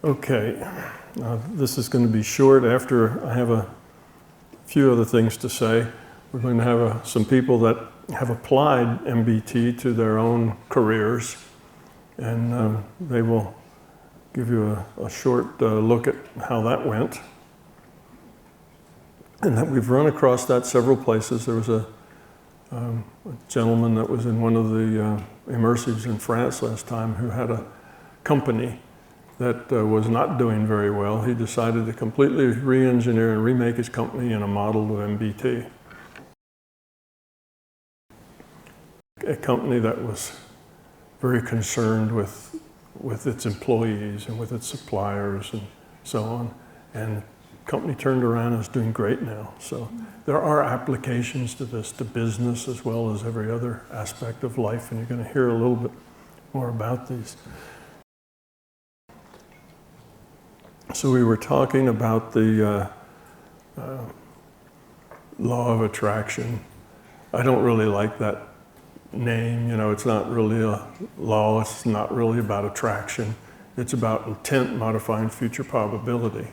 Okay, this is going to be short. After I have a few other things to say, we're going to have some people that have applied MBT to their own careers, and they will give you a short look at how that went. And that we've run across that several places. There was a gentleman that was in one of the immersives in France last time who had a company that was not doing very well. He decided to completely re-engineer and remake his company in a model of MBT. A company that was very concerned with its employees and with its suppliers and so on. And the company turned around and is doing great now. So there are applications to this, to business as well as every other aspect of life, and you're going to hear a little bit more about these. So we were talking about the law of attraction. I don't really like that name. You know, it's not really a law. It's not really about attraction. It's about intent modifying future probability,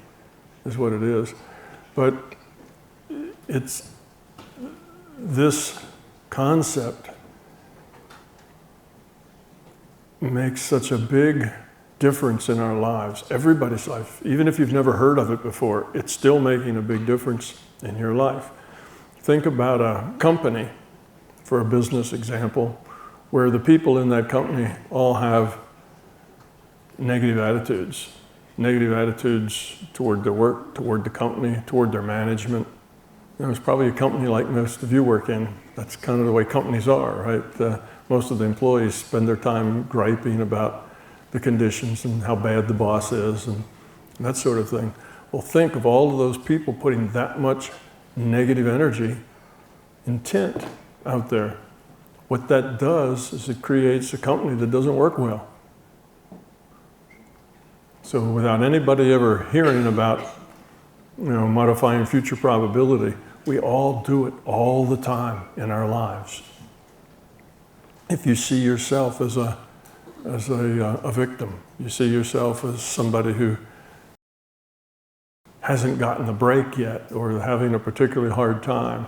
is what it is. But it's this concept makes such a big difference in our lives, everybody's life. Even if you've never heard of it before, it's still making a big difference in your life. Think about a company, for a business example, where the people in that company all have negative attitudes. Negative attitudes toward their work, toward the company, toward their management. You know, it's probably a company like most of you work in. That's kind of the way companies are, right? Most of the employees spend their time griping about the conditions and how bad the boss is and that sort of thing. Well, think of all of those people putting that much negative energy, intent out there. What that does is it creates a company that doesn't work well. So without anybody ever hearing about, you know, modifying future probability, we all do it all the time in our lives. If you see yourself as a victim, you see yourself as somebody who hasn't gotten the break yet or having a particularly hard time,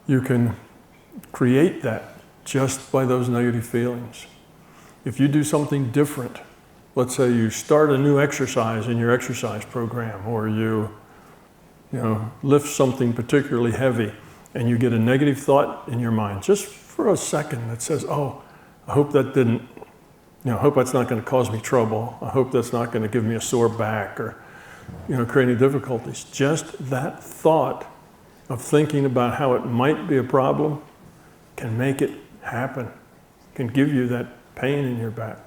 you can create that just by those negative feelings. If you do something different, let's say you start a new exercise in your exercise program, or you lift something particularly heavy and you get a negative thought in your mind just for a second that says, oh, I hope that didn't, I hope that's not going to cause me trouble. I hope that's not going to give me a sore back or, create any difficulties. Just that thought of thinking about how it might be a problem can make it happen, can give you that pain in your back.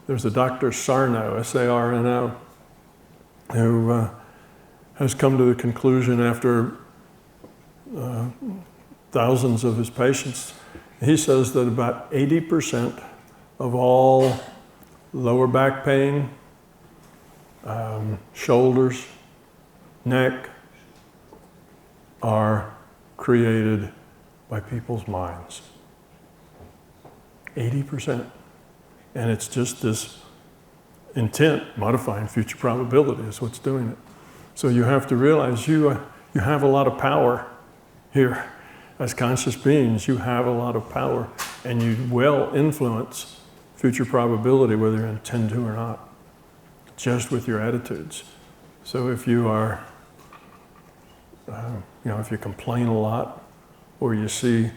There's a Dr. Sarno, S-A-R-N-O, who has come to the conclusion after thousands of his patients. He says that about 80% of all lower back pain, shoulders, neck, are created by people's minds. 80%. And it's just this intent modifying future probability is what's doing it. So you have to realize you have a lot of power here. As conscious beings, you have a lot of power, and you will influence future probability whether you intend to or not, just with your attitudes. So if you are, if you complain a lot, or you see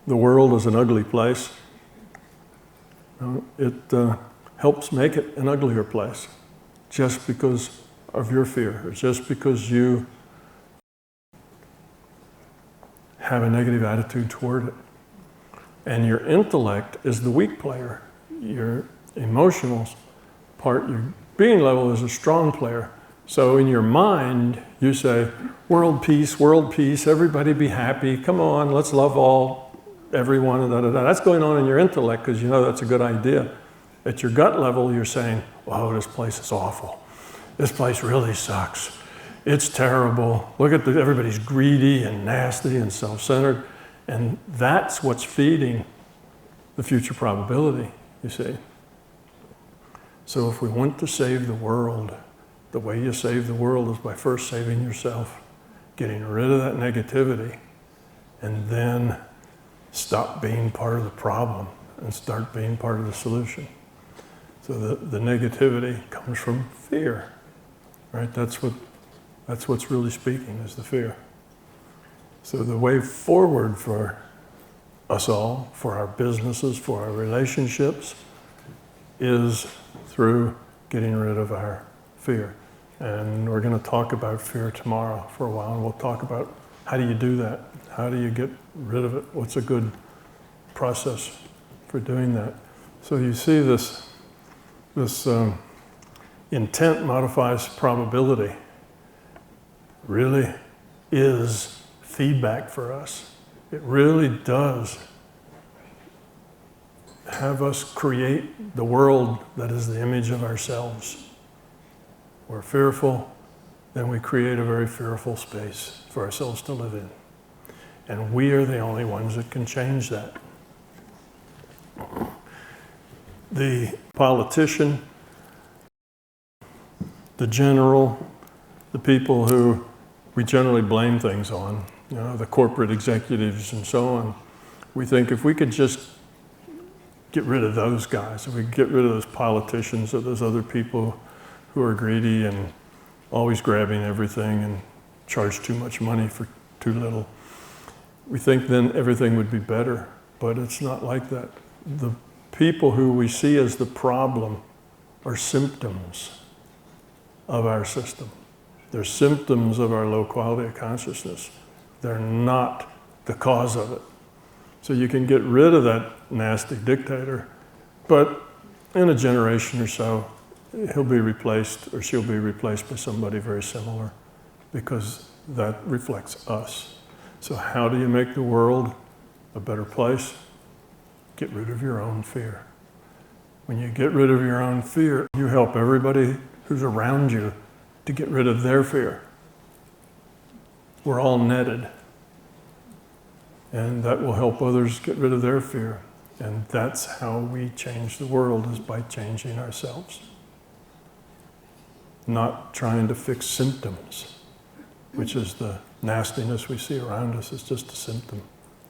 the world as an ugly place, it helps make it an uglier place, just because of your fear, or just because you have a negative attitude toward it. And your intellect is the weak player. Your emotional part, your being level, is a strong player. So in your mind, you say, world peace, everybody be happy, come on, let's love everyone, and da-da-da. That's going on in your intellect because you know that's a good idea. At your gut level, you're saying, whoa, this place is awful. This place really sucks. It's terrible. Look at everybody's greedy and nasty and self-centered. And that's what's feeding the future probability, you see. So if we want to save the world, the way you save the world is by first saving yourself, getting rid of that negativity, and then stop being part of the problem and start being part of the solution. So the negativity comes from fear, right? That's what's really speaking, is the fear. So the way forward for us all, for our businesses, for our relationships, is through getting rid of our fear. And we're going to talk about fear tomorrow for a while, and we'll talk about how do you do that? How do you get rid of it? What's a good process for doing that? So you see this intent modifies probability really is feedback for us. It really does have us create the world that is the image of ourselves. We're fearful, then we create a very fearful space for ourselves to live in. And we are the only ones that can change that. The politician, the general, the people who we generally blame things on, the corporate executives and so on, we think if we could just get rid of those guys, if we could get rid of those politicians or those other people who are greedy and always grabbing everything and charge too much money for too little, we think then everything would be better, but it's not like that. The people who we see as the problem are symptoms of our system. They're symptoms of our low quality of consciousness. They're not the cause of it. So you can get rid of that nasty dictator, but in a generation or so, he'll be replaced or she'll be replaced by somebody very similar, because that reflects us. So how do you make the world a better place? Get rid of your own fear. When you get rid of your own fear, you help everybody who's around you to get rid of their fear. We're all netted. And that will help others get rid of their fear. And that's how we change the world, is by changing ourselves. Not trying to fix symptoms, which is the nastiness we see around us. Is just a symptom.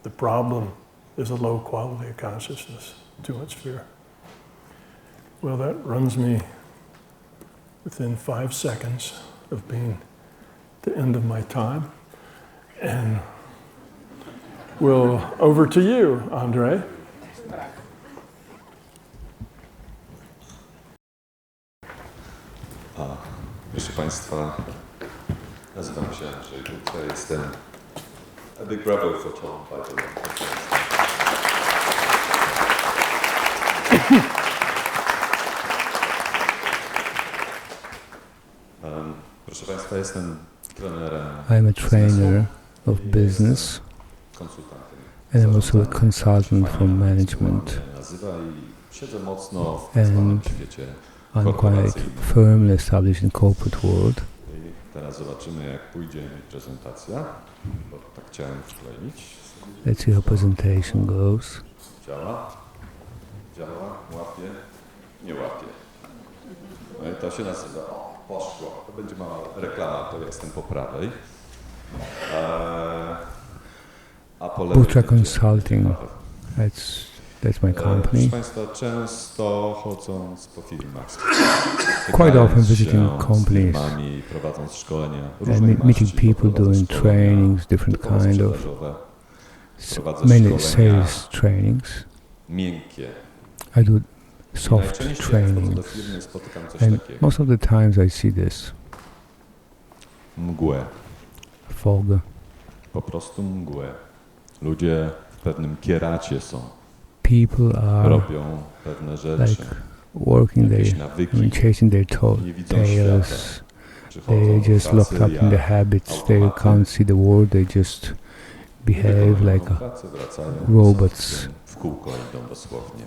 The problem is a low quality of consciousness, too much fear. Well, that runs me within 5 seconds of being the end of my time. And over to you, Andrzej. Proszę Państwa, nazywam się Andrzej Butra, jestem a big bravo for Tom, by the way. Proszę Państwa, jestem trenerem. I'm a trainer of business, and I'm also a consultant for management, and I'm quite firmly established in corporate world. Teraz zobaczymy, jak pójdzie mi prezentacja, bo tak chciałem wkleić. Let's see how presentation goes. Działa? Działa? Łapie? Nie łapie. No i to się nazywa, poszło. To będzie mała reklama, to jestem po prawej. A po lewej Butra Consulting, that's my company. Proszę Państwa, często chodząc po firmach, quite often visiting companies, prowadząc szkolenia, meeting people, doing trainings, different kind of, mainly sales trainings. Miękkie. I do soft trainings, and most of the times I see this. Mgłę. Fog. Po prostu mgłę. Ludzie w pewnym kieracie są. People are robią pewne rzeczy. Like working chasing their tails. They're just locked up in their habits. They can't see the world. They just behave like robots. W kółko idą dosłownie.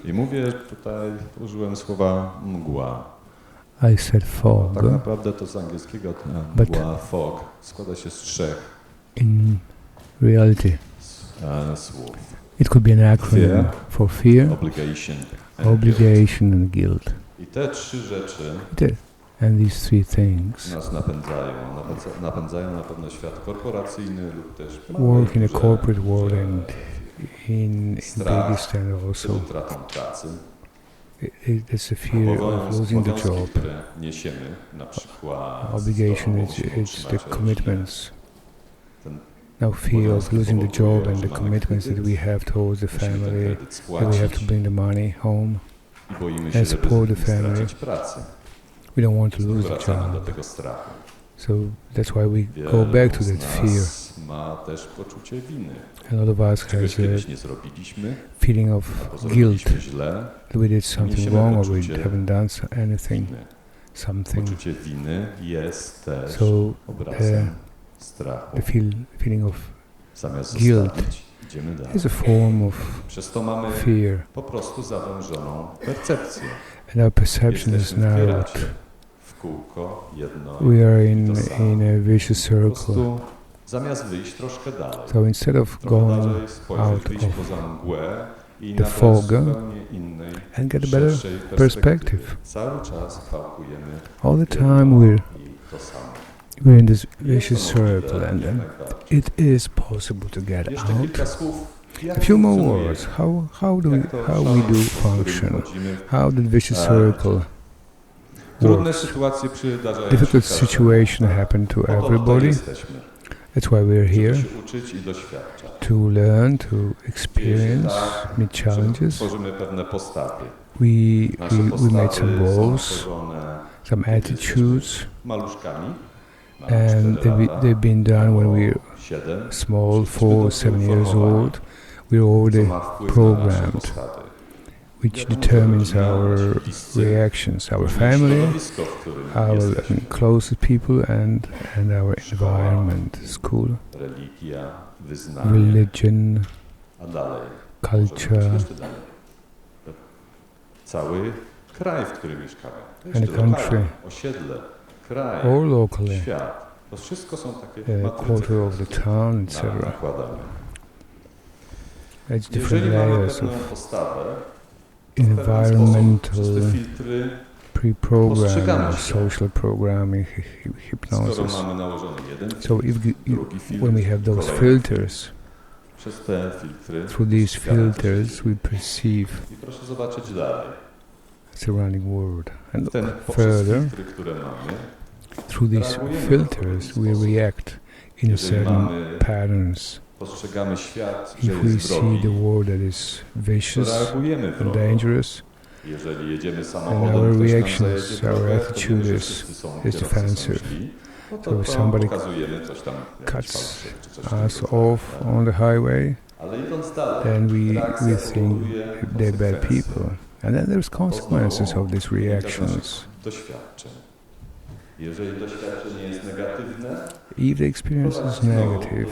I mówię tutaj, użyłem słowa mgła. I said fog. Tak naprawdę to z angielskiego mgła, fog, składa się z 3 in reality słów. It could be an acronym Fear, for fear, obligation and guilt. I te trzy rzeczy And these three things nas napędzają. Napędzają na pewno świat korporacyjny lub też work in a corporate world and in biggest and also utratą pracy. It's a fear of losing the job. Które niesiemy, na przykład Obligation it's the commitments. Now fear of losing the job and the commitments that we have towards the family, that we have to bring the money home and support the family. We don't want to lose the job. So that's why we go back to that fear. A lot of us has a feeling of guilt that we did something wrong or we haven't done anything, something. So the feeling of guilt is a form of fear. And our perception is narrowed. We are in a vicious circle. So instead of going out of the fog and get a better perspective, all the time we're in this vicious circle, and it is possible to get out. A few more words. How we do function? How the vicious circle works? Difficult situation happen to everybody. That's why we're here, to learn, to experience, meet challenges. We made some goals, some attitudes, and they've been done when we're small, 4, 7 years old. We're already programmed, which determines our reactions, our family, our closest people, and our environment, school, religion, culture, and the country, or locally, a quarter of the town, etc. It's different layers of environmental pre-programming, social programming, hypnosis. So when we have those filters, through these filters we perceive surrounding world. And look further, through these filters we react in certain patterns. If we see the world that is vicious and dangerous, and our reactions, our attitude is defensive. So if somebody cuts us off on the highway, then we think they're bad people. And then there's consequences of these reactions. If the experience is negative,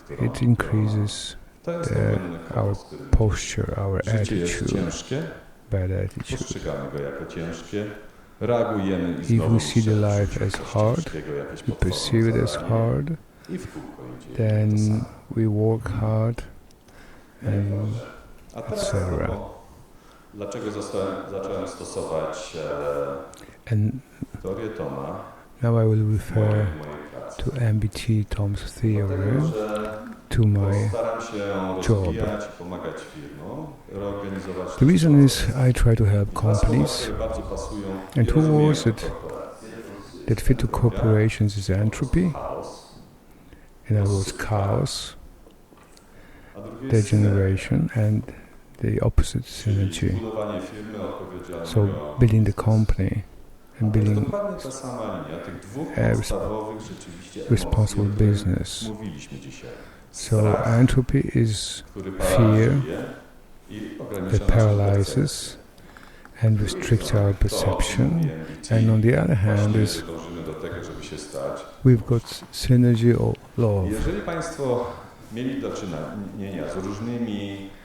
it increases our posture, our attitude, bad attitude. If we see the life as hard, we perceive it as hard, then we work hard, and etc. And now I will refer to MBT Tom's theory to my job. The reason is I try to help companies, and two words that fit to corporations is entropy, in other words chaos, degeneration, and the opposite synergy. So building the company and building a responsible business. So entropy is fear that paralyzes and restricts our perception, and on the other hand is we've got synergy or love.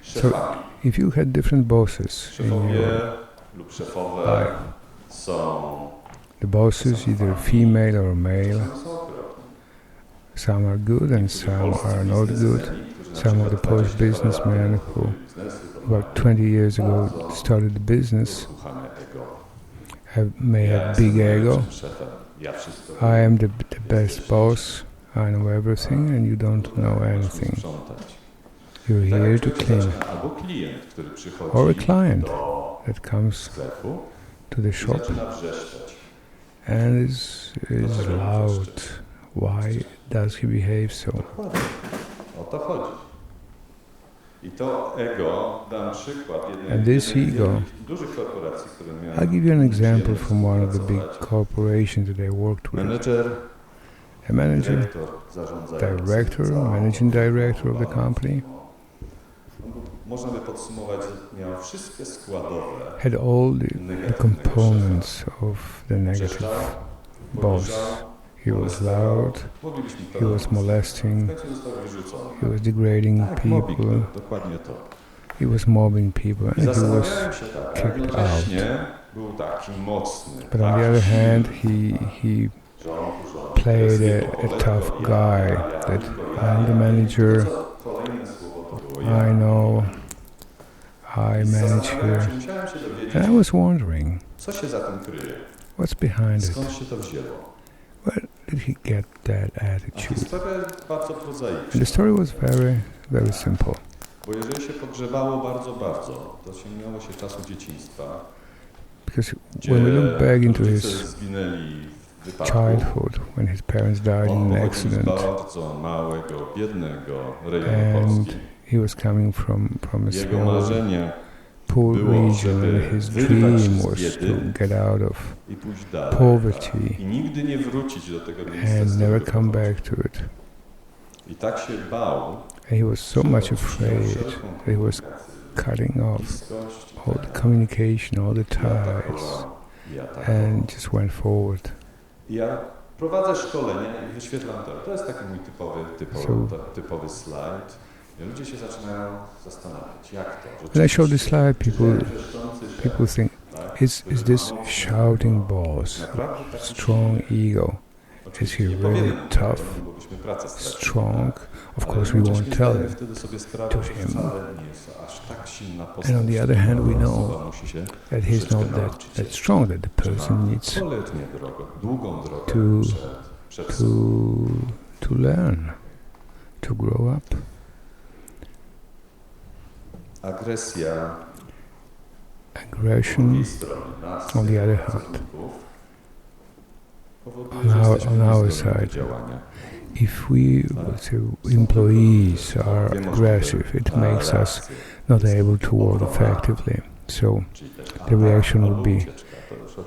So if you had different bosses in your life, the bosses either female or male, Some are good and some are not good. Some of the Polish businessmen who about 20 years ago started the business may have big ego. I am the best boss, I know everything and you don't know anything. You're here to clean. Or a client that comes to the shop and is loud. Why does he behave so? And this ego, I'll give you an example from one of the big corporations that I worked with. A manager, director, managing director of the company, had all the components of the negative boss. He was loud, he was molesting, he was degrading people, he was mobbing people, and he was kicked out. But on the other hand, he played a tough guy, that I'm the manager, I know, I manage here. And I was wondering, what's behind it? Where did he get that attitude? And the story was very, very simple. Because when we look back into his childhood, when his parents died in an accident, and he was coming from a small, poor region, and his dream was to get out of poverty and never come back to it. And he was so much afraid that he was cutting off all the communication, all the ties, and just went forward. Typowy slajd. When I show this slide, people think, is this shouting boss, strong ego? Is he really tough, strong? Of course we won't tell it to him. And on the other hand, we know that he's not that strong, that the person needs to learn, to grow up. Aggression, on the other hand, on our side, if we, employees are aggressive, it makes us not able to work effectively. So the reaction would be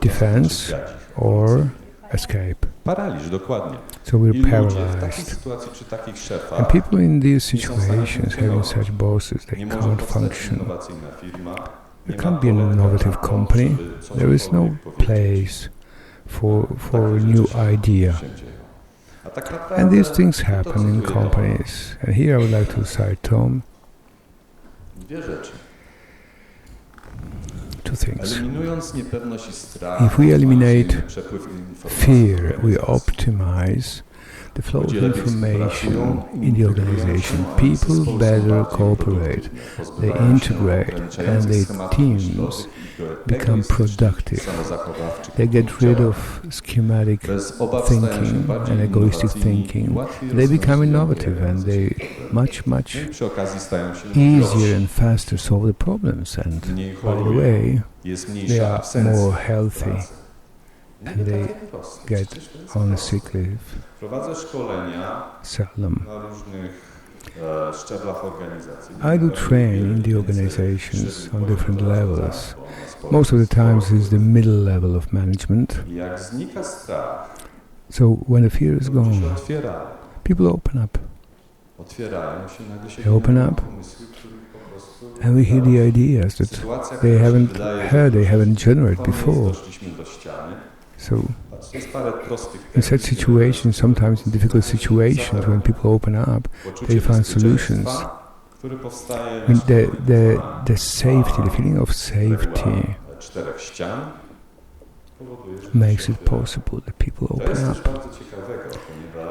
defense or escape. So we're paralyzed. And people in these situations, having such bosses, they can't function. There can't be an innovative company. There is no place for a new idea. And these things happen in companies. And here I would like to cite Tom. Two things. If we eliminate fear, we optimize the flow of information in the organization. People better cooperate, they integrate, and their teams become productive. They get rid of schematic thinking and egoistic thinking. They become innovative, and they much easier and faster solve the problems. And by the way, they are more healthy, and they get on sick leave seldom. I do train in the organizations on different levels. Most of the times it's the middle level of management. So when the fear is gone, people open up. They open up, and we hear the ideas that they haven't heard, they haven't generated before. So in such situations, sometimes in difficult situations, when people open up, they find solutions. I mean, the safety, the feeling of safety makes it possible that people open up.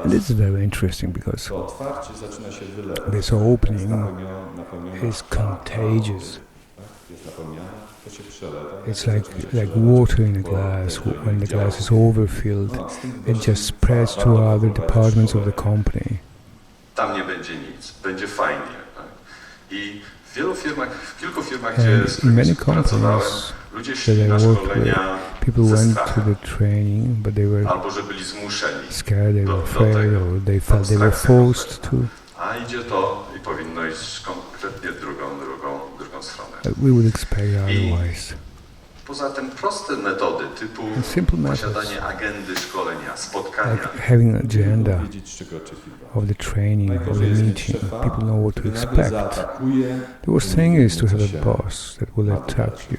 And this is very interesting because this opening is contagious. It's like water in a glass. When the glass is overfilled, it just spreads to other departments of the company. Tam nie będzie nic, będzie fajnie. I w kilku firmach, gdzie in many companies that I worked with, people went to the training, but they were albo że byli zmuszeni scared, they were afraid, or they felt they were forced to. A idzie to i powinno iść konkretnie drugą stronę. We would expect otherwise. Poza tym proste metody typu posiadanie agendy szkolenia, spotkania. Like having an agenda of the training, of the meeting, people know what to expect. The worst thing is to have a boss that will attack you,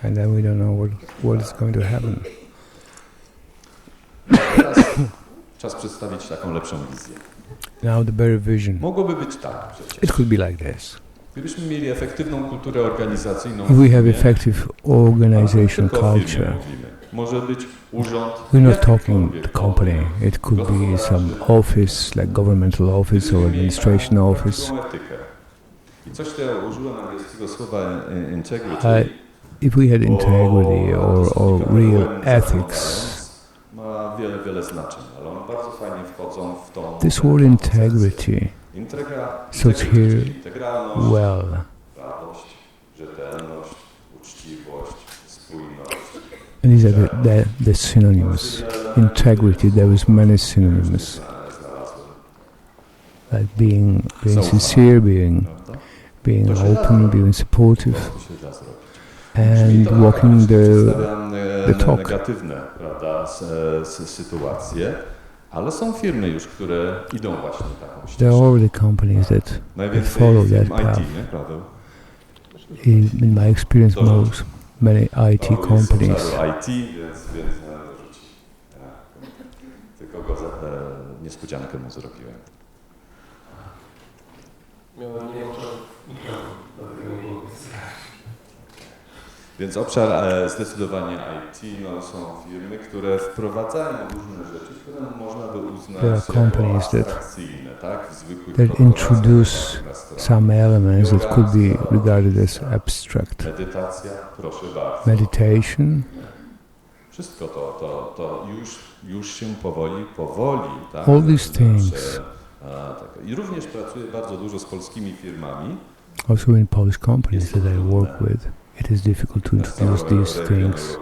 and then we don't know what is going to happen. Czas przedstawić taką lepszą wizję. Now the better vision. Mogłoby być tak przecież. It could be like this. Gdybyśmy mieli efektywną kulturę organizacyjną, if we have effective organizational culture, może być urząd, we're not talking the company. It could be some office, like governmental office or administration office. I coś to użyłem angielskiego słowa integrity. If we had integrity or real ethics, ma wiele znaczeń, ale one bardzo fajnie wchodzą w tą. This word integrity suits here well. And these are the synonyms. Integrity, there is many synonyms. Like being sincere, being open, being supportive, and walking the talk. Negatywne, prawda, sytuacje. Ale są firmy już, które idą właśnie taką ścieżką. There are already companies that follow that path. In my experience, many IT companies. Tylko go niespodziankę mu zrobiłem. Więc obszar zdecydowanie IT, są firmy, które wprowadzają różne rzeczy, które można by uznać jako abstrakcyjne, tak? That introduce some elements that could be regarded as abstract. Medytacja, proszę bardzo. Meditation. Wszystko to już się powoli, tak? All these things. I również pracuję bardzo dużo z polskimi firmami. Also in Polish companies that I work with. It is difficult to introduce these things.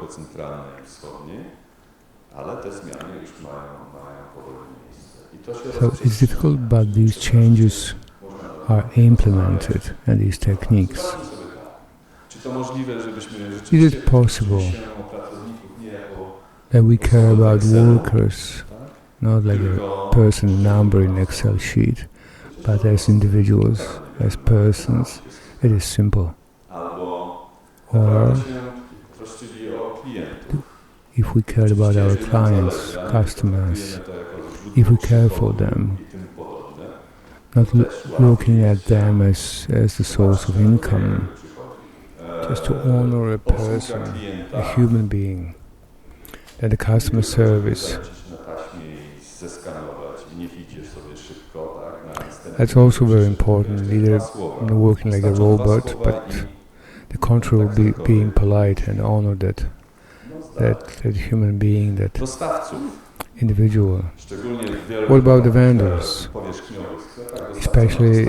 So it's difficult, but these changes are implemented, and these techniques. Is it possible that we care about workers, not like a person number in an Excel sheet, but as individuals, as persons? It is simple. Or if we care about our clients, customers, if we care for them, not looking at them as the source of income, just to honor a person, a human being, and the customer service. That's also very important, neither working like a robot, but the control being polite and honor that human being, that individual. What about the vendors? Especially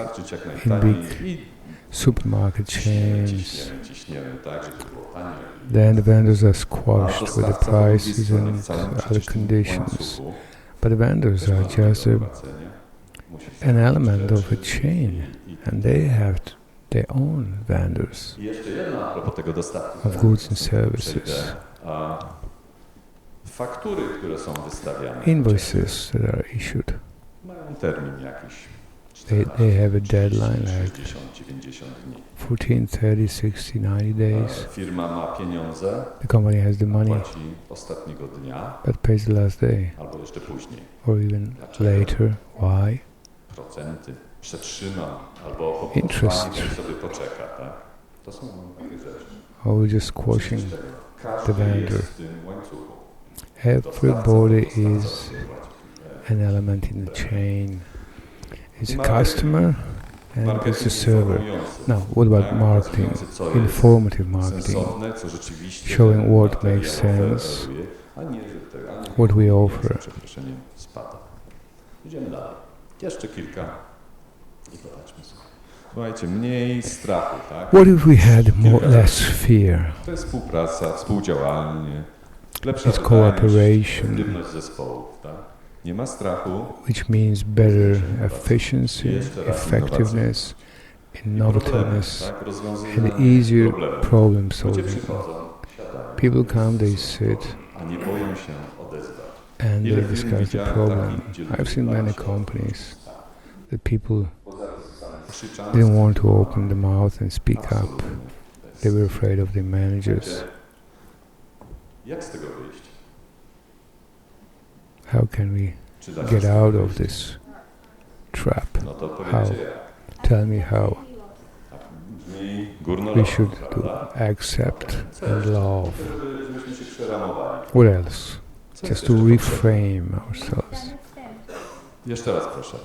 in big supermarket chains. Then the vendors are squashed with the prices and other conditions. But the vendors are just an element of a chain, and they have their own vendors of goods and services. Invoices that are issued, they have a deadline like 14, 30, 60, 90 days. The company has the money, but pays the last day, or even later. Why? Interest. To są takie rzeczy. Or we're just squashing the Każdy vendor. jest w tym łańcuchu. Everybody is an element in the chain. It's a customer and it's a server. Now, what about marketing? Informative marketing, showing what makes sense, what we offer. Idziemy dalej. Jeszcze kilka i popatrzmy sobie. Słuchajcie, mniej strachu, tak? What if we had less fear? To jest współpraca, współdziałanie, lepsza It's cooperation, aktywność zespołów, tak? Nie ma strachu. which means better efficiency, effectiveness, innovativeness, and easier problem solving. People come, they sit, A nie boją się odezwać. and they discuss the problem. I've seen many companies that people didn't want to open the mouth and speak up. They were afraid of their managers. Jak z tego wyjść? How can we Czy da get się out of this trap? No to How? powiedzcie jak. Tell me how. Brzmi We górnolotnie, should prawda? accept and love. Żebyśmy się przeramowali. What else? Co Just jest to jeszcze reframe ourselves. Jeszcze raz proszę.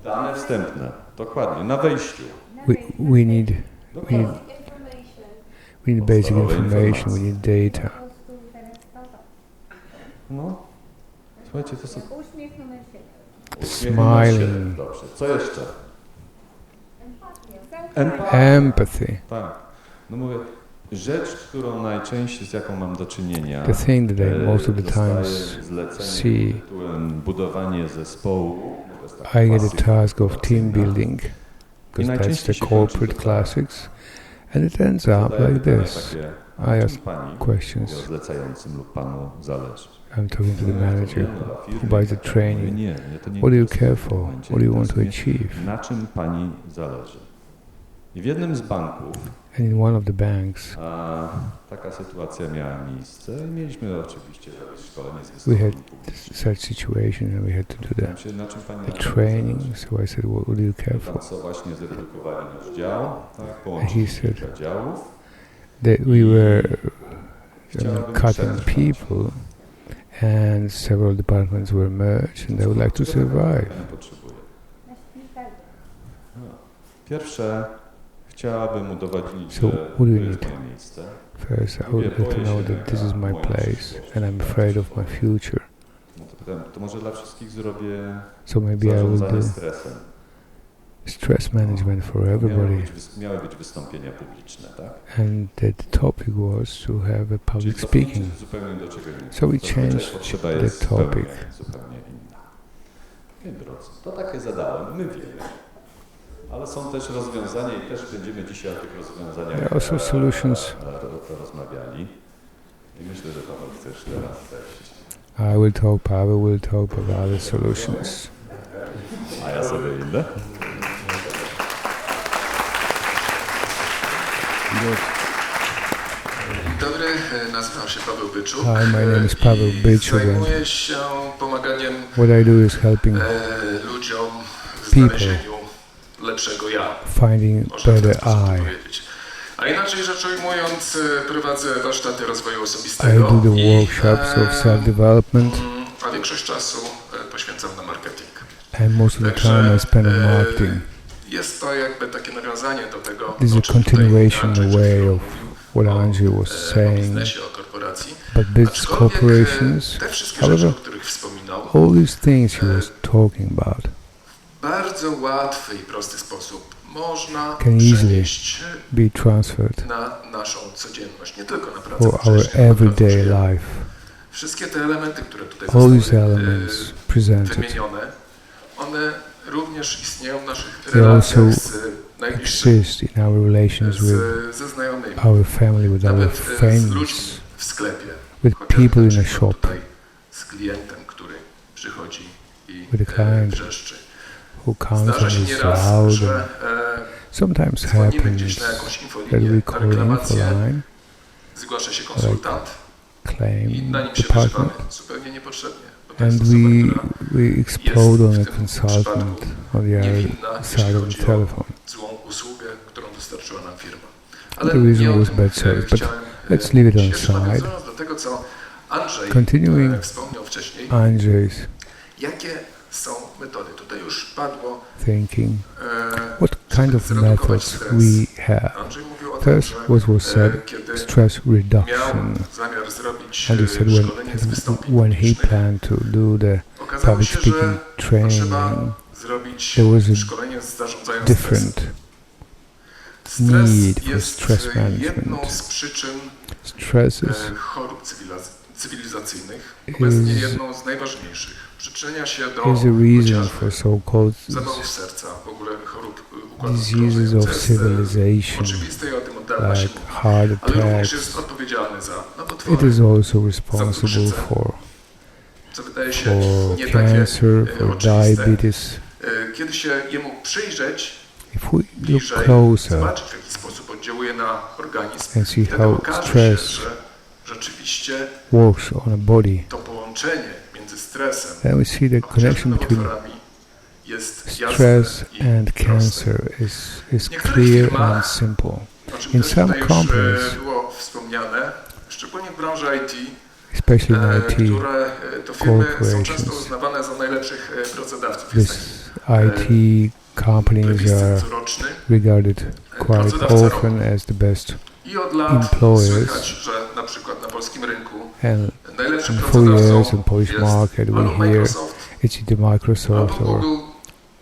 Dane wstępne. Dokładnie, na wejściu. We need Dokładnie. basic information. We need data. No. Słuchajcie, to są... Uśmiech numer 7. Smiling. Dobrze. Co jeszcze? Empathy. Tak. No mówię, rzecz, którą najczęściej, z jaką mam do czynienia, The thing that I most of the dostaję times zlecenie see. pod tytułem budowanie zespołu. I get a task of team building, because that's the corporate classics, and it ends up like this. I ask questions. Zlecającym lub panu zależy. I'm talking to the manager who buys the training. Nie, to nie What do you interesuje care w tym for? momencie. What do you want to Interesuje, achieve? na czym pani zależy? I w jednym z banków And in one of the banks, taka sytuacja miała miejsce. Mieliśmy oczywiście szkolenie z we wystąpień had publicznych. such situation, and we had to do Pytałem the się, na czym pani training. So I said, "What do you care for?" Co właśnie zredukowali nasz dział, tak, And połączyli he said kilka działów. that we were Chciałbym cutting przetrwać. people, and several departments were merged, and they would like to survive. Pani potrzebuje. Pierwsze, chciałabym udowodnić, So, że what to do you jest need? moje miejsce. First, I would like to know that this is my place, and I'm afraid of my future. No to pytałem, to może dla wszystkich zrobię So maybe I will zarządzanie do stresem. stress management for everybody. Miały być wystąpienia publiczne, tak? And the topic was to have a public Czyli speaking. zupełnie do czego innego. So we Zazwyczaj changed potrzeba the jest topic. zupełnie inna. Nie drodzy, to takie zadałem, my wiemy. Ale są też rozwiązania i też będziemy dzisiaj o tych rozwiązaniach There are also solutions. rozmawiali. I myślę, że Paweł chcesz teraz też. I will talk, Pawel will talk about other solutions. A ja sobie idę. Dzień dobry, nazywam się Pawel Byczuk. Hi, my name is Pawel Byczuk, and zajmuję się pomaganiem what I do is helping ludziom w people znalezieniu lepszego ja. finding Można w ten better sposób I. powiedzieć. A inaczej rzecz ujmując, prowadzę warsztaty rozwoju I osobistego do the i, workshops of self-development, a większość czasu poświęcam na marketing. and most of the time I spend on marketing. Jest to jakby takie nawiązanie do tego, This is o a czym tutaj continuation in Andrzej a przed way chwilą of mówił, what Andrzej was o saying. biznesie, o korporacji. But business Aczkolwiek, corporations, te wszystkie however, rzeczy, o których wspominał, all these things he was talking about w bardzo łatwy i prosty sposób można can easily przenieść be transferred na naszą codzienność, nie tylko na pracę for our powszechną, everyday na pracę. life. Wszystkie te elementy, które tutaj All these zostały elements presented, wymienione, one również istnieją w naszych They relacjach also z najbliższymi, exist in our relations with ze znajomymi, our family, with our nawet z friends, ludźmi w sklepie. with Chociażby people in na a przykład shop, tutaj z klientem, który przychodzi i With a client wrzeszczy. who comes Zdarza and się is nieraz, loud. że And sometimes dzwonimy gdzieś happens na jakąś that infolinię, we na call reklamację, infoline, zgłasza się konsultant i claim na nim się department, wyżywamy zupełnie niepotrzebnie. Bo to jest and osoba, która we explode on w a tym consultant przypadku on the niewinna, other jeśli side of chodzi the o telephone. złą usługę, którą dostarczyła nam firma. The reason was bad sales, but let's leave it on side. Nawiązując do tego, co Andrzej Continuing wspomniał wcześniej, Andrzej's jakie są metody? Tutaj już padło, thinking, what żeby kind of zredukować methods stres. we have. Andrzej mówił o tym, First, że what was said, kiedy stress miał reduction. zamiar zrobić And he said szkolenie z wystąpień when he publicznych, planned to do the okazało public się, speaking że training, trzeba zrobić there was a szkolenie z zarządzania stresem. different Stres need for jest stress jedną management. z przyczyn Stresses chorób cywilizacyjnych, obecnie is jedną z najważniejszych. Przyczynia się do a reason chociażby for so-called zawałów serca, w ogóle chorób układu diseases krążenia, of co jest civilization, oczywiste i o tym od dawna się like mówi. heart Ale również attacks. jest odpowiedzialny za It nowotwory, is also responsible for co wydaje się nie takie cancer, for oczywiste. diabetes. Kiedy się jemu przyjrzeć If we look bliżej, closer zobaczyć w jaki sposób oddziałuje na organizm, and see wtedy how okaże się, stress że rzeczywiście works on a body, to połączenie między stresem then we see the a connection between nowotworami jest jasne stress i and proste. cancer is W niektórych clear firmach, and simple. O czym In też some tutaj już companies, było wspomniane, szczególnie w branży IT, especially in IT, które to firmy są często corporations, uznawane za najlepszych pracodawców. this IT companies plebiscyt are coroczny regarded quite often as the best i od lat employers. słychać, że na przykład na polskim rynku And najlepszym in 4 years pracodawcą in Polish jest market we albo hear Microsoft, it's either Microsoft albo or Google,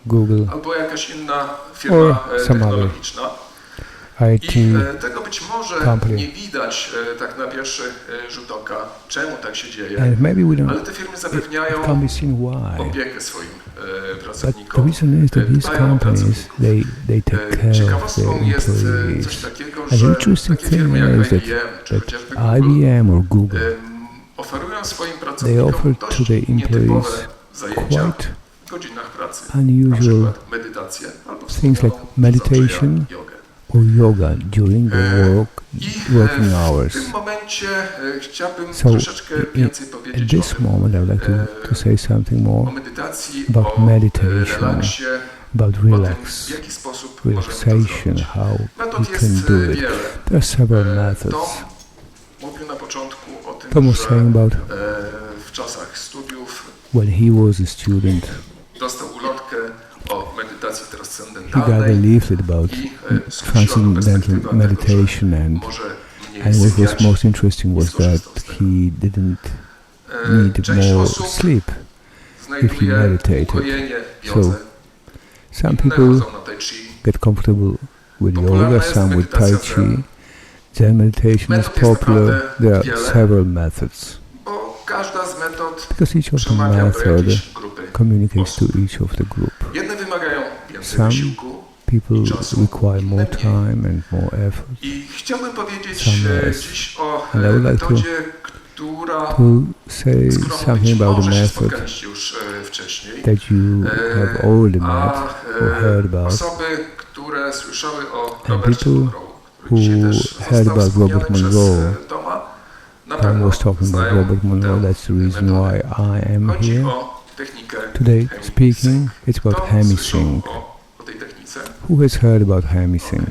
Google albo jakaś inna firma or some other technologiczna. IT I tego być może company. nie widać tak na pierwszy rzut oka, czemu tak się dzieje, and maybe we ale don't, te firmy it zapewniają can't be seen why. opiekę swoim But the pracownikom. reason is that these dbają o companies, pracowników. they take care of their Ciekawostką jest coś employees. takiego, And że the interesting takie thing firmy jak is that, IBM czy that chociażby Google IBM or Google, oferują swoim they pracownikom offer to dość their nietypowe employees zajęcia quite w godzinach pracy. Na unusual przykład medytację albo things like wspomnianą meditation przez Andrzeja jogę. or yoga during the working W hours. tym momencie chciałbym So, troszeczkę więcej At powiedzieć this o tym, moment, I would like to say something o more medytacji, about o meditation, relaksie, about o tym, relax, w jaki sposób możemy to relaxation, zrobić. how Metod we jest can do it. wiele. There are several Tom methods. mówił na początku o tym, Tom was że saying about w czasach studiów when he was a student, dostał ulotkę o medytacji he got a transcendentalnej leaflet about i skusiła go transcendental perspektywa tego, meditation, że and może mniej what was sypiać. most interesting was that he didn't need Część more osób sleep. znajduje meditated. ukojenie w So, jodze. Some Inne people chodzą na tai chi. get comfortable with Popularna yoga, jest some with tai medytacja chi. zen. Zen meditation is Metod jest popular. naprawdę There are wiele. several methods Bo każda z metod because each of the przemawia do method jakiejś grupy communicates to osób. each of the group. Jedne wymagają więcej Some wysiłku People czasu, require more inne mniej. time and more effort. I chciałbym powiedzieć Some less. dziś o And I would like metodzie, która, To say z którą być something about the może się method spotkaliście już wcześniej. that you have already met A or heard about, osoby, które słyszały o and Robercie people Monroe, który dzisiaj who też heard został about wspomniany Robert przez Monroe. Toma, na Tom pewno was talking about znają Robert Monroe. tę That's the reason metodę. why I am Chodzi here o technikę today hemisync. speaking. It's about Kto słyszał hemisync. o tej technice? Who has heard about hemisync?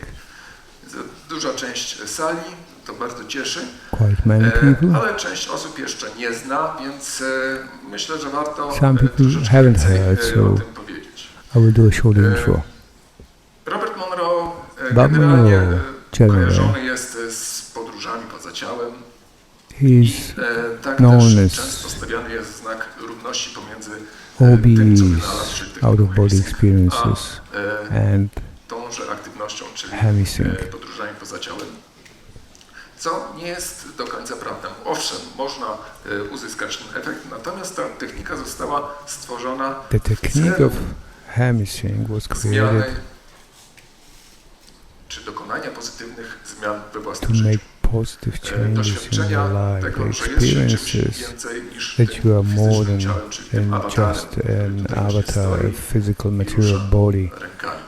Duża część sali, to bardzo cieszy, Quite many people. ale część osób jeszcze nie zna, więc myślę, że warto Some people troszeczkę haven't więcej heard, o so tym powiedzieć. I will do a short intro. Robert Monroe Bob generalnie Monroe, generally, kojarzony jest z podróżami poza ciałem he's i tak known też as często stawiany jest znak równości pomiędzy tym, co wynalazł, czyli OBs, out of body techniką experiences, and tąże aktywnością, czyli hemisync. podróżami poza ciałem. Co nie jest do końca prawdą. Owszem, można uzyskać ten efekt, natomiast ta technika została stworzona The w technique celu of hemisync was zmiany created czy dokonania pozytywnych zmian we to własnym życiu. make positive changes in Doświadczenia your life, the tego, że jest się czymś experiences więcej niż that tym you are more fizycznym than ciałem, czyli tym than awatarem, just który an tutaj właśnie avatar, a stoi physical i material rusza body rękami.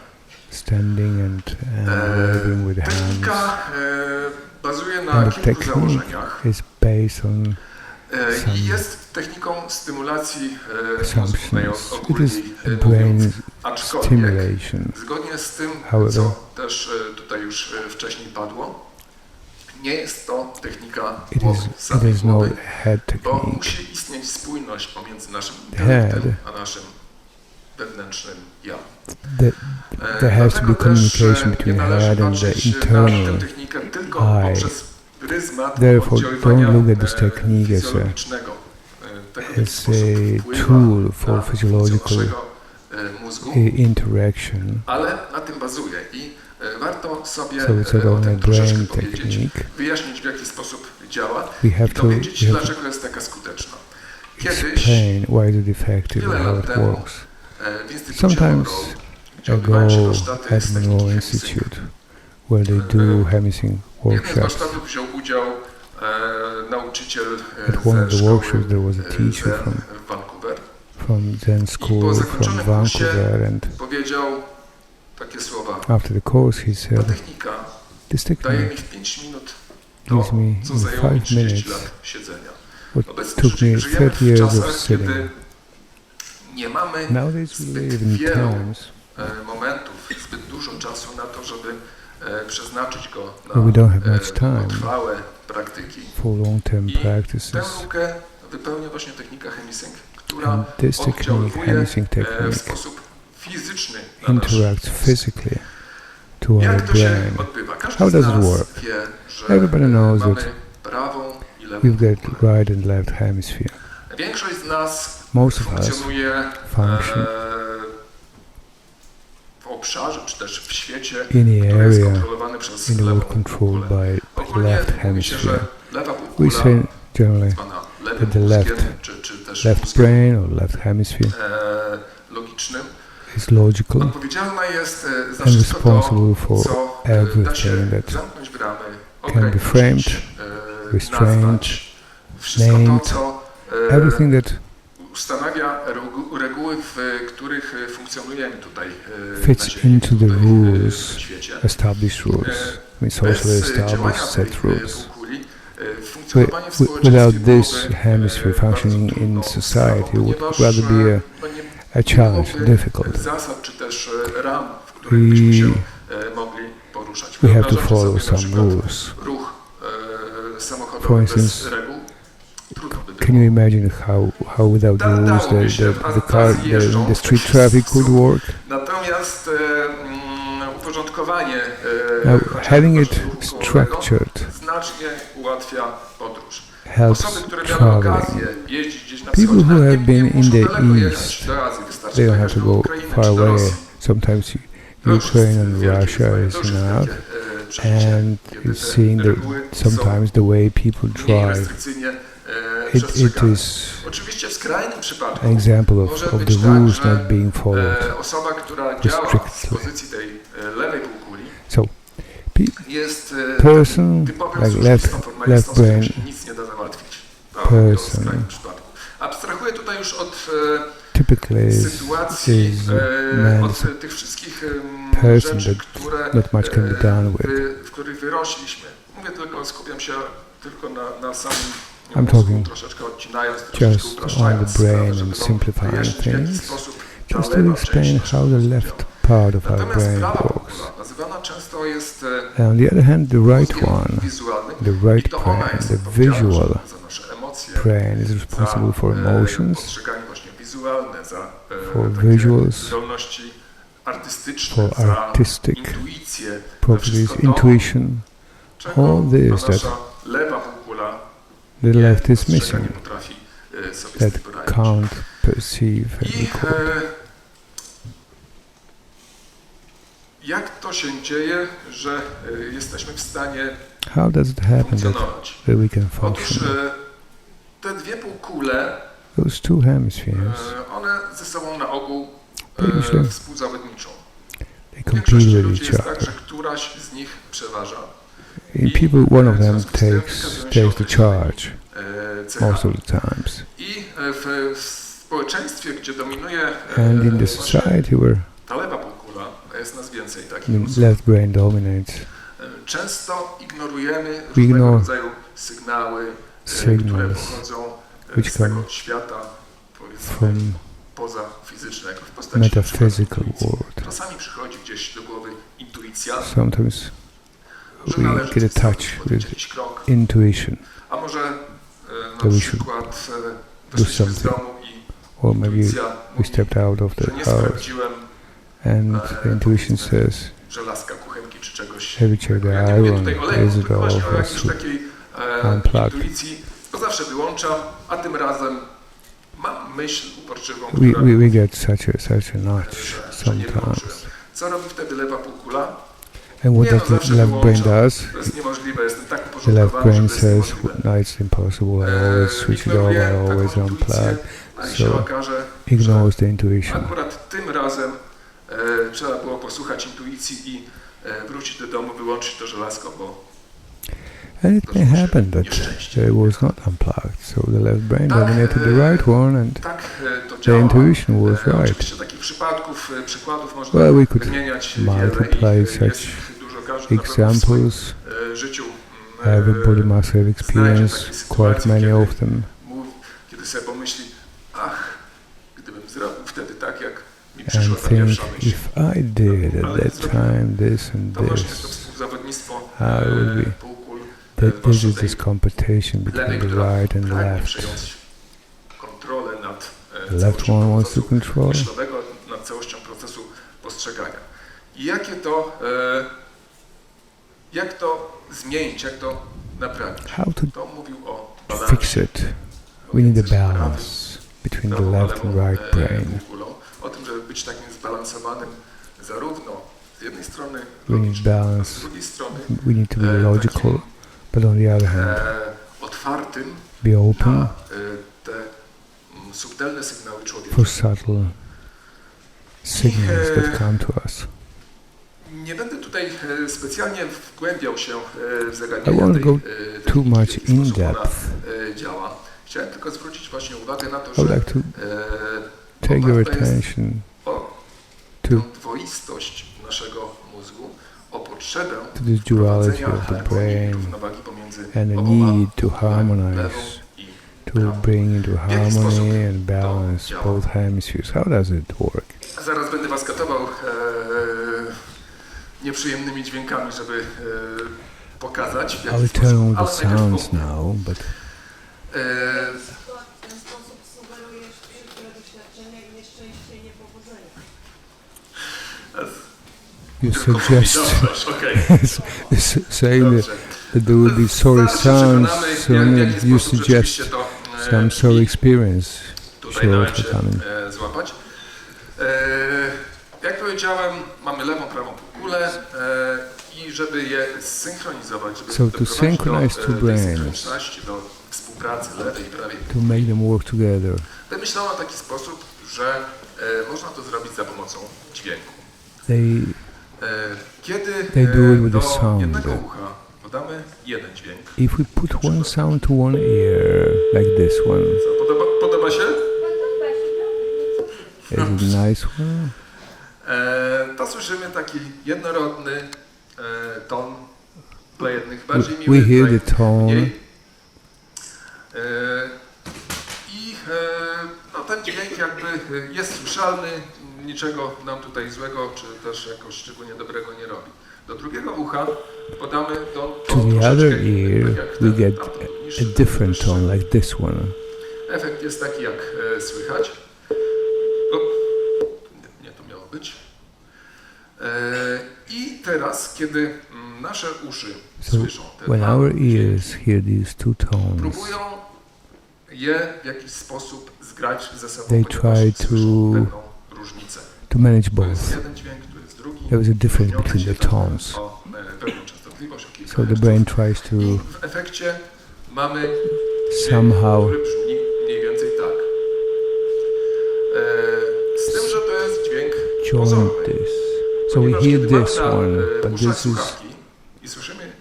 standing and working with hands. Technika bazuje na And the kilku technique założeniach. is based on I jest techniką stymulacji assumptions. It is a brain stimulation. Zgodnie z tym, However, co też tutaj już wcześniej padło, nie jest to technika głowy, samej głowy, bo musi istnieć spójność pomiędzy naszym intelektem a naszym wewnętrznym ja. There has to be communication between the head and the internal I. Therefore, don't look at this technique as a tool for physiological interaction. Ale na tym bazuje i warto sobie So it's not only a troszeczkę brain powiedzieć, technique. wyjaśnić, w jaki sposób działa We have i to dowiedzieć, dlaczego jest taka skuteczna. Kiedyś, explain why is it effective and wiele how lat it temu, works. w Instytucie Sometimes Monroe, gdzie I odbywają się go warsztaty at z techniki Monroe hemisync, Institute, where they do hemisync w jednym z workshops. warsztatów wziął udział nauczyciel At one of ze the workshops szkoły there was a teacher Zen w Vancouver from Zen i school po from zakończonym kursie Vancouver, and powiedział takie słowa: after the course he ta said, technika this daje mi technique w 5 minut gives to, me co in zajęło mi 5 30 minutes lat siedzenia. what Obecnie took me żyjemy 30 w years of czasach, sitting. kiedy nie mamy Nowadays we zbyt live in wielu times momentów, zbyt dużo czasu na to, żeby przeznaczyć go where we don't have much na time trwałe praktyki. for long-term I tę practices. lukę wypełnia właśnie technika hemisync, która And this technique, oddziałuje hemisync w technique, sposób fizyczny na nasz interacts umysł. physically to our Jak to się brain. odbywa? Każdy How z does it nas work? wie, że Everybody knows mamy that prawą i lewą we've got półkulę. right and left hemisphere. Większość z nas Most of us funkcjonuje function w obszarze, czy też w świecie, in the który jest area kontrolowany przez in the lewą world controlled półkulę. by Ogólnie left mówi się, że hemisphere. lewa We półkula, say generally zwana lewym that the left- mózgiem, czy też left mózgiem brain or left hemisphere logicznym, is logical odpowiedzialna jest za and wszystko to, responsible for co da się everything that zamknąć w ramy, can be framed, ograniczyć, restrained, nazwać. Wszystko named, to, co everything that ustanawia reguły, w których funkcjonujemy tutaj na fits Ziemi, into the tutaj, rules, w świecie. established rules. I mean, socially Bez działania established set tej rules. półkuli funkcjonowanie w społeczeństwie Without this byłoby hemisphere bardzo functioning in trudną society, it sprawą, would ponieważ, rather be no nie a challenge, byłoby difficult. zasad czy też ram, w których byśmy się mogli poruszać. We have to Wyobrażacie follow sobie na some przykład rules. ruch For samochodowy instance, bez reguł. Trudno by Can you było. imagine how without the rules the street traffic could work? Natomiast uporządkowanie Now, having it ruchu kołowego structured znacznie ułatwia podróż. helps Osoby, które miały okazję traveling. jeździć gdzieś na People wschód, who nie have been in muszą the daleko jechać east, do Azji, wystarczy they don't have dojechać to do go Ukrainy far czy do away. Rosji. Sometimes To już jest Ukraine and wielkie Russia wyzwanie, is to już jest enough, wielkie przeżycie, and kiedy te seeing reguły sometimes the way people są mniej drive, restrykcyjnie it przestrzegane. is Oczywiście w skrajnym przypadku an example może of być the tak, rules że not being followed. osoba, która działa z strictly. pozycji tej lewej półkuli, So, jest person typowym like służbistą, formalistą, left z którym brain się nic nie da załatwić. To person w skrajnym przypadku. Abstrahuję tutaj już od typically sytuacji, is man od tych wszystkich person rzeczy, that które, not much can be done with. w których wyrośliśmy. Mówię tylko, skupiam się tylko na samym I'm mózgu, talking troszeczkę odcinając, troszeczkę just on upraszczając the brain sprawę, and żeby to simplifying wyjaśnić, w jaki things, sposób ta just to lewa explain część how naszego the mózgu left działa. part of our Natomiast brain prawa works. półkula nazywana często jest And on the other hand, the right mózgiem one, wizualnym the i right to ona brain, jest the odpowiedzialna visual za nasze emocje, brain is responsible for emotions, postrzeganie właśnie wizualne, za for takie visuals, zdolności artystyczne, for za artistic intuicję, za properties, wszystko to, intuition, czego all this ta that nasza lewa półkula the nie left is postrzega, missing, nie potrafi sobie that z tym poradzić. can't perceive and I record. jak to się dzieje, że jesteśmy w stanie How does it happen that funkcjonować? we can Otóż function? te dwie półkule, Those two hemispheres, one ze sobą na ogół Myślę, współzawodniczą. they W compete większości with ludzi each jest tak, other. że któraś z nich przeważa. In people, one of them takes the charge most of the times. I w społeczeństwie, gdzie dominuje And in the właśnie society where ta lewa półkula, a jest nas więcej I takich mean, osób, left brain dominates często ignorujemy We różnego ignore rodzaju sygnały, które signals pochodzą which z tego come świata, powiedzmy, from pozafizycznego, w postaci metaphysical world. Czasami przychodzi gdzieś do głowy intuicja, Sometimes że we należy get a touch podjąć with jakiś krok, intuition, a może that na we przykład do wyszliśmy z something. domu i Or maybe intuicja we mówi, stepped out of że the nie house sprawdziłem and the intuition says, żelazka, kuchenki czy czegoś. have you checked Ja the nie mówię iron? tutaj o lęku, Is it tylko właśnie o all jakiejś takiej unplugged? intuicji. To zawsze wyłączam, a tym razem mam myśl uporczywą, We, która we get such a notch że nie wyłączyłem. sometimes. Co robi wtedy lewa półkula? And what Nie, does no, the zawsze left brain wyłączam. does? To jest niemożliwe, jestem tak The left uporządkowany, brain że to jest says, niemożliwe. no, it's impossible, I always switch it off, I always unplug. No i się So okaże, ignores the że intuition. akurat tym razem trzeba było posłuchać intuicji i wrócić do domu, wyłączyć to żelazko, bo And it may happen that it was not unplugged, so the left brain dominated the right one, and tak to the działa. intuition was right. Oczywiście takich przykładów można Well, we could wymieniać multiply wiele i such jest ich dużo. Każdy na pewno w swoim examples. życiu Everybody must have experienced quite many of them. kiedy sobie pomyśli, ach, gdybym zrobił wtedy tak, jak mi przyszła And ta think, pierwsza myśl. if I did at that time this and To właśnie jest to this, współzawodnictwo how would be? półkul That this is tej this competition between lewej, the która right and the pragnie left. przejąć kontrolę nad The left całością one wants to procesu control. myślowego, nad całością procesu postrzegania. I jak to zmienić, jak to naprawić? How to To mówił o balansie fix it? We need a balance between the left and right brain. półkulą, o tym, żeby być takim zbalansowanym zarówno z jednej strony We need logicznym, a z balance. drugiej strony We need to be logical, but on the other hand, otwartym be open na te subtelne sygnały człowieka. for subtle signals that come to us. Nie będę tutaj specjalnie wgłębiał się w I zagadnienia won't tej go techniki, too w much jaki in sposób ona depth. działa. Chciałem tylko zwrócić właśnie uwagę na to, I would że like to take your oparta jest attention o to tę dwoistość naszego mózgu, o potrzebę to this duality prowadzenia of the harmonii i brain równowagi pomiędzy and the oboma need to lewą harmonize, i to prawą. bring into harmony and to balance działa? both hemispheres. How does it work? Zaraz będę was katował nieprzyjemnymi dźwiękami, żeby pokazać, w jaki I'll sposób, turn on the ale najpierw sounds powiem. now, but W ten sposób sugerujesz przykre doświadczenia i nieszczęście i niepowodzenie. you Tylko suggest mówić, okej. saying Dobrze. that there will be sorry Zaraz się sounds, przekonamy, so w jaki you sposób suggest rzeczywiście to some sorry brzmi. experience Tutaj should dałem also się come in. złapać. Jak powiedziałem, mamy lewą, prawą półkulę i żeby je zsynchronizować, żeby So to doprowadzić synchronize do two tej brains. synchroniczności, do współpracy lewej i prawej. To make them work together. Wymyślono taki sposób, że można to zrobić za pomocą dźwięku. Kiedy They do it with do the sound. jednego ucha podamy jeden dźwięk. If we put one sound to one ear, like this one, Co, podoba się? is it a nice one? To słyszymy taki jednorodny ton dla jednych bardziej miły, We hear dla the tone. mniej. I no, ten dźwięk jakby jest słyszalny, niczego nam tutaj złego, czy też jakoś szczególnie dobrego nie robi. Do drugiego ucha podamy To the other ear, we get a different tone, like this one. Efekt jest taki, jak słychać. O, nie to miało być. I teraz, kiedy nasze uszy So słyszą te when dwa our dźwięki, ears hear these two tones, próbują je w jakiś sposób zgrać ze sobą, They ponieważ try słyszą pewną różnicę. to manage Tu jest both. jeden dźwięk, tu jest drugi. There is a difference Różniące between się the tones. o pewną częstotliwość, o kilka So the herców. brain tries to I w efekcie mamy dźwięk, somehow który brzmi mniej więcej tak. Z tym, że to jest dźwięk join pozorny. this. So we Ponieważ hear kiedy mamy this na one, but uszach this is słuchawki i słyszymy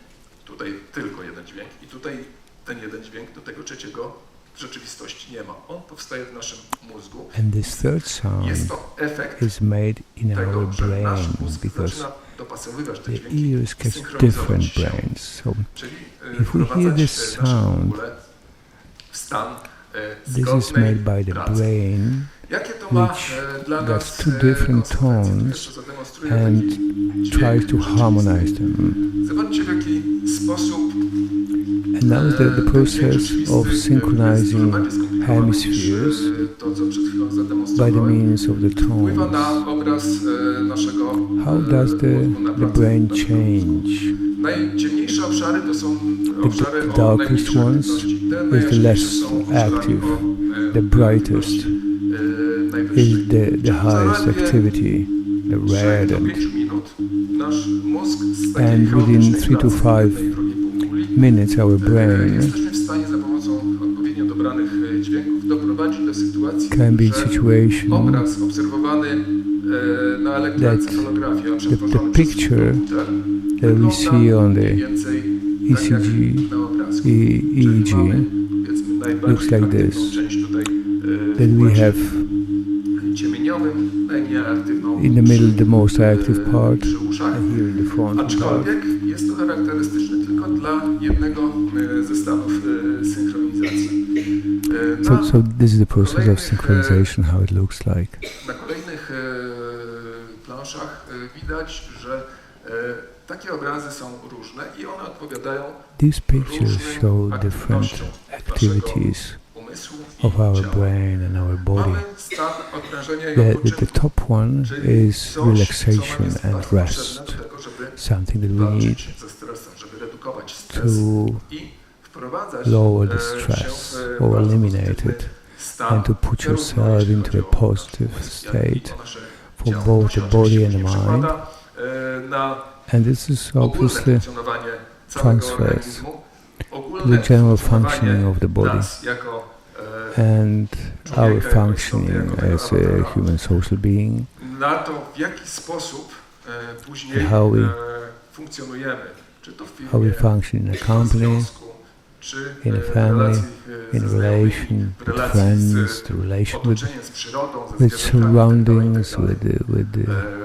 tutaj tylko jeden dźwięk i tutaj ten jeden dźwięk do tego trzeciego w rzeczywistości nie ma. On powstaje w naszym mózgu. and this third sound Jest to efekt is made in our tego, że nasz brain mózg because zaczyna dopasowywać te the dźwięki, ears catch synchronizować different się. brains. So Czyli if we hear wprowadzać this naszą sound, w ogóle w stan This is made by the brain, which gets two different tones and tries to harmonize them. And now the process of synchronizing hemispheres by the means of the tones. How does the brain change? The darkest ones is the less active, the brightest is the highest activity, the red, and within 3 to 5 minutes our brain can be in a situation that the picture that we see on the EEG looks like this, that we have in the middle the most active part, and here in the front part. So this is the process of synchronization, how it looks like. These pictures show different activities of our brain and our body. The top one is relaxation and rest, something that we need to lower the stress or eliminate it, and to put yourself into a positive state for both the body and the mind. And this is obviously transfers to the general functioning of the body and our functioning as a human social being, how we function in a company, in a family, in a relation with friends, the relation with surroundings, with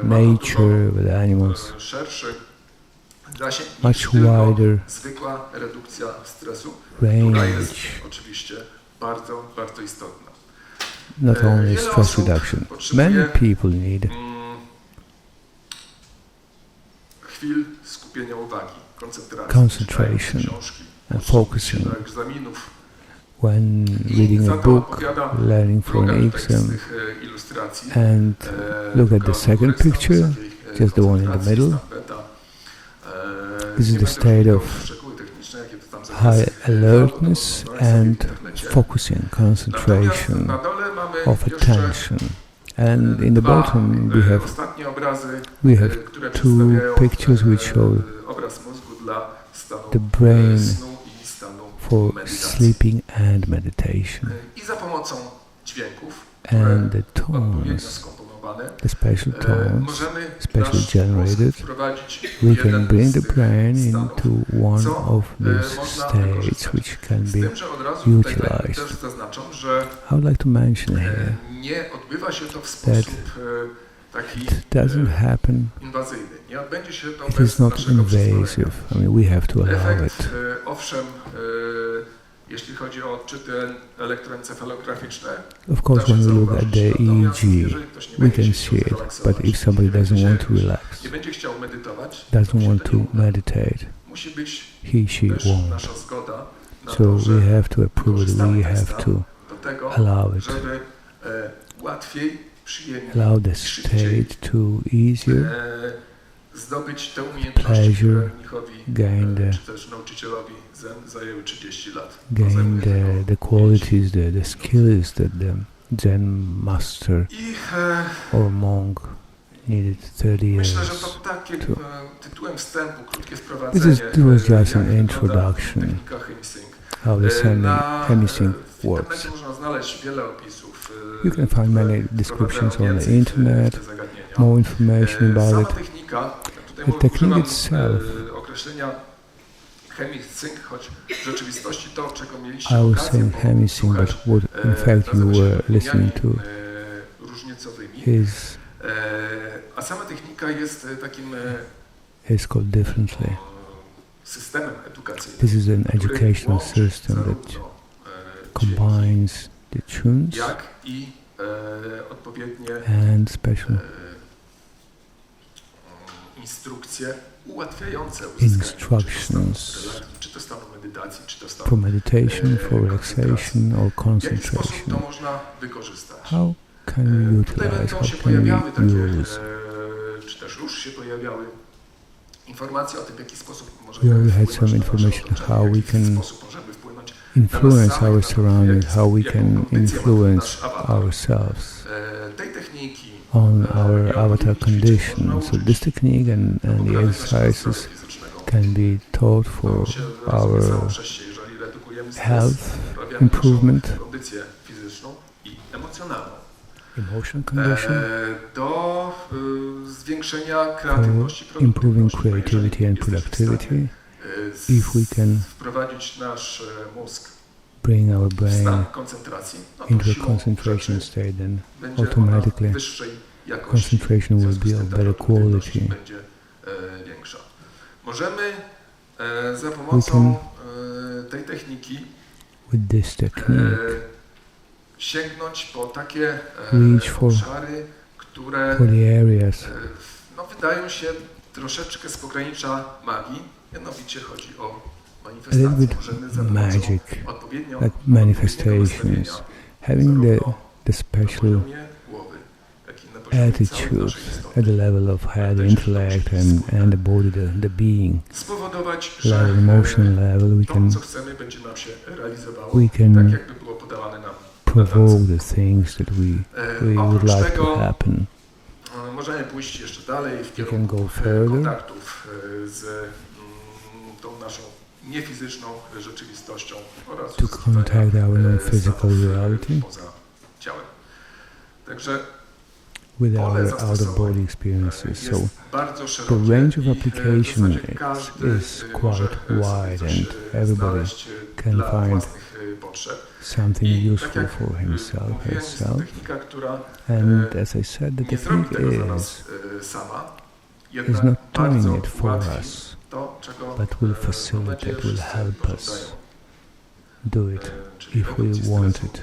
nature, with animals. Much wider range, not only stress reduction. Many people need concentration and focusing when reading a book, learning for an exam. And look at the second picture, just the one in the middle. This is the state of high alertness and focusing, concentration, of attention. And in the bottom we have two pictures which show the brain for sleeping and meditation. And the tones, the special tones, specially generated, we can bring the brain into one of these states which can be utilized. I would like to mention here that it doesn't happen, it is not invasive, I mean we have to allow it. Of course, when we look at the EEG, we can see it, but if somebody doesn't want to relax, doesn't want to meditate, he, she won't. So we have to approve it, we have to allow it, allow the state to easier, pleasure, gain the qualities, the skills that the Zen master or monk needed 30 years to. This was just an introduction how the hemisync works. You can find many descriptions on the internet, more information about it. The technique itself, I was saying hemisync, but what in fact you were listening to is called differently. This is an educational system that combines the tunes jak i odpowiednie and special instrukcje ułatwiające instructions czy to stanu medytacji, czy to for meditation, for relaxation or w jaki sposób to concentration. można wykorzystać? How can we Tutaj utilize, będą how się can pojawiały takie, we use? czy też już się pojawiały informacje o tym, w jaki sposób We możemy already had wpłynąć some na nasze information otoczenie, how w we jaki can sposób możemy wpłynąć influence samych, our na to, surroundings, how we jaką can kondycję ma influence nasz awatar. ourselves Tej techniki on our i avatar odpowiednich ćwiczeń condition. można So użyć this technique and the poprawić naszego zdrowia exercises fizycznego. can be taught for To się rozumie samo our przez się, jeżeli redukujemy stres, health poprawiamy improvement, naszą kondycję fizyczną i emocjonalną. emotional condition, Do zwiększenia kreatywności, for improving produktywności. creativity and Jeżeli jesteśmy w productivity. stanie, If we can wprowadzić nasz mózg bring our w brain stan koncentracji, no to into a siłą concentration rzeczy state, then będzie automatically ona wyższej jakości, concentration w will związku z be tym of ta better produktywność quality. będzie większa. Możemy za pomocą tej techniki With this technique, sięgnąć po takie reach for obszary, które for the areas no, wydają się troszeczkę z pogranicza magii, mianowicie chodzi o a little manifestację. bit Możemy za magic, pomocą odpowiednio like manifestations, having the special attitude at the level of head, intellect, and the body, the being spowodować, level, że emotional level, to, co chcemy, będzie nam się realizowało, we can tak jakby było podawane nam. provoke the things that we would Oprócz like to tego happen. możemy pójść jeszcze dalej w We can kierunku go further kontaktów z tą naszą niefizyczną rzeczywistością oraz to contact our non-physical reality poza ciałem. Także with pole our zastosowań out-of-body experiences. So jest bardzo szerokie the range of i application w zasadzie każdy is może quite sobie wide, coś and everybody znaleźć can dla find własnych potrzeb. something I useful tak jak for himself, mówiłem, jest to herself. technika, która And as I said, the nie zrobi technique tego za is nas sama, not jednak doing bardzo it for ułatwi us, to, czego but will mam facilitate, nadzieję, will wszyscy help us pożądają. do it Czyli if we redukcji want stresu it.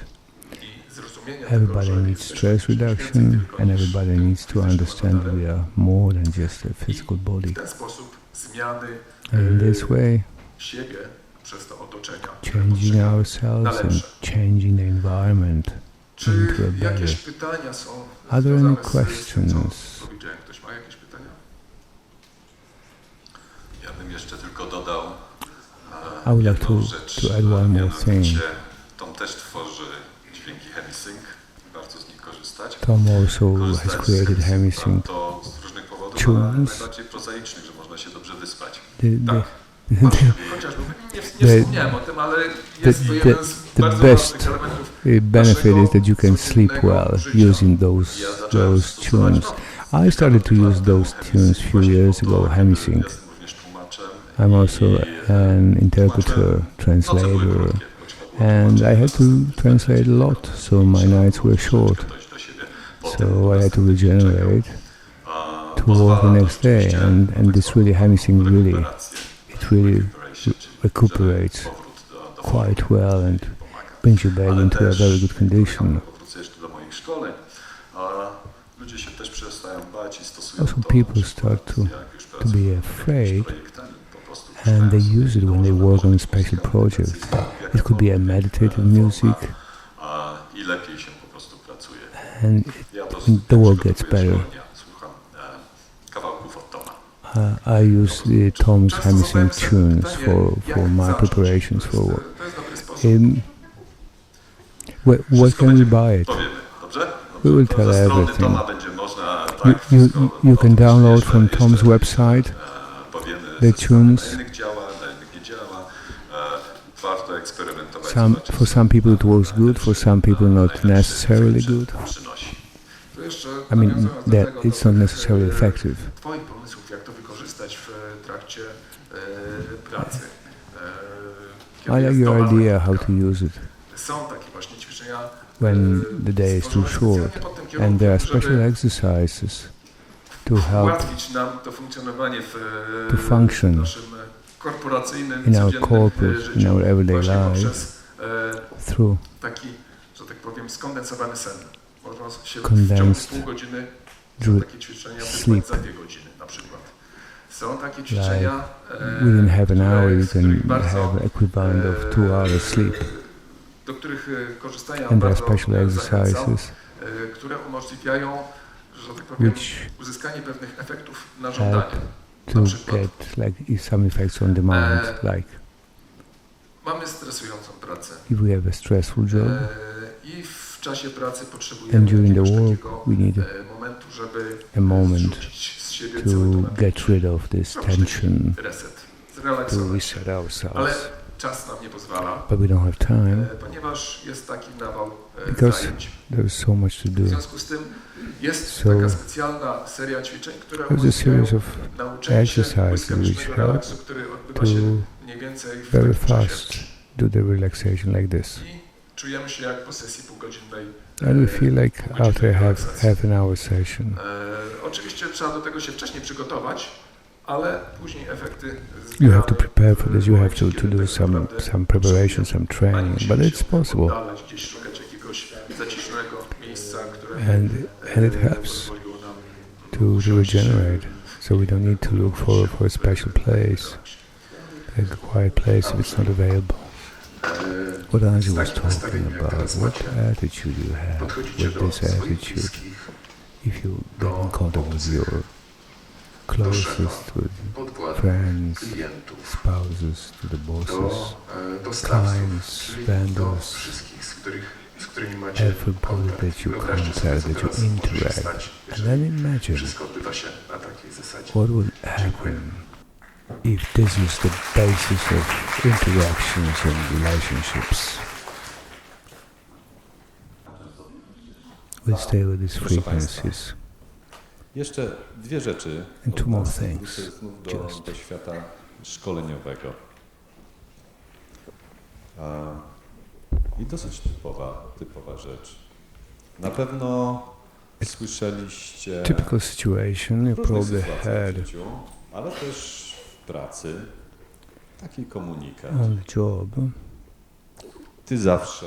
i zrozumienia Everybody tego, że needs jesteśmy stress czymś więcej reduction, tylko and niż everybody needs to fizycznym understand that we are more than just a physical body. w ten sposób zmiany And in this way, siebie przez to otoczenia changing ourselves and changing the environment Czy into a better. jakieś pytania są Are there any związane z tym, questions? co powiedziałem? Ktoś ma jakieś pytania? Ja bym jeszcze tylko dodał I would like jedną to rzecz, add one more thing. mianowicie Tom też tworzy dźwięki hemisync, warto z nich korzystać. Tom also Korzystać has created z hemisync to z różnych powodów, tunes. ale najbardziej prozaicznych, że można się dobrze wyspać. the, Tak. Chociażby nie wspomniałem o tym, ale jest to jeden z bardzo best ważnych elementów benefit is that you can sleep well using those tunes. I started to use those tunes a few years ago, hemisync. Jestem również tłumaczem. I'm also an interpreter, translator, and I had to translate a lot, so my nights were short. So I had to regenerate to work the next day, and this really hemisync really recuperates quite well and brings you back into a very good condition. Wrócę jeszcze do moich szkoleń, a ludzie się też przestają bać i stosują Also, to, people na start przykład, jak już to pracują be nad afraid, jakimiś projektami, po prostu and they puszczają use it sobie when they to, work że on muzyka special projects. medytacyjna, It could be a meditative music, i lepiej się po prostu pracuje. and Ja to the work gets przygotowuję better. szkolenia, słucham kawałków od Toma. I use Tom's hemisync tunes for my preparations for work. To jest dobry sposób. Where can we buy it? Powiemy, dobrze? We will To tell ze strony everything. Toma będzie można tak You wszystko can download jeszcze- from jeszcze, Tom's website powiemy the ze strony, tunes. na innych działa, na innych nie działa. Warto eksperymentować. zobaczyć, For some people it works good, for some people not necessarily good. przynosi. To jeszcze I mean, nawiązując do that tego, it's do not tych, necessarily effective. Twoich pomysłów, jak to wykorzystać w trakcie pracy. I like your idea how to use it Są takie właśnie ćwiczenia when the day is too short, and there are special exercises to help ułatwić nam to funkcjonowanie w to function naszym korporacyjnym, in our codziennym corporate, życiu, in our everyday właśnie life poprzez through taki, że tak powiem, skondensowany sen. Można się w ciągu pół godziny są takie ćwiczenia wykonać za 2 godziny na przykład. Są takie ćwiczenia, within half an hour you can have equivalent of 2 hours sleep. Do których korzystania And there are bardzo special exercises które umożliwiają, że tak powiem, uzyskanie pewnych efektów na żądanie. to get like some effects on demand, like mamy stresującą pracę. if we have a stressful job, I w czasie pracy potrzebujemy and during the jakiegoś work we need momentu, żeby a moment zrzucić z siebie to cały ten get rid of this tension, reset, to zrelaksować. reset ourselves. Ale czas nam nie pozwala, But we don't have time ponieważ jest taki nawał because zajęć. there's so much to W do. związku z tym jest So taka specjalna seria ćwiczeń, która there's a series umożliwiają of nauczenie się exercises błyskawicznego which help relaksu, który odbywa się mniej więcej w very takim czasie. fast do the relaxation like this. I czujemy się jak po sesji półgodzinnej. And we feel like after half an hour session, Oczywiście trzeba do tego się wcześniej przygotować, ale później efekty you have to prepare for this, you have to do some preparation, some training, but it's possible. Gdzieś szukać jakiegoś zaciszonego miejsca, które And it helps to regenerate, so we don't need to look for a special place, like a quiet place if it's not available. What Andrzej was talking about, what attitude you have with this attitude, if you get in contact with your closest, with friends, spouses, to the bosses, clients, vendors, everybody that you contact, that you interact, and then imagine what would happen if this is the basis of interactions and relationships. We stay with these frequencies. Jeszcze 2 rzeczy. And 2 more things, Do świata szkoleniowego. I dosyć typowa rzecz. Na pewno słyszeliście Typical situation you probably had w życiu, ale też w pracy taki komunikat. on the job, Ty zawsze.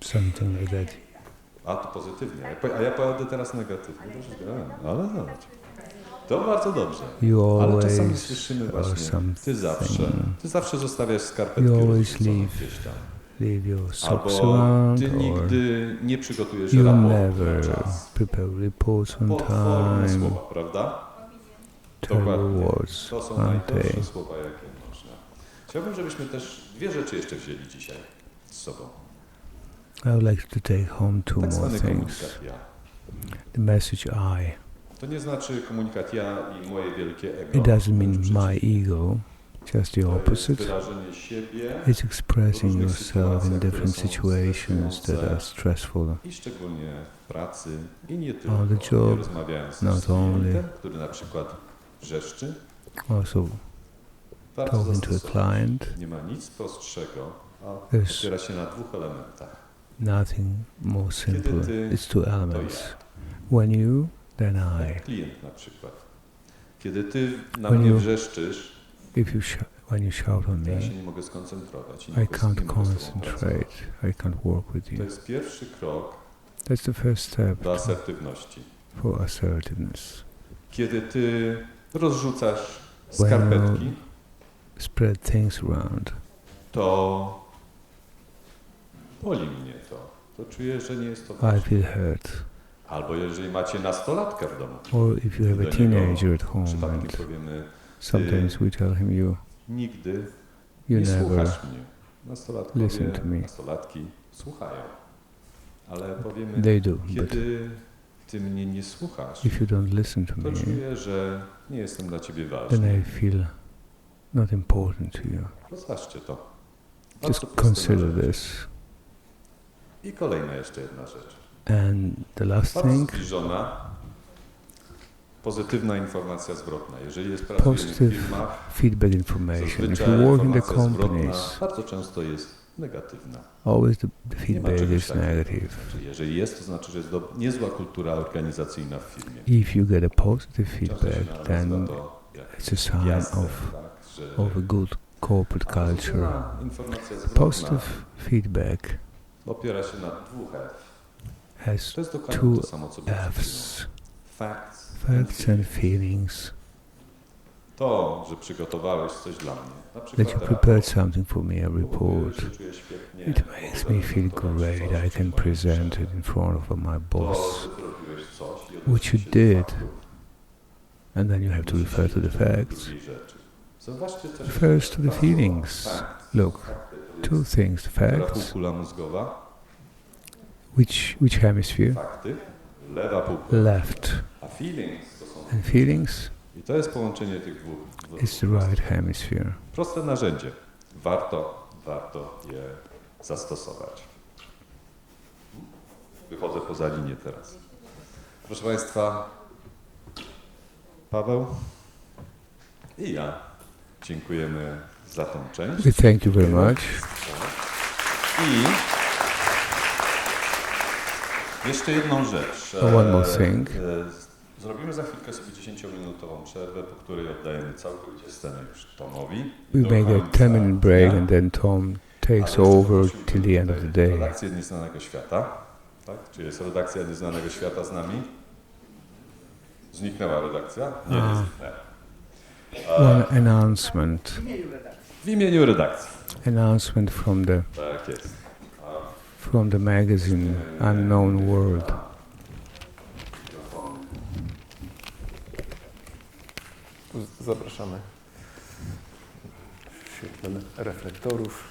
something like that. A to pozytywnie. A ja pojadę teraz negatywnie. Ale zobacz. To bardzo dobrze. You Ale czasami always słyszymy or właśnie, ty zawsze zostawiasz skarpetki You always rozrzucone leave gdzieś tam. leave your socks Albo around, ty or nigdy nie przygotujesz you raportu na never czas. prepare reports on Potworne time. słowa, prawda? Terrible Dokładnie. words, To są aren't najgorsze they? słowa, jakie można. Chciałbym, żebyśmy też 2 rzeczy jeszcze wzięli dzisiaj z sobą. I would like to take home 2 Tak more zwany things. komunikat ja. The message I. To nie znaczy komunikat ja i moje wielkie ego. It doesn't mean Wręcz my ego, just the to jest opposite. wyrażenie siebie It's expressing różnych yourself in sytuacjach, different które są situations that are stressful. i szczególnie w pracy i nie tylko. On the Nie job, rozmawiając not z klientem, only. który na przykład wrzeszczy. Also Bardzo talking to a zastosować. client, Nie ma nic prostszego, a There's opiera się na 2 elementach. nothing more simple. ty, It's 2 To elements. ja. When you, then I. Klient na przykład. Kiedy ty na When mnie you- wrzeszczysz, If you when you shout on to ja się me, nie mogę skoncentrować. I can't concentrate. I can't work with To you. jest pierwszy krok That's the first step do asertywności. for assertiveness. Kiedy ty rozrzucasz When skarpetki, spread things around, to boli mnie to. To czuję, że nie jest to I ważne. feel hurt. Albo jeżeli macie nastolatka w domu, Or if you have do a niego teenager at home, przypadkiem and powiemy, sometimes we tell him, you nigdy you nie never słuchasz mnie. Nastolatkowie, listen to me. nastolatki słuchają. Ale powiemy, They do, but kiedy ty mnie nie słuchasz, if you don't listen to to me, czuję, że nie jestem dla ciebie then ważny. I feel not important to you. Rozważcie to. Just Bardzo proste consider narzędzie. this. I kolejna jeszcze jedna rzecz. And the last Bardzo thing, zbliżona, pozytywna informacja zwrotna. Jeżeli jest pracujemy w positive firmach, feedback information. If zazwyczaj you work in the informacja zwrotna companies, bardzo często jest negatywna. always the Nie ma feedback czegoś is takiego. negative. Znaczy, jeżeli jest, to znaczy, że jest niezła kultura organizacyjna w firmie. If you get a positive Często się feedback, nazywa then to jak it's a sign gwiazdek, of tak, że a good corporate culture. Positive feedback opiera się na dwóch F. Has To jest dokładnie two to samo, co było przed F's. chwilą. Facts And feelings. To, że przygotowałeś coś dla mnie. Na That przykład you prepared something for me, a report. It makes me feel great. I can present it in front of my boss, which you did. And then you have to refer to the facts. Refers to the feelings. Look, two things, the facts. Kula mózgowa, Which hemisphere? fakty, lewa półkula. Left. A feelings to są... And feelings I to jest połączenie tych dwóch. is the right hemisphere. Proste narzędzie. Warto je zastosować. Wychodzę poza linię teraz. Proszę Państwa, Paweł i ja dziękujemy za tą część. We thank you very much. I jeszcze jedną rzecz. One more thing. Zrobimy za chwilkę sobie 10-minutową przerwę, po której oddajemy całkowicie scenę już Tomowi. We make a 10-minute break and then Tom takes over till the end of the day. Redakcję Nieznanego Świata. Tak? Czy jest redakcja Nieznanego Świata z nami? Zniknęła redakcja? Nie, nie zniknęła. One announcement. W imieniu redakcji. Announcement Tak jest. from the magazine Unknown World. Zapraszamy w świetle reflektorów.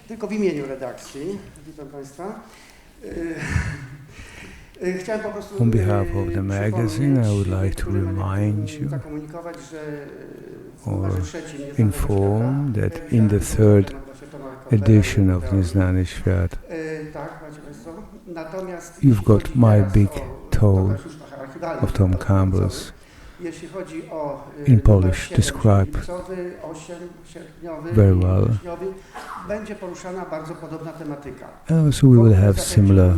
Tylko w imieniu redakcji. Witam Państwa. Chciałem po prostu On behalf of the magazine, I would like to remind you zakomunikować, że or inform that in the third edition of Nieznany Świat, you've got my big toe of Tom Campbell's in Polish described very well. And also we will have similar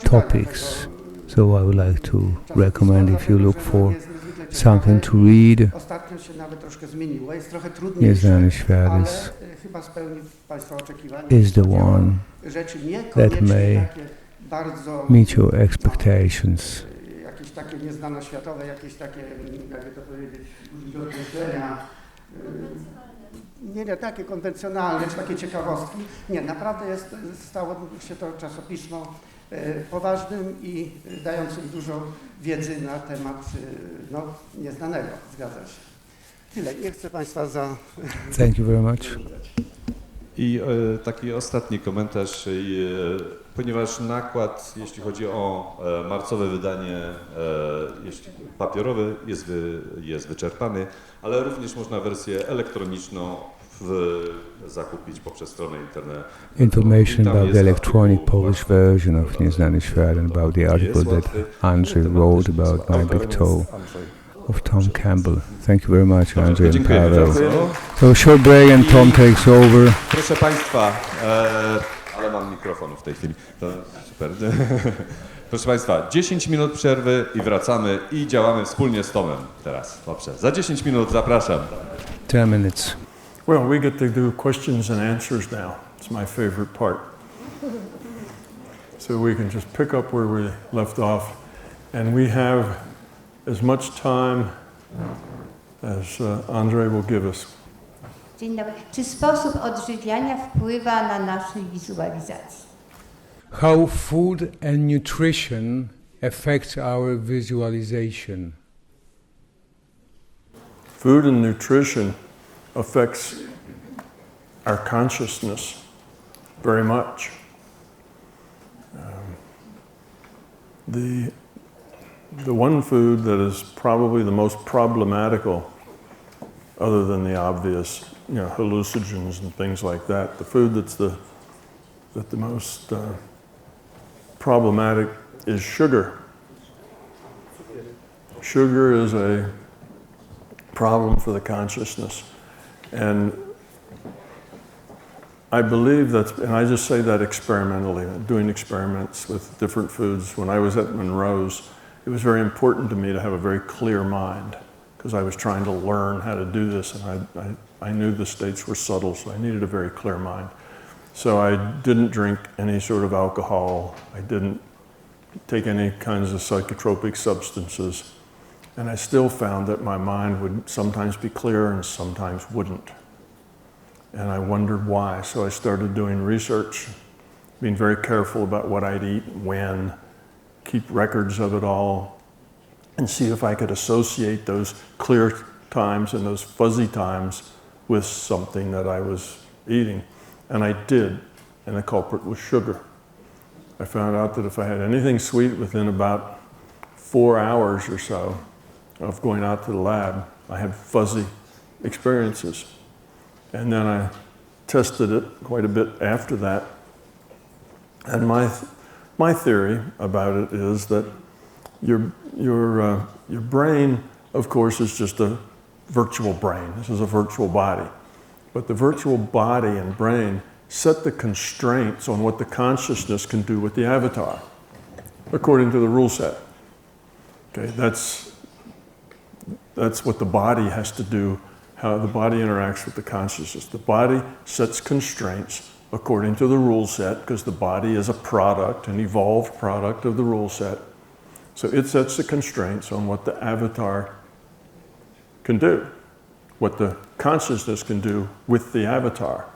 topics, so I would like to recommend if you look for something to read. Nieznany Świat is the one that may meet your expectations. Jakieś takie nieznanoświatowe, jakieś takie, jakby to powiedzieć, do określenia, nie takie konwencjonalne, czy takie ciekawostki. Nie, naprawdę stało się to czasopismo poważnym i dającym dużo wiedzy na temat nieznanego. Zgadza się. Tyle. Nie chcę Państwa Thank you very much. I taki ostatni komentarz, ponieważ nakład, jeśli chodzi o marcowe wydanie, papierowe jest wyczerpany, ale również można wersję elektroniczną zakupić poprzez stronę internetową. Information about the electronic Polish version of Nieznany Świat and about the article that Andrzej wrote about my big toe of Tom Campbell. Thank you very much, Andrzej and Paweł. So short break and Tom takes over. Proszę Państwa, ale mam mikrofon w tej chwili. To super. Proszę Państwa, 10 minut przerwy i wracamy i działamy wspólnie z Tomem teraz. Dobrze, za 10 minut zapraszam. 10 minutes. Well, we get to do questions and answers now. It's my favorite part. So we can just pick up where we left off, and we have as much time as Andrzej will give us. Dzień dobry. Czy sposób odżywiania wpływa na naszą wizualizację? How food and nutrition affects our visualization? Food and nutrition affects our consciousness very much. The one food that is probably the most problematical, other than the obvious, hallucinogens and things like that, the food that's the most problematic is sugar. Sugar is a problem for the consciousness. And I believe that's, and I just say that experimentally, doing experiments with different foods. When I was at Monroe's, it was very important to me to have a very clear mind because I was trying to learn how to do this, and I knew the states were subtle, so I needed a very clear mind. So I didn't drink any sort of alcohol. I didn't take any kinds of psychotropic substances. And I still found that my mind would sometimes be clear and sometimes wouldn't. And I wondered why. So I started doing research, being very careful about what I'd eat, when, keep records of it all, and see if I could associate those clear times and those fuzzy times with something that I was eating. And I did, and the culprit was sugar. I found out that if I had anything sweet within about 4 hours or so of going out to the lab, I had fuzzy experiences. And then I tested it quite a bit after that. And my theory about it is that your brain, of course, is just a virtual brain. This is a virtual body. But the virtual body and brain set the constraints on what the consciousness can do with the avatar, according to the rule set. Okay, that's what the body has to do, how the body interacts with the consciousness. The body sets constraints according to the rule set, because the body is a product, an evolved product of the rule set. So it sets the constraints on what the avatar can do, what the consciousness can do with the avatar.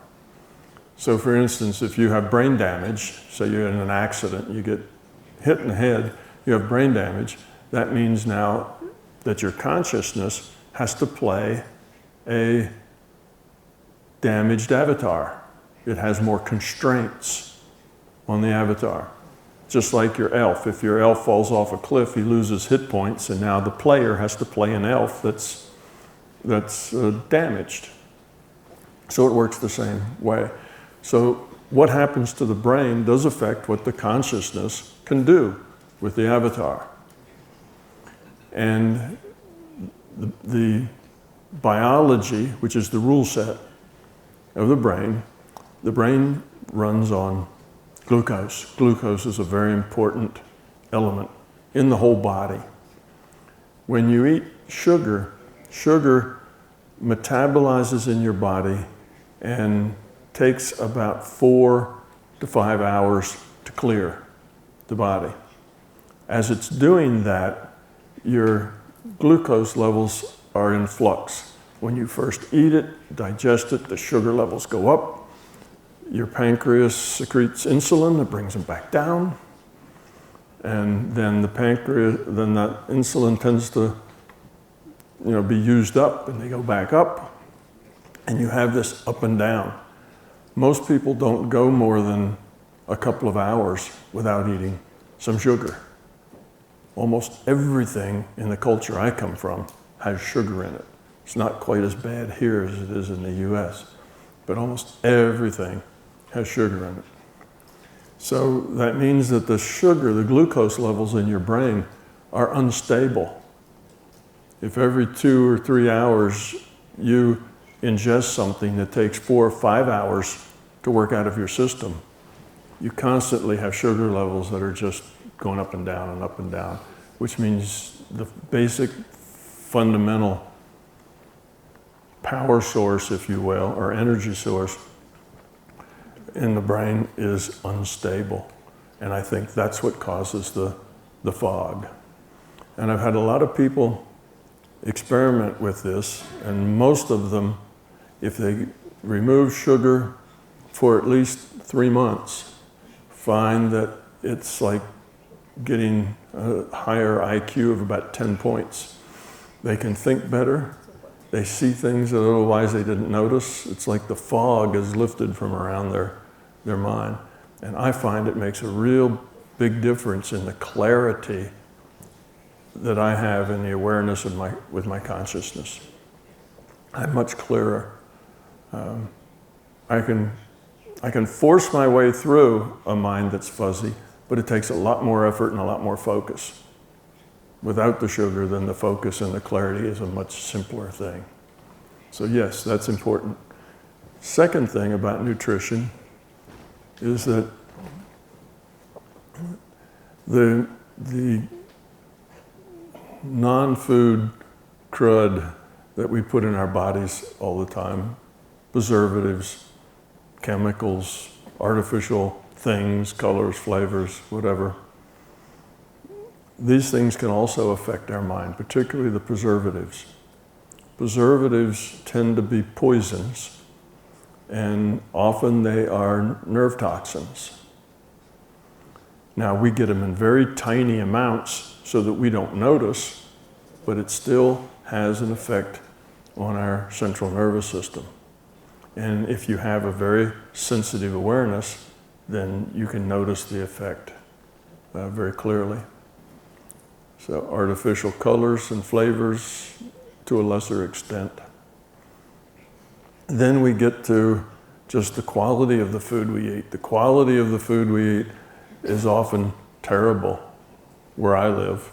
So for instance, if you have brain damage, say you're in an accident, you get hit in the head, you have brain damage, that means now that your consciousness has to play a damaged avatar. It has more constraints on the avatar. Just like your elf. If your elf falls off a cliff, he loses hit points, and now the player has to play an elf that's damaged. So it works the same way. So what happens to the brain does affect what the consciousness can do with the avatar. And the biology, which is the rule set of the brain runs on glucose. Glucose is a very important element in the whole body. When you eat sugar, sugar metabolizes in your body and takes about 4 to 5 hours to clear the body. As it's doing that, your glucose levels are in flux. When you first eat it, digest it, the sugar levels go up. Your pancreas secretes insulin that brings them back down. And then that insulin tends to be used up, and they go back up. And you have this up and down. Most people don't go more than a couple of hours without eating some sugar. Almost everything in the culture I come from has sugar in it. It's not quite as bad here as it is in the US, but almost everything has sugar in it. So that means that the sugar, the glucose levels in your brain are unstable. If every 2 or 3 hours you ingest something that takes 4 or 5 hours to work out of your system, you constantly have sugar levels that are just going up and down, which means the basic fundamental power source, if you will, or energy source in the brain is unstable. And I think that's what causes the fog. And I've had a lot of people experiment with this, and most of them, if they remove sugar for at least 3 months, find that it's like getting a higher IQ of about 10 points. They can think better. They see things that otherwise they didn't notice. It's like the fog is lifted from around their mind. And I find it makes a real big difference in the clarity that I have in the awareness of with my consciousness. I'm much clearer. I can force my way through a mind that's fuzzy, but it takes a lot more effort and a lot more focus. Without the sugar, then the focus and the clarity is a much simpler thing. So yes, that's important. second thing about nutrition is that the non-food crud that we put in our bodies all the time, preservatives, chemicals, artificial things, colors, flavors, whatever, these things can also affect our mind, particularly the preservatives. Preservatives tend to be poisons, and often they are nerve toxins. Now, we get them in very tiny amounts so that we don't notice, but it still has an effect on our central nervous system. And if you have a very sensitive awareness, then you can notice the effect very clearly. So artificial colors and flavors to a lesser extent. Then we get to just the quality of the food we eat. The quality of the food we eat is often terrible where I live.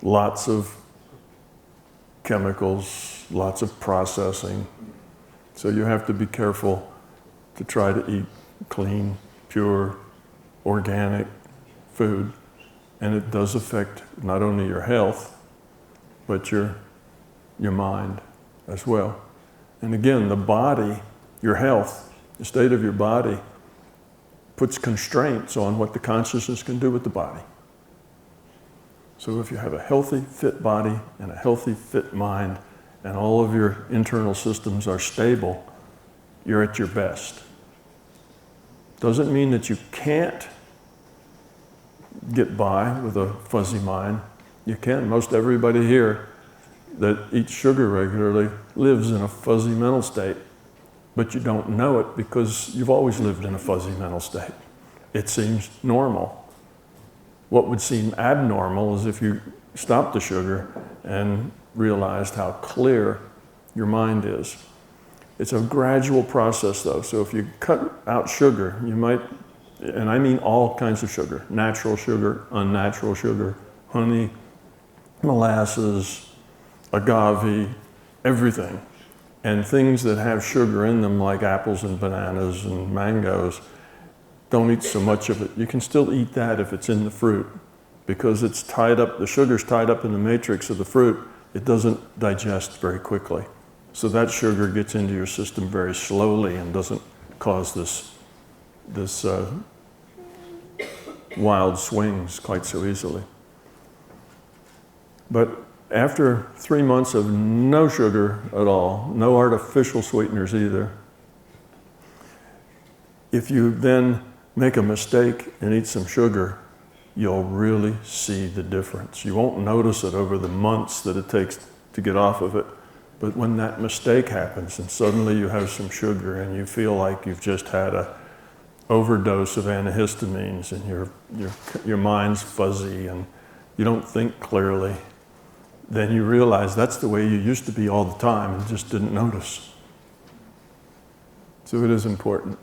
Lots of chemicals, lots of processing. So you have to be careful to try to eat clean, pure, organic food. And it does affect not only your health, but your mind as well. And again, the body, your health, the state of your body puts constraints on what the consciousness can do with the body. So if you have a healthy, fit body and a healthy, fit mind, and all of your internal systems are stable, you're at your best. Doesn't mean that you can't get by with a fuzzy mind. You can. Most everybody here that eats sugar regularly lives in a fuzzy mental state, but you don't know it because you've always lived in a fuzzy mental state. It seems normal. What would seem abnormal is if you stopped the sugar and realized how clear your mind is. It's a gradual process though, so if you cut out sugar, you might, and I mean all kinds of sugar, natural sugar, unnatural sugar, honey, molasses, agave, everything. And things that have sugar in them like apples and bananas and mangoes, don't eat so much of it. You can still eat that if it's in the fruit because it's tied up, the sugar's tied up in the matrix of the fruit. It doesn't digest very quickly. So that sugar gets into your system very slowly and doesn't cause this wild swings quite so easily. But after 3 months of no sugar at all, no artificial sweeteners either, if you then make a mistake and eat some sugar, you'll really see the difference. You won't notice it over the months that it takes to get off of it, but when that mistake happens and suddenly you have some sugar and you feel like you've just had an overdose of antihistamines and your mind's fuzzy and you don't think clearly, then you realize that's the way you used to be all the time and just didn't notice. So it is important.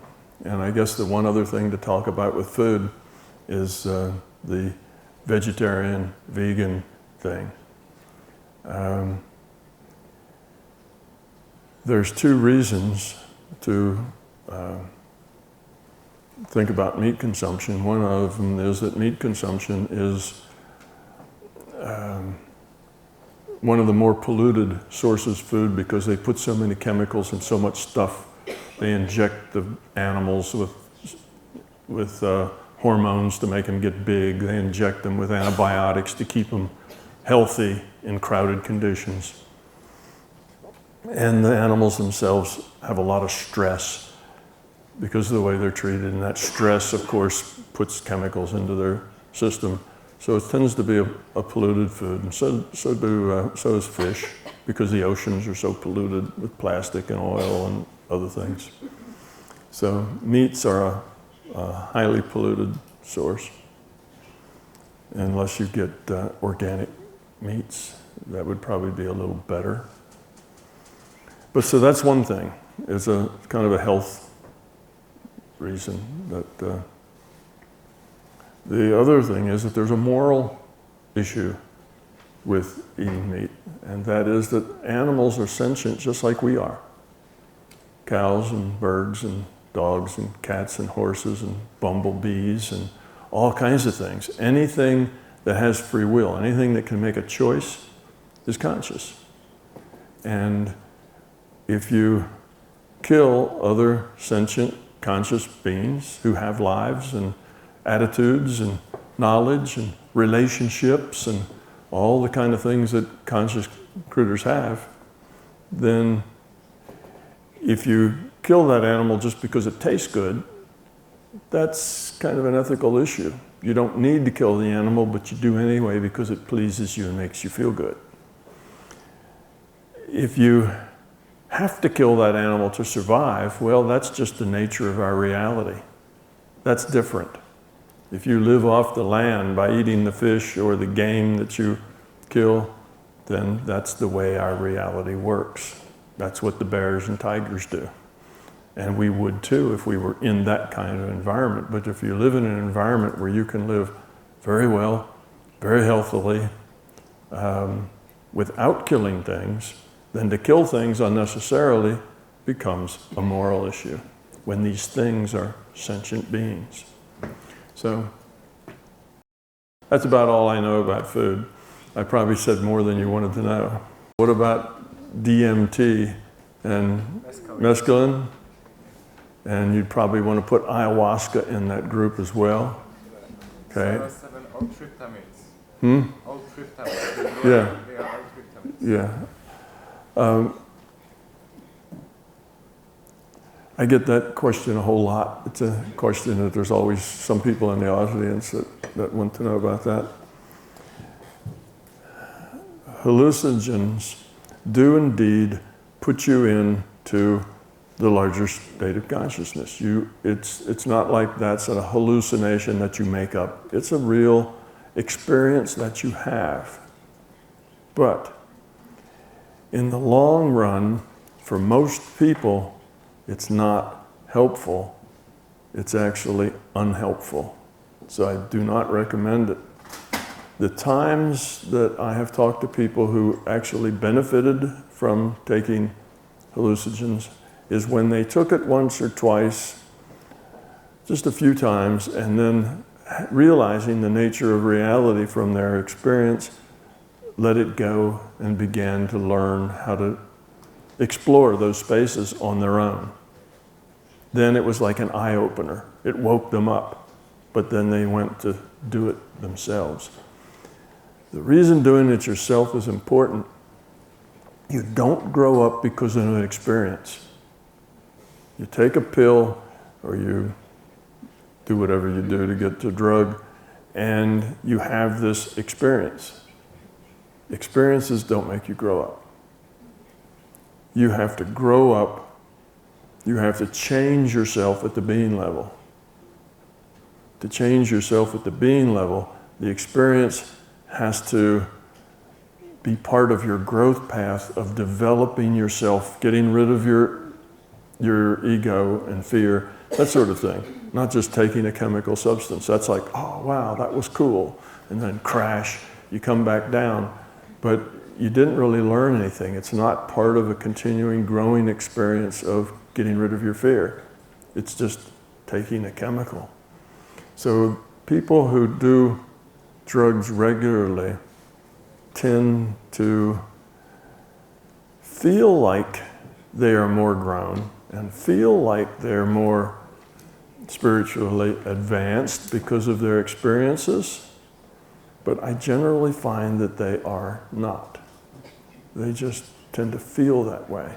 And I guess the one other thing to talk about with food is the vegetarian, vegan thing. There's two reasons to think about meat consumption. One of them is that meat consumption is one of the more polluted sources of food because they put so many chemicals and so much stuff. They inject the animals with hormones to make them get big. They inject them with antibiotics to keep them healthy in crowded conditions. And the animals themselves have a lot of stress because of the way they're treated. And that stress, of course, puts chemicals into their system. So it tends to be a polluted food. And so is fish because the oceans are so polluted with plastic and oil and other things. So meats are a highly polluted source. Unless you get organic meats, that would probably be a little better. But so that's one thing. It's a kind of a health reason. That the other thing is that there's a moral issue with eating meat, and that is that animals are sentient just like we are. Cows and birds and dogs and cats and horses and bumblebees and all kinds of things. Anything that has free will, anything that can make a choice is conscious. And if you kill other sentient, conscious beings who have lives and attitudes and knowledge and relationships and all the kind of things that conscious critters have, then if you kill that animal just because it tastes good, that's kind of an ethical issue. You don't need to kill the animal, but you do anyway because it pleases you and makes you feel good. If you have to kill that animal to survive, well, that's just the nature of our reality. That's different. If you live off the land by eating the fish or the game that you kill, then that's the way our reality works. That's what the bears and tigers do. And we would too if we were in that kind of environment. But if you live in an environment where you can live very well, very healthily, without killing things, then to kill things unnecessarily becomes a moral issue when these things are sentient beings. So that's about all I know about food. I probably said more than you wanted to know. What about DMT and mescaline? And you'd probably want to put ayahuasca in that group as well. Okay. All tryptamines. All tryptamines. Yeah. They are all tryptamines. Yeah. I get that question a whole lot. It's a question that there's always some people in the audience that want to know about that. Hallucinogens do indeed put you into the larger state of consciousness. It's not like that's a hallucination that you make up. It's a real experience that you have. But in the long run, for most people, it's not helpful. It's actually unhelpful. So I do not recommend it. The times that I have talked to people who actually benefited from taking hallucinogens is when they took it once or twice, just a few times, and then realizing the nature of reality from their experience, let it go and began to learn how to explore those spaces on their own. Then it was like an eye-opener. It woke them up, but then they went to do it themselves. The reason doing it yourself is important. You don't grow up because of an experience. You take a pill or you do whatever you do to get the drug, and you have this experience. Experiences don't make you grow up. You have to grow up. You have to change yourself at the being level. To change yourself at the being level, the experience has to be part of your growth path of developing yourself, getting rid of your ego and fear, that sort of thing. Not just taking a chemical substance. That's like, oh, wow, that was cool. And then crash, you come back down. But you didn't really learn anything. It's not part of a continuing growing experience of getting rid of your fear. It's just taking a chemical. So people who do drugs regularly tend to feel like they are more grown and feel like they're more spiritually advanced because of their experiences, but I generally find that they are not. They just tend to feel that way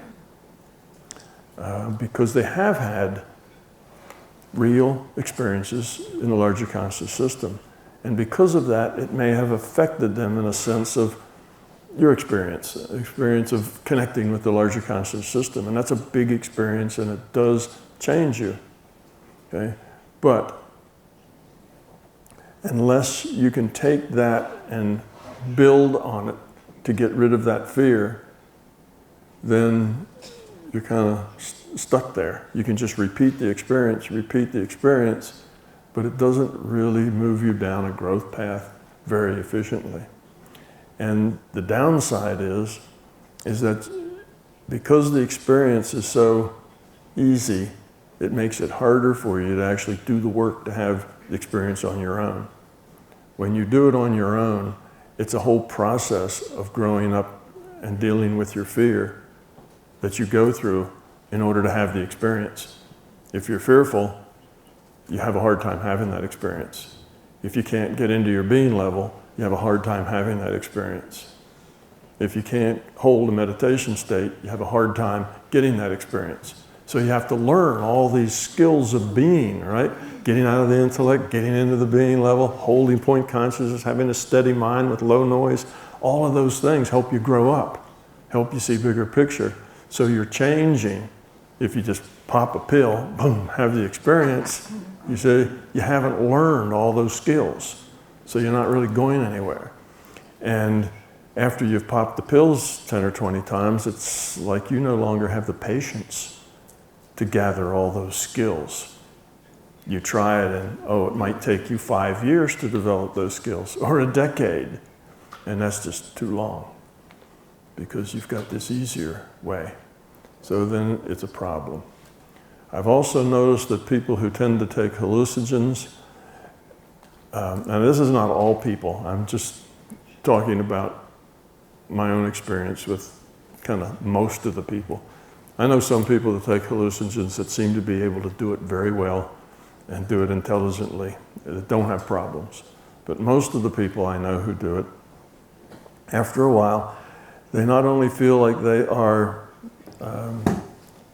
because they have had real experiences in the larger conscious system. And because of that, it may have affected them in a sense of your experience of connecting with the larger conscious system. And that's a big experience, and it does change you. Okay? But unless you can take that and build on it to get rid of that fear, then you're kind of stuck there. You can just repeat the experience, but it doesn't really move you down a growth path very efficiently. And the downside is that because the experience is so easy, it makes it harder for you to actually do the work to have the experience on your own. When you do it on your own, it's a whole process of growing up and dealing with your fear that you go through in order to have the experience. If you're fearful, you have a hard time having that experience. If you can't get into your being level, you have a hard time having that experience. If you can't hold a meditation state, you have a hard time getting that experience. So you have to learn all these skills of being, right? Getting out of the intellect, getting into the being level, holding point consciousness, having a steady mind with low noise. All of those things help you grow up, help you see bigger picture. So you're changing. If you just pop a pill, boom, have the experience, you say you haven't learned all those skills. So you're not really going anywhere. And after you've popped the pills 10 or 20 times, it's like you no longer have the patience to gather all those skills. You try it and, it might take you 5 years to develop those skills, or a decade. And that's just too long, because you've got this easier way. So then it's a problem. I've also noticed that people who tend to take hallucinogens, and this is not all people, I'm just talking about my own experience with kind of most of the people. I know some people that take hallucinogens that seem to be able to do it very well and do it intelligently, that don't have problems. But most of the people I know who do it, after a while, they not only feel like they are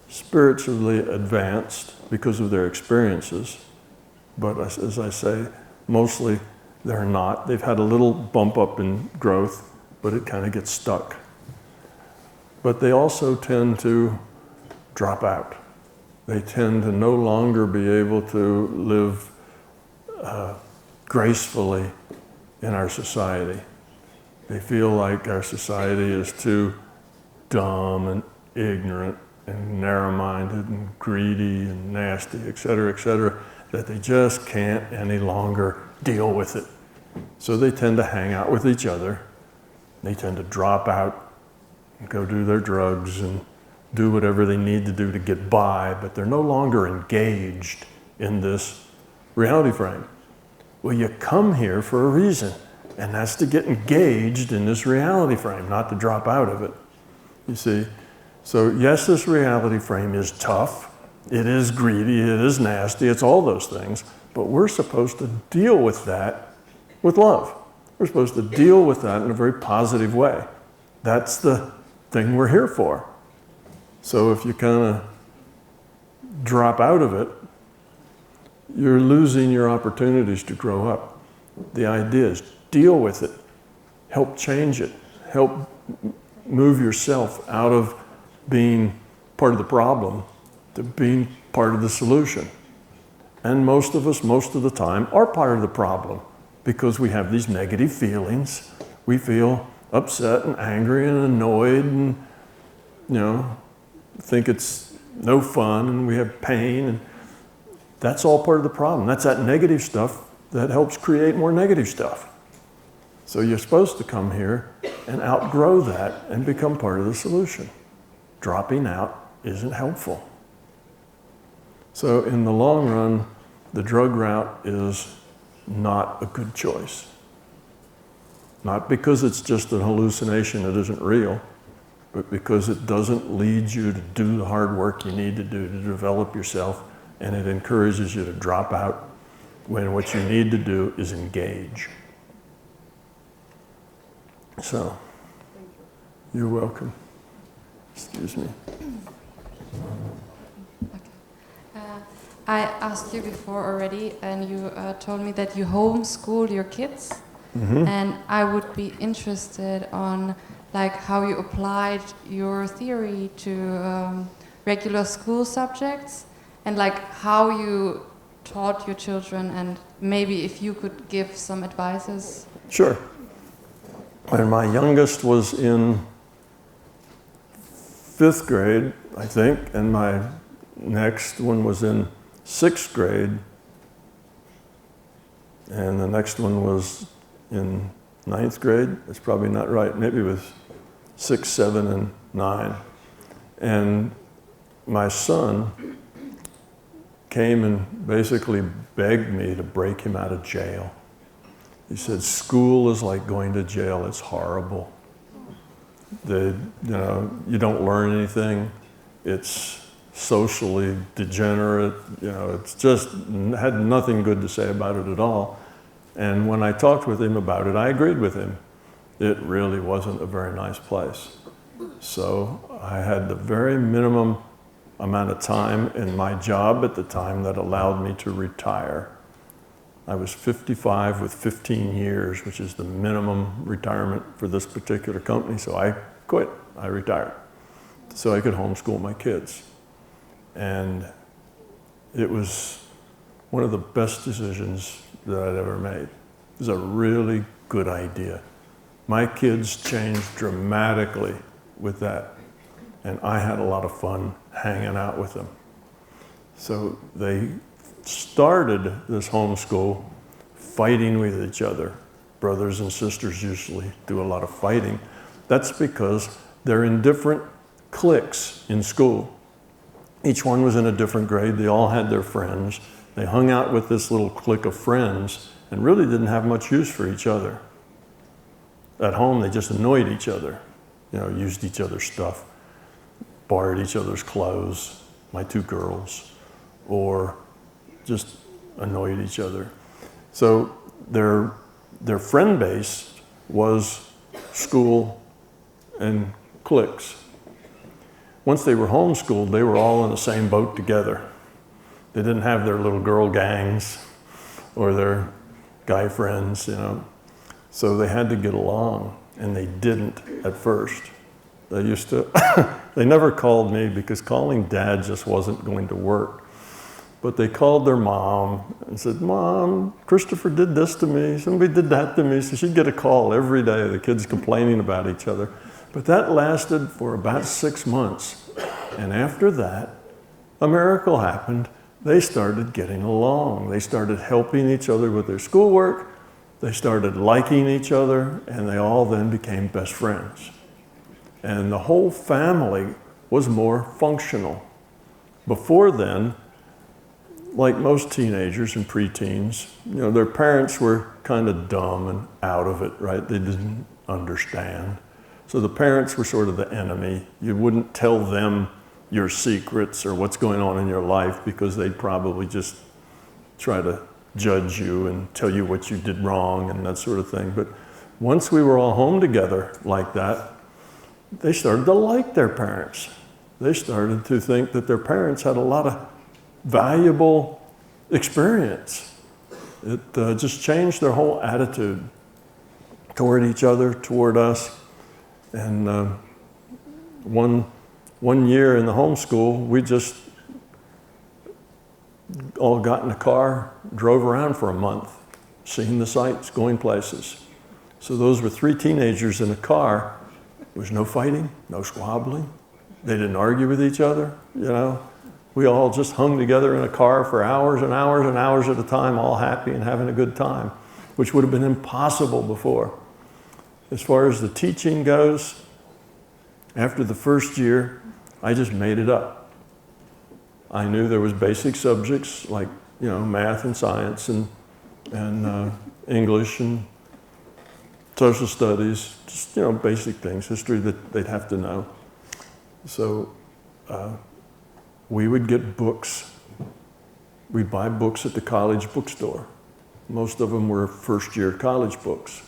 spiritually advanced because of their experiences, but as I say, mostly they're not. They've had a little bump up in growth, but it kind of gets stuck. But they also tend to drop out. They tend to no longer be able to live gracefully in our society. They feel like our society is too dumb and ignorant and narrow-minded and greedy and nasty, et cetera, that they just can't any longer deal with it. So they tend to hang out with each other. They tend to drop out and go do their drugs and do whatever they need to do to get by, but they're no longer engaged in this reality frame. Well, you come here for a reason, and that's to get engaged in this reality frame, not to drop out of it. You see? So yes, this reality frame is tough, it is greedy, it is nasty, it's all those things, but we're supposed to deal with that with love. We're supposed to deal with that in a very positive way. That's the thing we're here for. So if you kind of drop out of it, you're losing your opportunities to grow up. The idea is deal with it, help change it, help move yourself out of being part of the problem to being part of the solution. And most of us, most of the time, are part of the problem because we have these negative feelings. We feel upset and angry and annoyed and, think it's no fun, and we have pain, and that's all part of the problem. That's that negative stuff that helps create more negative stuff. So you're supposed to come here and outgrow that and become part of the solution. Dropping out isn't helpful. So in the long run, the drug route is not a good choice. Not because it's just an hallucination that isn't real, but because it doesn't lead you to do the hard work you need to do to develop yourself, and it encourages you to drop out when what you need to do is engage. So, you're welcome. Excuse me. I asked you before already, and you told me that you homeschool your kids, and I would be interested on how you applied your theory to regular school subjects, and how you taught your children, and maybe if you could give some advices. Sure. And my youngest was in 5th grade, I think, and my next one was in 6th grade, and the next one was in ninth grade, that's probably not right, maybe it was 6, 7, and 9. And my son came and basically begged me to break him out of jail. He said, school is like going to jail, it's horrible. You don't learn anything, it's socially degenerate, it's just had nothing good to say about it at all. And when I talked with him about it, I agreed with him. It really wasn't a very nice place. So I had the very minimum amount of time in my job at the time that allowed me to retire. I was 55 with 15 years, which is the minimum retirement for this particular company, so I quit, I retired, so I could homeschool my kids. And it was one of the best decisions that I'd ever made. It was a really good idea. My kids changed dramatically with that, and I had a lot of fun hanging out with them. So they started this homeschool fighting with each other. Brothers and sisters usually do a lot of fighting. That's because they're in different cliques in school. Each one was in a different grade. They all had their friends. They hung out with this little clique of friends and really didn't have much use for each other. At home, they just annoyed each other, used each other's stuff, borrowed each other's clothes, my 2 girls, or just annoyed each other. So their friend base was school and cliques. Once they were homeschooled, they were all in the same boat together. They didn't have their little girl gangs or their guy friends, So they had to get along, and they didn't at first. They used to, they never called me because calling Dad just wasn't going to work. But they called their mom and said, Mom, Christopher did this to me, somebody did that to me. So she'd get a call every day, the kids complaining about each other. But that lasted for about 6 months. And after that, a miracle happened. They started getting along. They started helping each other with their schoolwork. They started liking each other, and they all then became best friends. And the whole family was more functional. Before then, like most teenagers and preteens, their parents were kind of dumb and out of it, right? They didn't understand. So the parents were sort of the enemy. You wouldn't tell them your secrets or what's going on in your life because they'd probably just try to judge you and tell you what you did wrong and that sort of thing. But once we were all home together like that, they started to like their parents. They started to think that their parents had a lot of valuable experience. It just changed their whole attitude toward each other, toward us. And one year in the homeschool, we just all got in a car, drove around for a month, seeing the sights, going places. So those were 3 teenagers in a car. There was no fighting, no squabbling. They didn't argue with each other, We all just hung together in a car for hours and hours and hours at a time, all happy and having a good time, which would have been impossible before. As far as the teaching goes, after the first year, I just made it up. I knew there was basic subjects like, math and science and English and social studies, just, basic things, history that they'd have to know. So we would get books. We'd buy books at the college bookstore. Most of them were first-year college books.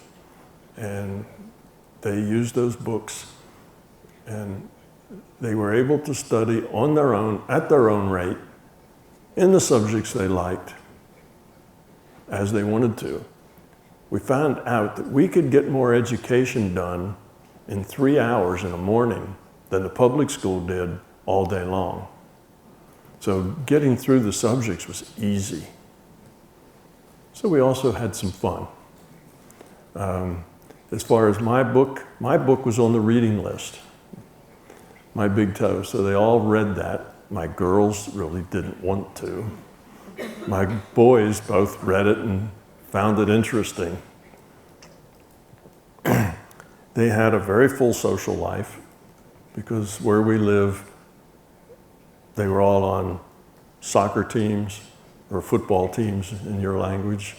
And they used those books, and they were able to study on their own, at their own rate, in the subjects they liked, as they wanted to. We found out that we could get more education done in 3 hours in the morning than the public school did all day long. So getting through the subjects was easy. So we also had some fun. As far as my book was on the reading list, My Big Toe, so they all read that. My girls really didn't want to. My boys both read it and found it interesting. They had a very full social life because where we live, they were all on soccer teams or football teams in your language.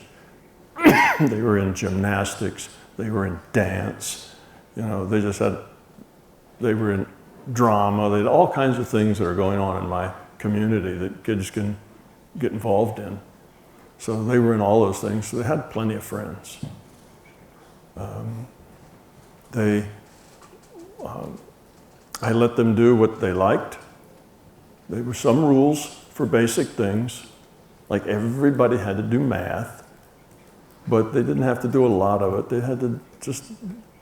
They were in gymnastics, they were in dance, you know, they were in drama, they had all kinds of things that are going on in my community that kids can get involved in. So they were in all those things, so they had plenty of friends. I let them do what they liked. There were some rules for basic things, like everybody had to do math, but they didn't have to do a lot of it. They had to just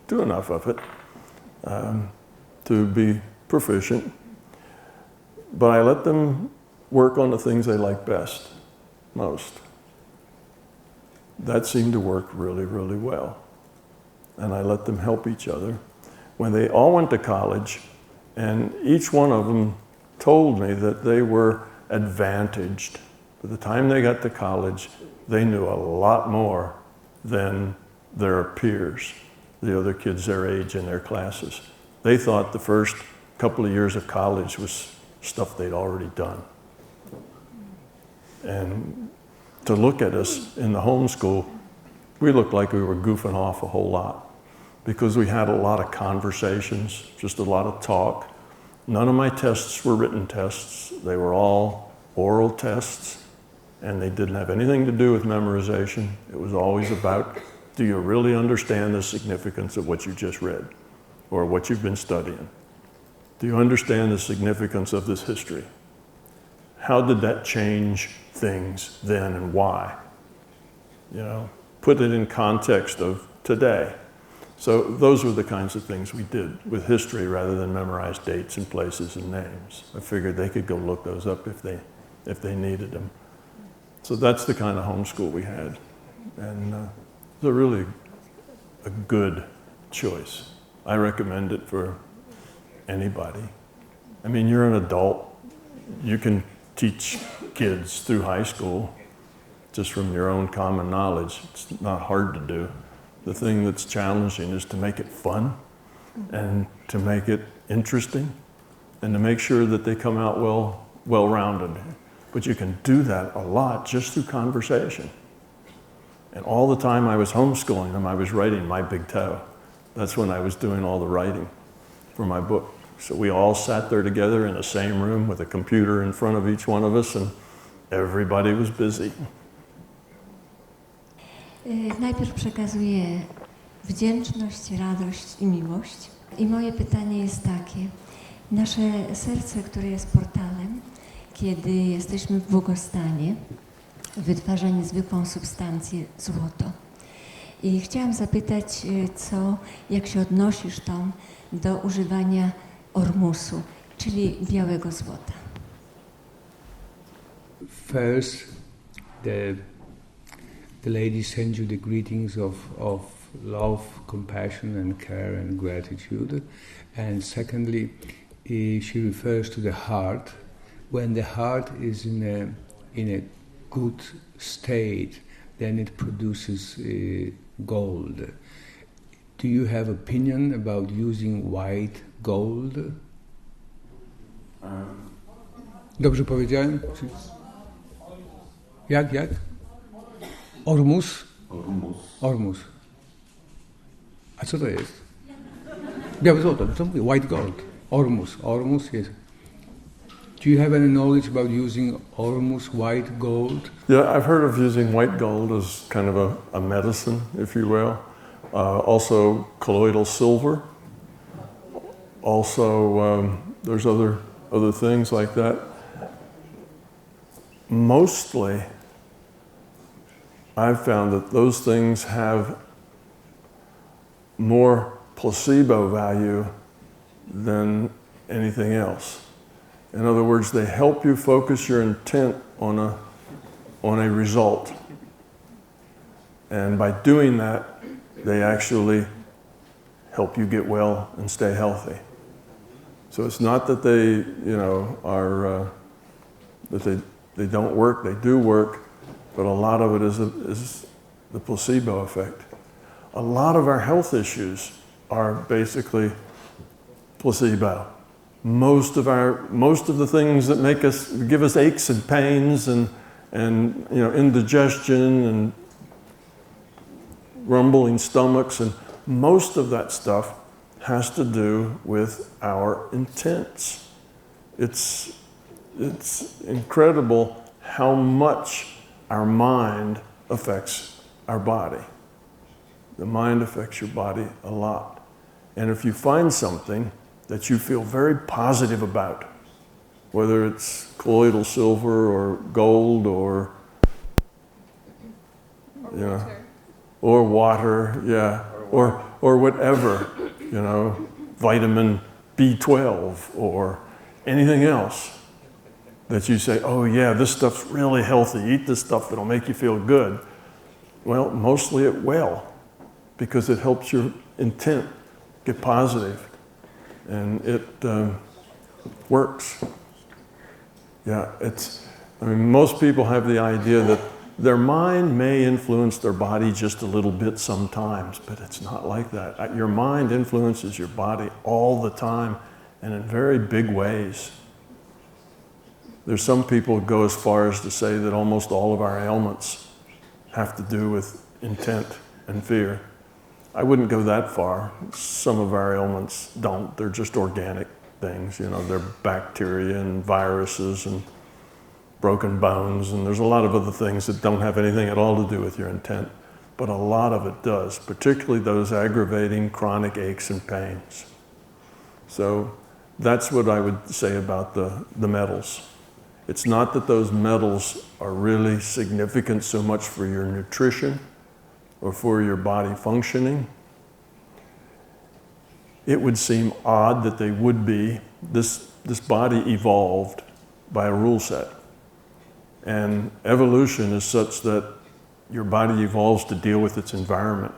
do enough of it to be proficient. But I let them work on the things they like best, most. That seemed to work really, really well. And I let them help each other. When they all went to college, and each one of them told me that they were advantaged. By the time they got to college, they knew a lot more than their peers, the other kids their age in their classes. They thought the first couple of years of college was stuff they'd already done. And to look at us in the homeschool, we looked like we were goofing off a whole lot because we had a lot of conversations, just a lot of talk. None of my tests were written tests. They were all oral tests, and they didn't have anything to do with memorization. It was always about, do you really understand the significance of what you just read or what you've been studying? Do you understand the significance of this history? How did that change things then and why? You know, put it in context of today. So those were the kinds of things we did with history rather than memorize dates and places and names. I figured they could go look those up if they needed them. So that's the kind of homeschool we had. And it's a really a good choice. I recommend it for anybody. I mean, you're an adult. You can teach kids through high school just from your own common knowledge. It's not hard to do. The thing that's challenging is to make it fun and to make it interesting and to make sure that they come out well-rounded. But you can do that a lot just through conversation. And all the time I was homeschooling them, I was writing My Big Toe. That's when I was doing all the writing for my book. So we all sat there together in the same room with a computer in front of each one of us, and everybody was busy. Najpierw przekazuję wdzięczność, radość i miłość. I moje pytanie jest takie. Nasze serce, które jest portalem, kiedy jesteśmy w błogostanie, wytwarza niezwykłą substancję złoto. I chciałam zapytać, jak się odnosisz, Tom, do używania ormusu, czyli białego złota. First, the lady sends you the greetings of love, compassion and care and gratitude. And secondly, she refers to the heart. When the heart is in a good state, then it produces gold. Do you have opinion about using white gold? Dobrze powiedziałem? Jak? Ormus? Ormus. A co to jest? Białe złoto, co mówię? White gold. Ormus jest. Do you have any knowledge about using ormus, white gold? Yeah, I've heard of using white gold as kind of a medicine, if you will. Also colloidal silver. Also, there's other things like that. Mostly, I've found that those things have more placebo value than anything else. In other words, they help you focus your intent on a result. And by doing that, they actually help you get well and stay healthy. So it's not that they, are, that they don't work, they do work, but a lot of it is the placebo effect. A lot of our health issues are basically placebo. Most of the things that give us aches and pains and indigestion and rumbling stomachs, and most of that stuff has to do with our intents. It's incredible how much our mind affects our body. The mind affects your body a lot. And if you find something that you feel very positive about, whether it's colloidal silver or gold or water, or whatever, vitamin B12 or anything else that you say, oh yeah, this stuff's really healthy, eat this stuff, it'll make you feel good. Well, mostly it will, because it helps your intent get positive, and it works. Yeah, most people have the idea that their mind may influence their body just a little bit sometimes, but it's not like that. Your mind influences your body all the time and in very big ways. There's some people who go as far as to say that almost all of our ailments have to do with intent and fear. I wouldn't go that far. Some of our ailments don't. They're just organic things. They're bacteria and viruses and broken bones, and there's a lot of other things that don't have anything at all to do with your intent, but a lot of it does, particularly those aggravating chronic aches and pains. So that's what I would say about the metals. It's not that those metals are really significant so much for your nutrition or for your body functioning. It would seem odd that they would be. This body evolved by a rule set. And evolution is such that your body evolves to deal with its environment.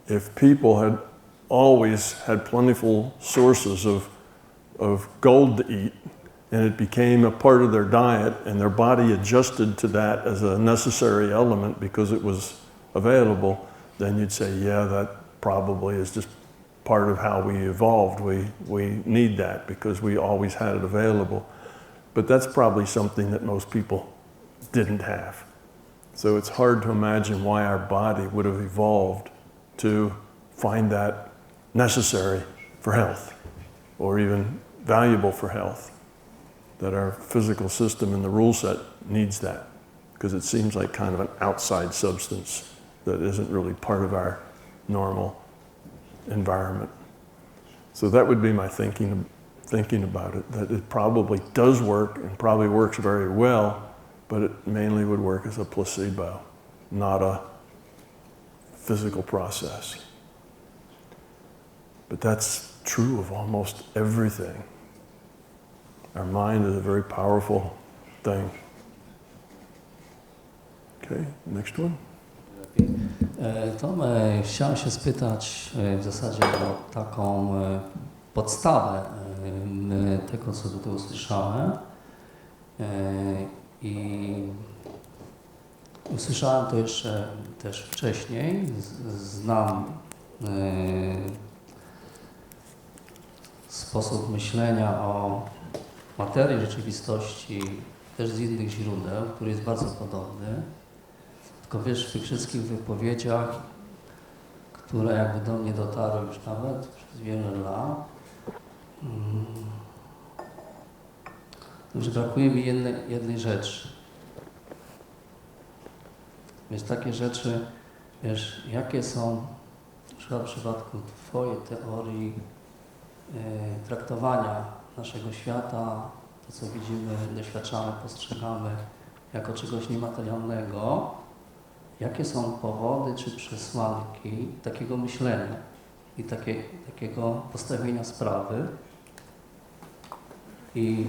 If people had always had plentiful sources of gold to eat, and it became a part of their diet, and their body adjusted to that as a necessary element because it was available, then you'd say, yeah, that probably is just part of how we evolved. We need that because we always had it available. But that's probably something that most people didn't have. So it's hard to imagine why our body would have evolved to find that necessary for health, or even valuable for health, that our physical system and the rule set needs that, because it seems like kind of an outside substance that isn't really part of our normal environment. So that would be my thinking about it, that it probably does work and probably works very well, but it mainly would work as a placebo, not a physical process. But that's true of almost everything. Our mind is a very powerful thing. Okay, next one. Tom, chciałem się spytać w zasadzie o taką podstawę tego, co tutaj usłyszałem. I usłyszałem to jeszcze też wcześniej. Znam sposób myślenia o materii rzeczywistości też z innych źródeł, który jest bardzo podobny. Tylko wiesz, w tych wszystkich wypowiedziach, które jakby do mnie dotarły już nawet przez wiele lat, że brakuje mi jednej rzeczy. Więc takie rzeczy, wiesz, jakie są w przypadku twojej teorii traktowania naszego świata, to co widzimy, doświadczamy, postrzegamy jako czegoś niematerialnego, jakie są powody czy przesłanki takiego myślenia i takiego postawienia sprawy, i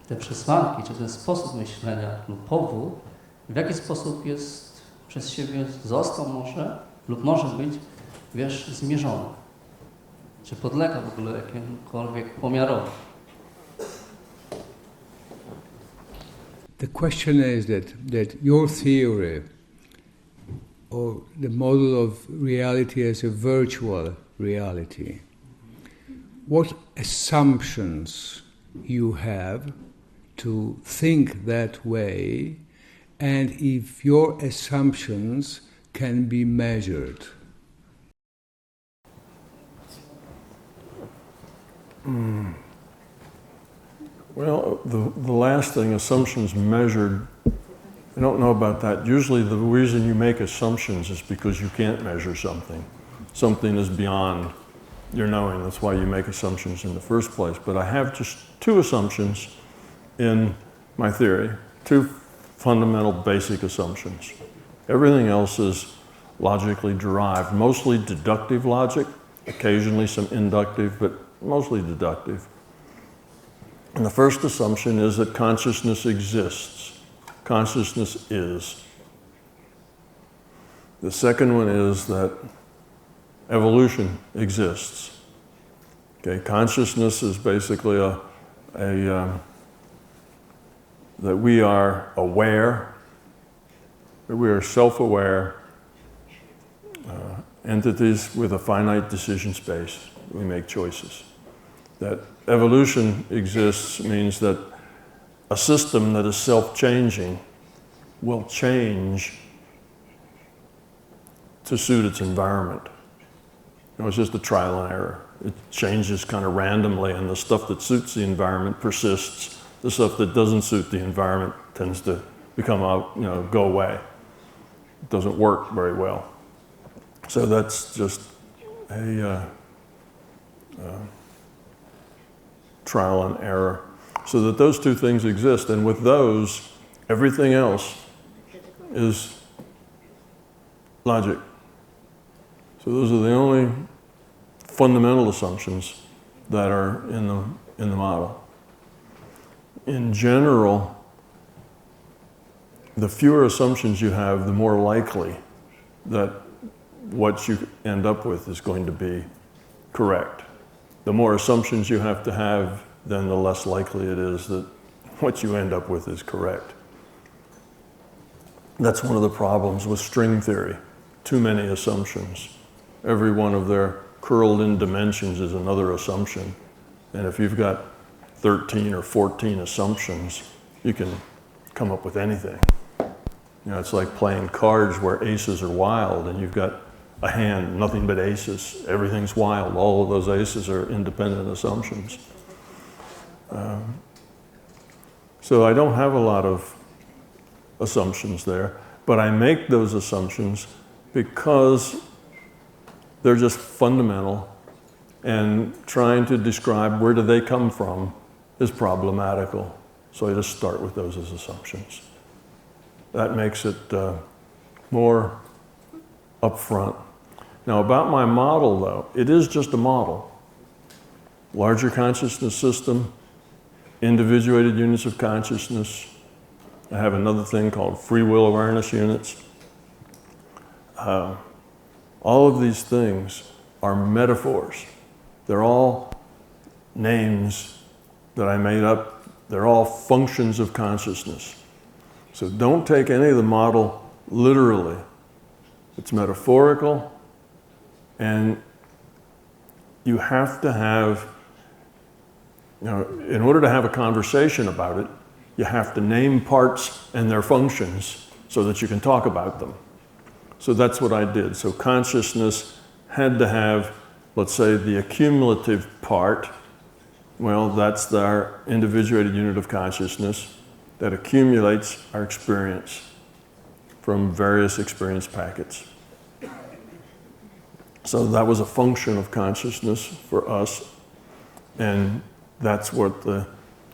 te przesłanki, czy ten sposób myślenia, lub powód, w jaki sposób jest przez siebie został może lub może być, wiesz, zmierzony. Czy podlega w ogóle jakimkolwiek pomiarowi. The question is that your theory or the model of reality as a virtual reality, what assumptions you have to think that way, and if your assumptions can be measured. Well, the last thing, assumptions measured, I don't know about that. Usually the reason you make assumptions is because you can't measure something. Something is beyond your knowing. That's why you make assumptions in the first place. But I have just two assumptions in my theory, two fundamental basic assumptions. Everything else is logically derived, mostly deductive logic, occasionally some inductive, but mostly deductive. And the first assumption is that consciousness exists. Consciousness is. The second one is that evolution exists. Okay, consciousness is basically that we are aware, that we are self-aware entities with a finite decision space. We make choices. That evolution exists means that a system that is self-changing will change to suit its environment. You know, it's just a trial and error. It changes kind of randomly, and the stuff that suits the environment persists. The stuff that doesn't suit the environment tends to become out, go away. It doesn't work very well. So that's just a trial and error. So that those two things exist, and with those, everything else is logic. So those are the only fundamental assumptions that are in the model. In general, the fewer assumptions you have, the more likely that what you end up with is going to be correct. The more assumptions you have to have, then the less likely it is that what you end up with is correct. That's one of the problems with string theory. Too many assumptions. Every one of their curled in dimensions is another assumption. And if you've got 13 or 14 assumptions, you can come up with anything. It's like playing cards where aces are wild, and you've got a hand, nothing but aces. Everything's wild. All of those aces are independent assumptions. So I don't have a lot of assumptions there, but I make those assumptions because they're just fundamental, and trying to describe where do they come from is problematical. So I just start with those as assumptions. That makes it more upfront. Now about my model though, it is just a model. Larger consciousness system, individuated units of consciousness. I have another thing called free will awareness units. All of these things are metaphors. They're all names that I made up. They're all functions of consciousness. So don't take any of the model literally. It's metaphorical, and you have to have, in order to have a conversation about it, you have to name parts and their functions so that you can talk about them. So that's what I did. So consciousness had to have, let's say, the accumulative part. Well, that's our individuated unit of consciousness that accumulates our experience from various experience packets. So that was a function of consciousness for us, and that's what the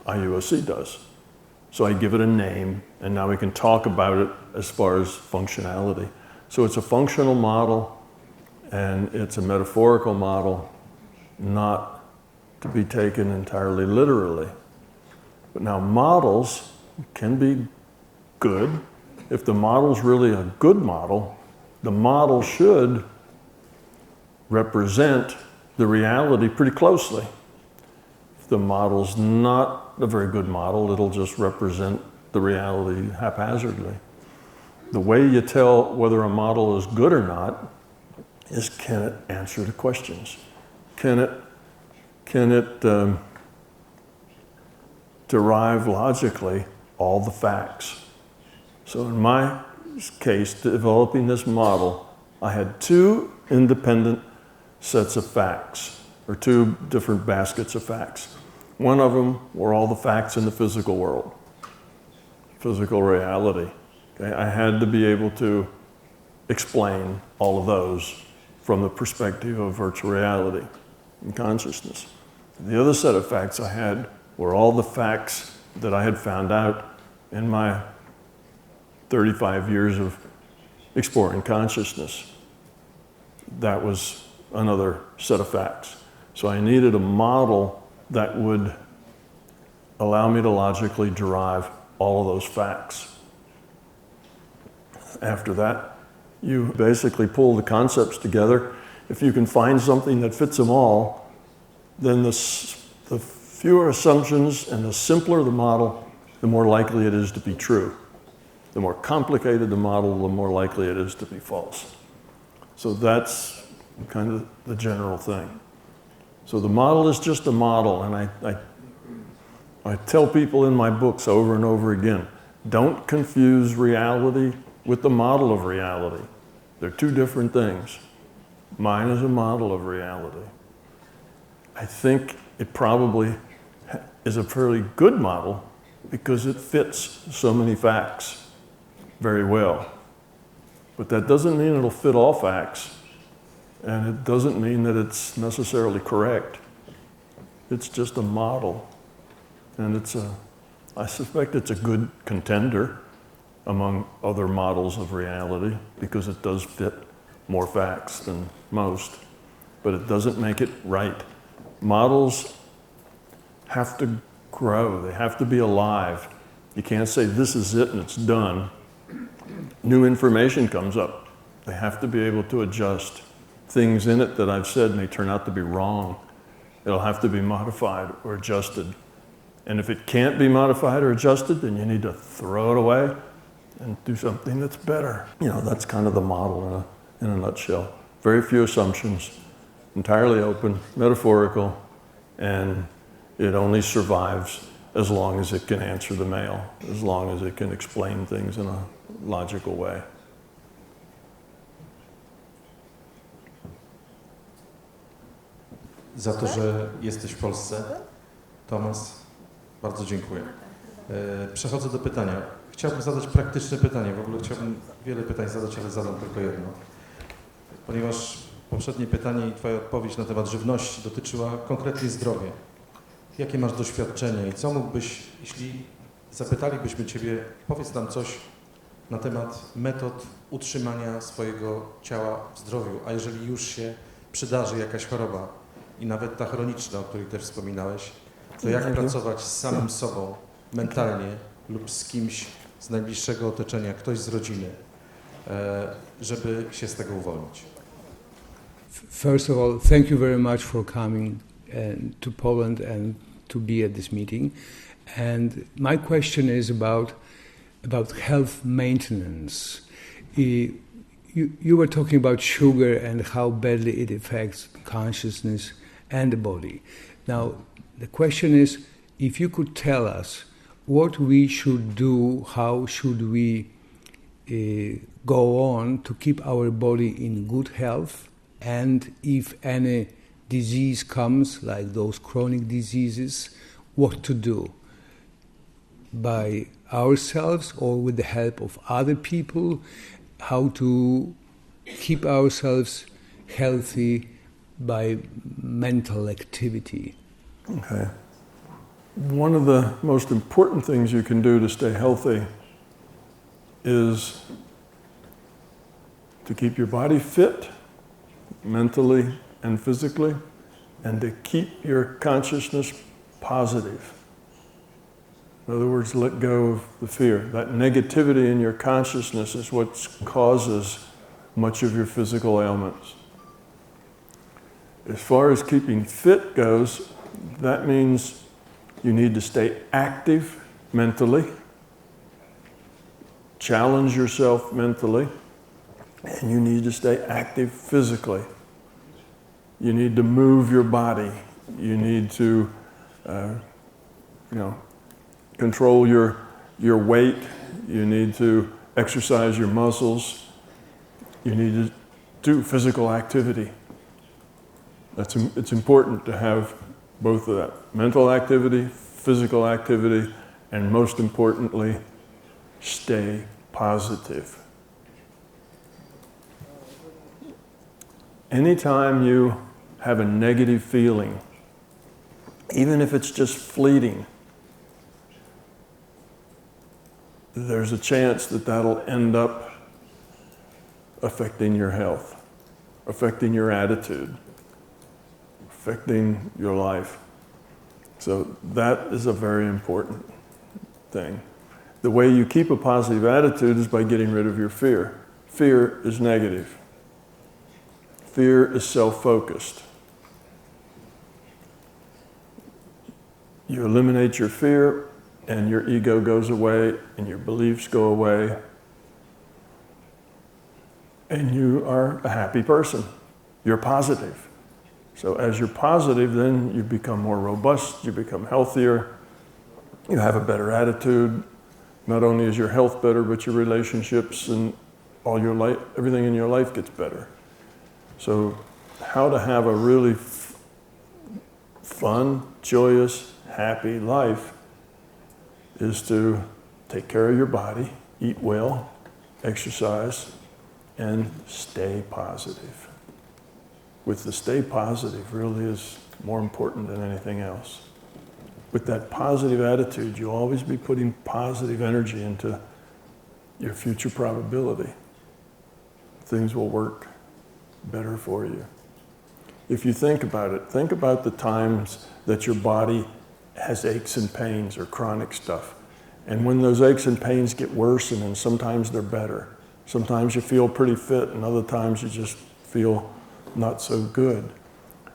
IUOC does. So I give it a name, and now we can talk about it as far as functionality. So it's a functional model, and it's a metaphorical model, not to be taken entirely literally. But now models can be good. If the model's really a good model, the model should represent the reality pretty closely. If the model's not a very good model, it'll just represent the reality haphazardly. The way you tell whether a model is good or not is, can it answer the questions? Can it derive logically all the facts? So in my case, developing this model, I had two independent sets of facts, or two different baskets of facts. One of them were all the facts in the physical world, physical reality. Okay? I had to be able to explain all of those from the perspective of virtual reality and consciousness. The other set of facts I had were all the facts that I had found out in my 35 years of exploring consciousness. That was another set of facts. So I needed a model that would allow me to logically derive all of those facts. After that, you basically pull the concepts together. If you can find something that fits them all, then the fewer assumptions and the simpler the model, the more likely it is to be true. The more complicated the model, the more likely it is to be false. So that's kind of the general thing. So the model is just a model, and I tell people in my books over and over again, don't confuse reality with the model of reality. They're two different things. Mine is a model of reality. I think it probably is a fairly good model because it fits so many facts very well. But that doesn't mean it'll fit all facts, and it doesn't mean that it's necessarily correct. It's just a model, and I suspect it's a good contender among other models of reality because it does fit more facts than most, but it doesn't make it right. Models have to grow, they have to be alive. You can't say this is it and it's done. New information comes up. They have to be able to adjust. Things in it that I've said may turn out to be wrong. It'll have to be modified or adjusted. And if it can't be modified or adjusted, then you need to throw it away and do something that's better. You know, that's kind of the model in a nutshell. Very few assumptions, entirely open, metaphorical, and it only survives as long as it can answer the mail, as long as it can explain things in a logical way. Za to, że jesteś w Polsce, Tomas, bardzo dziękuję. Przechodzę do pytania. Chciałbym zadać praktyczne pytanie. W ogóle chciałbym wiele pytań zadać, ale zadam tylko jedno. Ponieważ poprzednie pytanie i Twoja odpowiedź na temat żywności dotyczyła konkretnie zdrowia. Jakie masz doświadczenie i co mógłbyś, jeśli zapytalibyśmy Ciebie, powiedz nam coś na temat metod utrzymania swojego ciała w zdrowiu, a jeżeli już się przydarzy jakaś choroba i nawet ta chroniczna, o której też wspominałeś, to jak pracować z samym sobą mentalnie lub z kimś z najbliższego otoczenia, ktoś z rodziny, żeby się z tego uwolnić? First of all, thank you very much for coming to Poland and to be at this meeting. And my question is about health maintenance. You were talking about sugar and how badly it affects consciousness and the body. Now, the question is, if you could tell us what we should do, how should we go on to keep our body in good health, and if any disease comes, like those chronic diseases, what to do? By ourselves or with the help of other people, how to keep ourselves healthy by mental activity. Okay. One of the most important things you can do to stay healthy is to keep your body fit, mentally and physically, and to keep your consciousness positive. In other words, let go of the fear. That negativity in your consciousness is what causes much of your physical ailments. As far as keeping fit goes, that means you need to stay active mentally. challenge yourself mentally, and you need to stay active physically. You need to move your body. You need to, control your weight. You need to exercise your muscles. You need to do physical activity. It's important to have both of that. Mental activity, physical activity, and most importantly, stay positive. Anytime you have a negative feeling, even if it's just fleeting, there's a chance that that'll end up affecting your health, affecting your attitude, affecting your life. So that is a very important thing. The way you keep a positive attitude is by getting rid of your fear. Fear is negative. Fear is self-focused. You eliminate your fear, and your ego goes away, and your beliefs go away, and you are a happy person. You're positive. So as you're positive, then you become more robust, you become healthier, you have a better attitude. Not only is your health better, but your relationships and all your life, everything in your life gets better. So how to have a really fun, joyous, happy life is to take care of your body, eat well, exercise, and stay positive. With the stay positive really is more important than anything else. With that positive attitude, you'll always be putting positive energy into your future probability. Things will work better for you. If you think about it, think about the times that your body has aches and pains or chronic stuff. And when those aches and pains get worse, and then sometimes they're better. Sometimes you feel pretty fit, and other times you just feel not so good.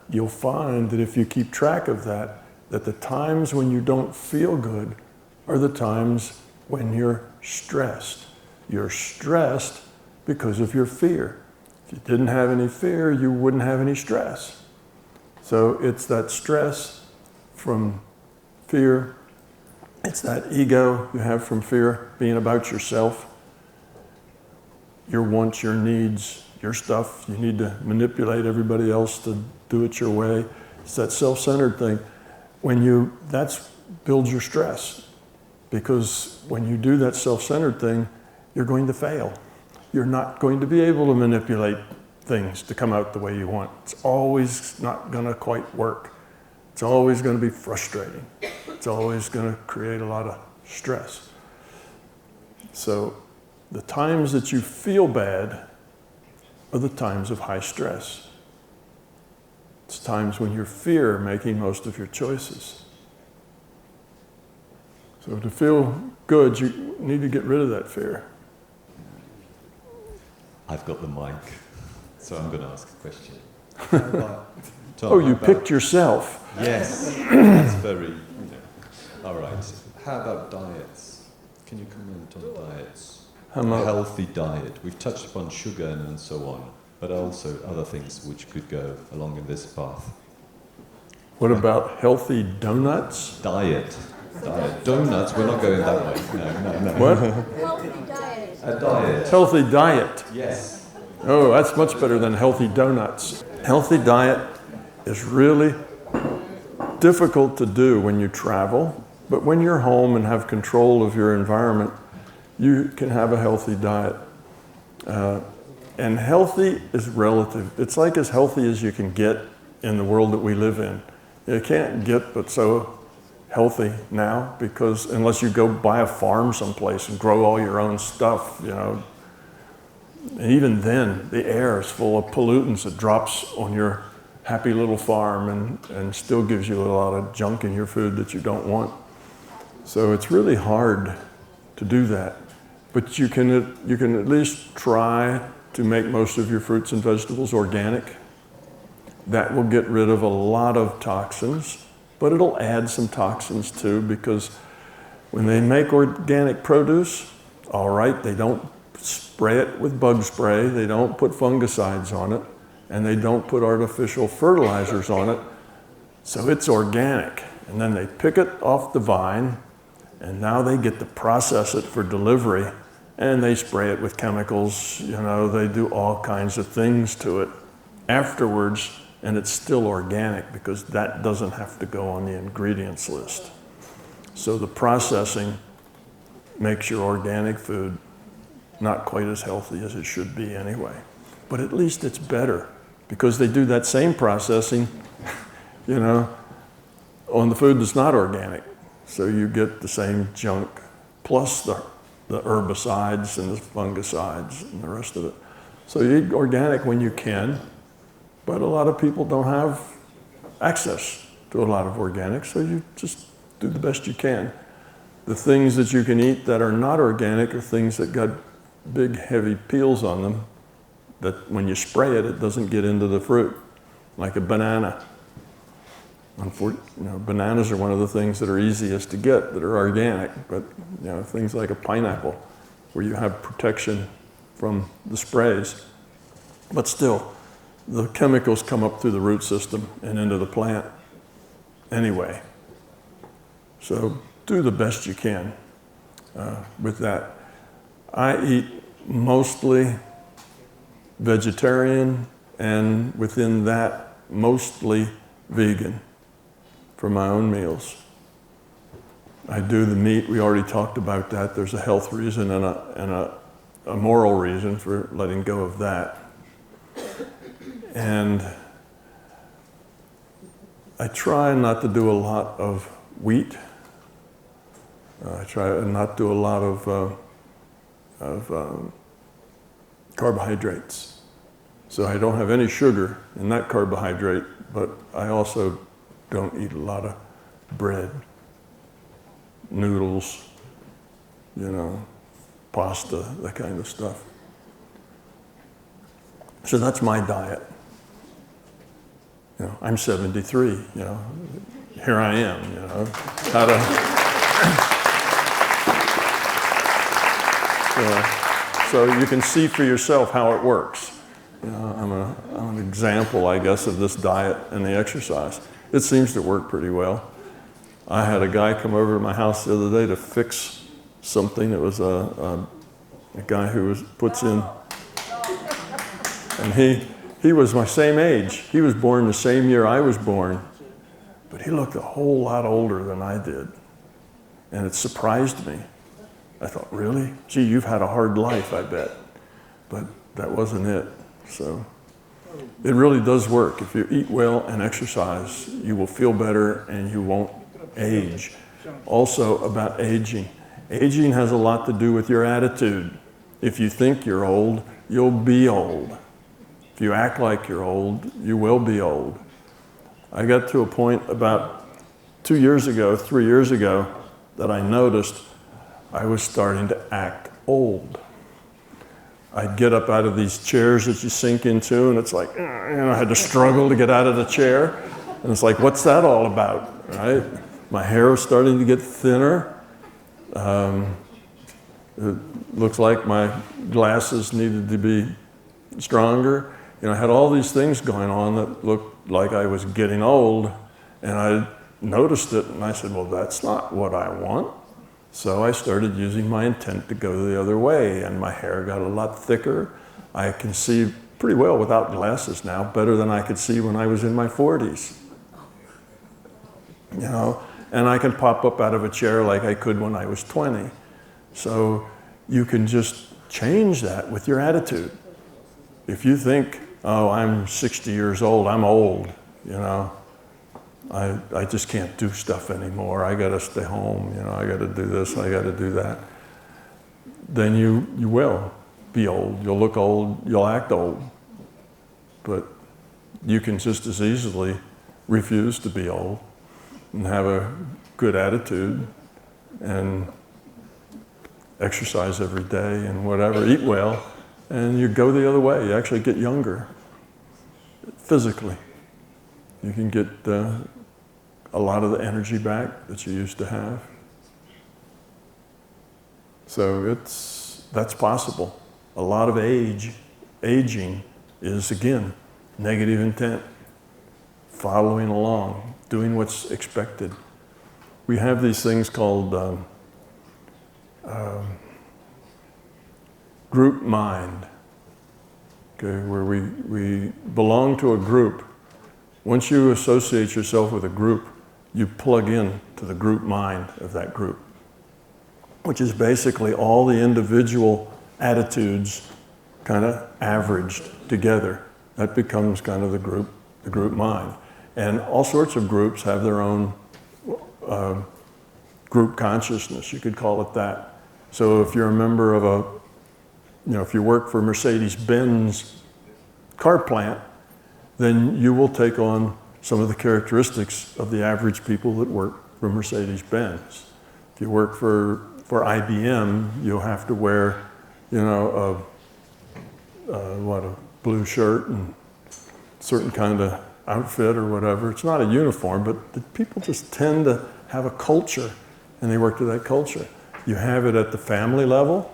You'll find that if you keep track of that the times when you don't feel good are the times when you're stressed. You're stressed because of your fear. If you didn't have any fear, you wouldn't have any stress. So it's that stress from fear. It's that ego you have from fear, being about yourself, your wants, your needs, your stuff. You need to manipulate everybody else to do it your way. It's that self-centered thing. That builds your stress, because when you do that self-centered thing, you're going to fail. You're not going to be able to manipulate things to come out the way you want. It's always not going to quite work. It's always going to be frustrating. It's always going to create a lot of stress. So the times that you feel bad are the times of high stress. It's times when you're fear making most of your choices. So to feel good, you need to get rid of that fear. I've got the mic, so I'm going to ask a question. Tom, you picked yourself. Yes, that's very, All right, how about diets? Can you comment on diets? A healthy diet. We've touched upon sugar and so on, but also other things which could go along in this path. What about healthy donuts? Diet. Donuts, we're not going that way. No. What? Healthy diet. A diet. Healthy diet. Yes. Oh, that's much better than healthy donuts. Healthy diet is really difficult to do when you travel, but when you're home and have control of your environment, you can have a healthy diet. And healthy is relative. It's like as healthy as you can get in the world that we live in. You can't get but so healthy now, because unless you go buy a farm someplace and grow all your own stuff, and even then the air is full of pollutants that drops on your happy little farm and still gives you a lot of junk in your food that you don't want. So it's really hard to do that. But you can at least try to make most of your fruits and vegetables organic. That will get rid of a lot of toxins, but it'll add some toxins too, because when they make organic produce, all right, they don't spray it with bug spray, they don't put fungicides on it, and they don't put artificial fertilizers on it, so it's organic. And then they pick it off the vine, and now they get to process it for delivery, and they spray it with chemicals, you know, they do all kinds of things to it afterwards, and it's still organic because that doesn't have to go on the ingredients list. So the processing makes your organic food not quite as healthy as it should be anyway. But at least it's better because they do that same processing, you know, on the food that's not organic. So you get the same junk plus the herbicides and the fungicides and the rest of it. So you eat organic when you can, but a lot of people don't have access to a lot of organic, so you just do the best you can. The things that you can eat that are not organic are things that got big, heavy peels on them, that when you spray it, it doesn't get into the fruit, like a banana. Unfortunately, you know, bananas are one of the things that are easiest to get that are organic, but you know, things like a pineapple, where you have protection from the sprays. But still, the chemicals come up through the root system and into the plant anyway. So do the best you can with that. I eat mostly vegetarian, and within that, mostly vegan for my own meals. I do the meat, we already talked about that. There's a health reason and a moral reason for letting go of that. And I try not to do a lot of wheat. I try not to do a lot of carbohydrates. So I don't have any sugar in that carbohydrate, but I also don't eat a lot of bread, noodles, you know, pasta, that kind of stuff. So that's my diet. You know, I'm 73, you know, here I am, you know, how to, so you can see for yourself how it works. You know, I'm an example, I guess, of this diet and the exercise. It seems to work pretty well. I had a guy come over to my house the other day to fix something. It was a guy who puts in, and he was my same age. He was born the same year I was born, but he looked a whole lot older than I did. And it surprised me. I thought, really? Gee, you've had a hard life, I bet. But that wasn't it. So it really does work. If you eat well and exercise, you will feel better and you won't age. Also about aging. Aging has a lot to do with your attitude. If you think you're old, you'll be old. If you act like you're old, you will be old. I got to a point about 2 years ago, 3 years ago, that I noticed I was starting to act old. I'd get up out of these chairs that you sink into, and it's like, you know, I had to struggle to get out of the chair. And it's like, what's that all about, right? My hair was starting to get thinner. It looks like my glasses needed to be stronger. You know, I had all these things going on that looked like I was getting old, and I noticed it, and I said, well, that's not what I want. So I started using my intent to go the other way, and my hair got a lot thicker. I can see pretty well without glasses now, better than I could see when I was in my 40s. You know, and I can pop up out of a chair like I could when I was 20. So you can just change that with your attitude. If you think, oh, I'm 60 years old, I'm old, you know, I just can't do stuff anymore. I gotta stay home, you know, I gotta do this, I gotta do that. Then you will be old. You'll look old, you'll act old. But you can just as easily refuse to be old and have a good attitude and exercise every day and whatever, eat well, and you go the other way. You actually get younger physically. You can get a lot of the energy back that you used to have. So it's that's possible. A lot of aging is, again, negative intent, following along, doing what's expected. We have these things called group mind, okay, where we belong to a group. Once you associate yourself with a group, you plug in to the group mind of that group, which is basically all the individual attitudes kind of averaged together. That becomes kind of the group mind. And all sorts of groups have their own group consciousness, you could call it that. So if you're a member of if you work for Mercedes-Benz car plant, then you will take on some of the characteristics of the average people that work for Mercedes-Benz. If you work for IBM, you'll have to wear, a blue shirt and certain kind of outfit or whatever. It's not a uniform, but the people just tend to have a culture, and they work to that culture. You have it at the family level.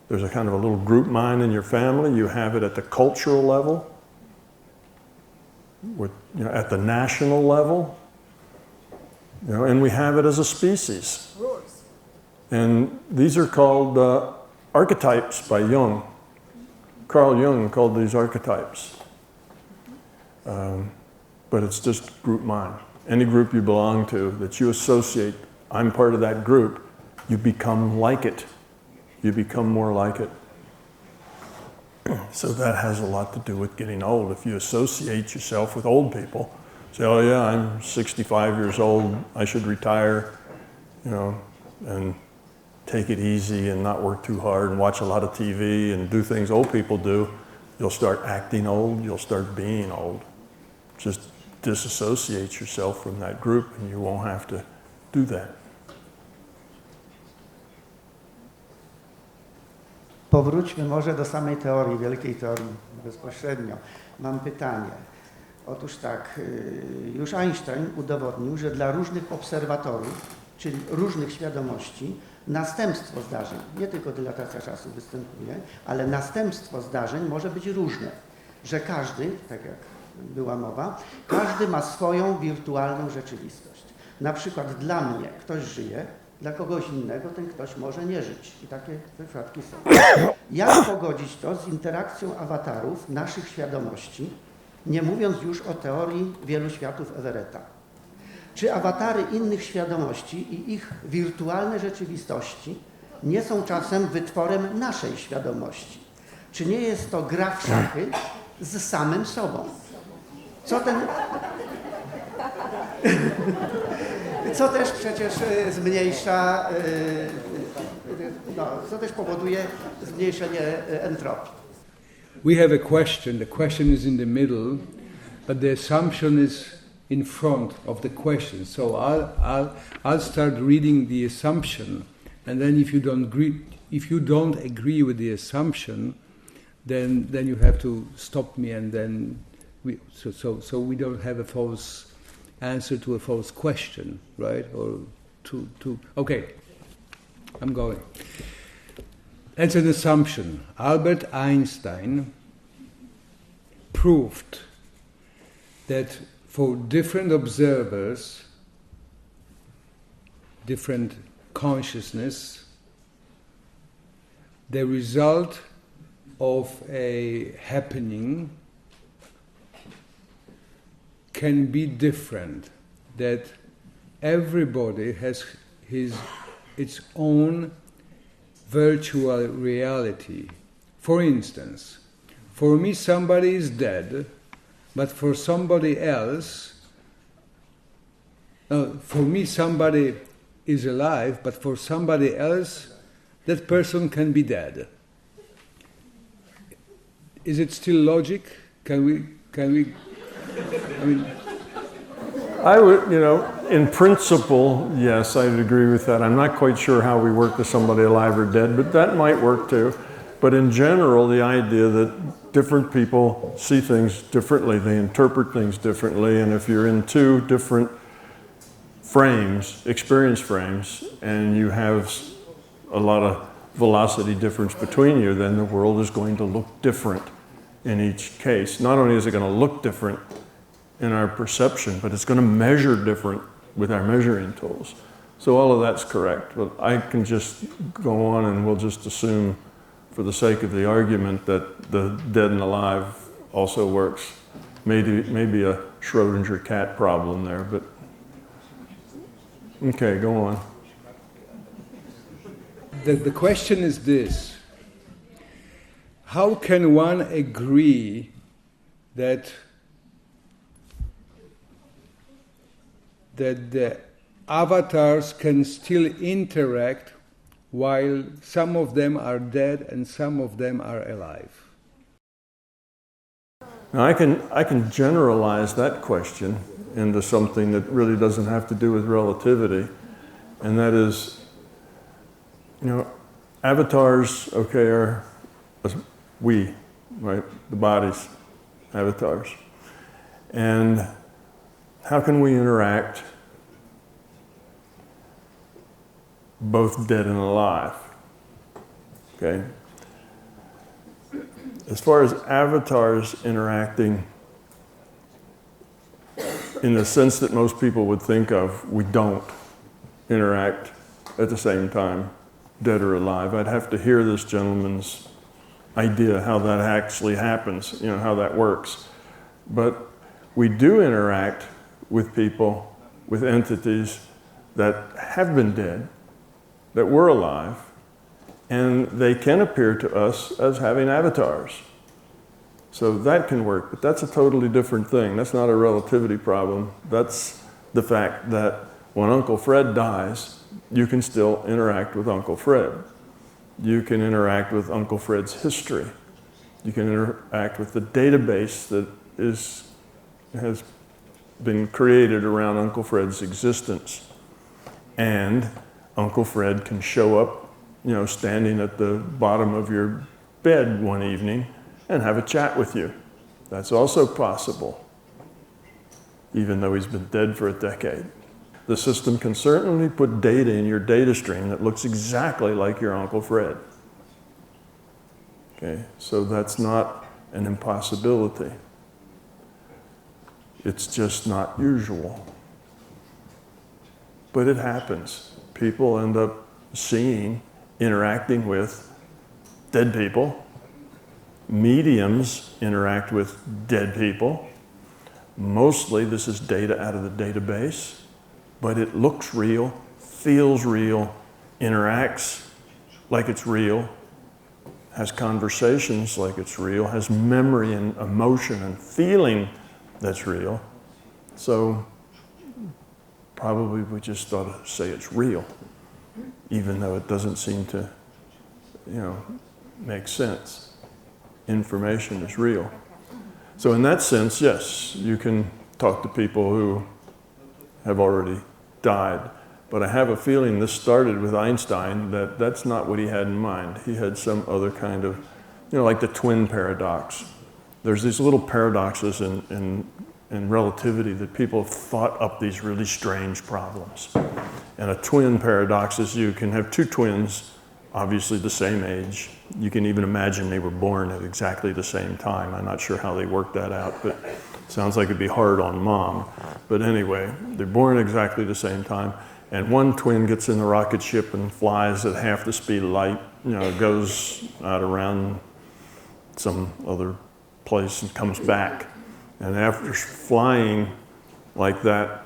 There's a kind of a little group mind in your family. You have it at the cultural level, at the national level, and we have it as a species. And these are called archetypes by Jung. Carl Jung called these archetypes. But it's just group mind. Any group you belong to that you associate, I'm part of that group, you become like it. You become more like it. So that has a lot to do with getting old. If you associate yourself with old people, say, oh yeah, I'm 65 years old, I should retire, and take it easy and not work too hard and watch a lot of TV and do things old people do, you'll start acting old, you'll start being old. Just disassociate yourself from that group and you won't have to do that. Powróćmy może do samej teorii, wielkiej teorii bezpośrednio. Mam pytanie. Otóż tak, już Einstein udowodnił, że dla różnych obserwatorów, czyli różnych świadomości, następstwo zdarzeń, nie tylko dylatacja czasu występuje, ale następstwo zdarzeń może być różne. Że każdy, tak jak była mowa, każdy ma swoją wirtualną rzeczywistość. Na przykład dla mnie ktoś żyje, dla kogoś innego ten ktoś może nie żyć. I takie przypadki są. Jak pogodzić to z interakcją awatarów naszych świadomości, nie mówiąc już o teorii wielu światów Everetta? Czy awatary innych świadomości i ich wirtualne rzeczywistości nie są czasem wytworem naszej świadomości? Czy nie jest to gra w szachy z samym sobą? Co też przecież zmniejsza, co też powoduje zmniejszenie entropii. We have a question. The question is in the middle, but the assumption is in front of the question. So I'll start reading the assumption, and then if you don't agree with the assumption, then you have to stop me, and then so we don't have a false answer to a false question, right? Or okay, I'm going. That's an assumption. Albert Einstein proved that for different observers, different consciousness, the result of a happening can be different, that everybody has its own virtual reality. For instance, for me somebody is dead, but for somebody else, for me somebody is alive, but for somebody else, that person can be dead. Is it still logic? Can we? I mean, I would, in principle, yes, I'd agree with that. I'm not quite sure how we work with somebody alive or dead, but that might work too. But in general, the idea that different people see things differently, they interpret things differently, and if you're in two different frames, experience frames, and you have a lot of velocity difference between you, then the world is going to look different in each case. Not only is it going to look different in our perception, but it's going to measure different with our measuring tools. So all of that's correct, but I can just go on and we'll just assume, for the sake of the argument, that the dead and alive also works. Maybe a Schrodinger cat problem there, but okay, go on. The question is this: how can one agree that the avatars can still interact while some of them are dead and some of them are alive? Now I can generalize that question into something that really doesn't have to do with relativity, and that is, avatars, okay, are we, right? The bodies, avatars. And how can we interact both dead and alive? Okay? As far as avatars interacting in the sense that most people would think of, we don't interact at the same time, dead or alive. I'd have to hear this gentleman's idea how that actually happens, how that works. But we do interact with people, with entities that have been dead, that were alive, and they can appear to us as having avatars. So that can work, but that's a totally different thing. That's not a relativity problem. That's the fact that when Uncle Fred dies, you can still interact with Uncle Fred. You can interact with Uncle Fred's history. You can interact with the database that has been created around Uncle Fred's existence. And Uncle Fred can show up, standing at the bottom of your bed one evening and have a chat with you. That's also possible, even though he's been dead for a decade. The system can certainly put data in your data stream that looks exactly like your Uncle Fred. Okay, so that's not an impossibility. It's just not usual. But it happens. People end up seeing, interacting with dead people. Mediums interact with dead people. Mostly this is data out of the database, but it looks real, feels real, interacts like it's real, has conversations like it's real, has memory and emotion and feeling that's real. So probably we just ought to say it's real, even though it doesn't seem to, make sense. Information is real. So in that sense, yes, you can talk to people who have already died. But I have a feeling this started with Einstein, that's not what he had in mind. He had some other kind of, like the twin paradox. There's these little paradoxes in relativity that people have thought up these really strange problems. And a twin paradox is you can have two twins, obviously the same age. You can even imagine they were born at exactly the same time. I'm not sure how they worked that out, but it sounds like it'd be hard on mom. But anyway, they're born exactly the same time. And one twin gets in the rocket ship and flies at half the speed of light, goes out around some other place and comes back. And after flying like that,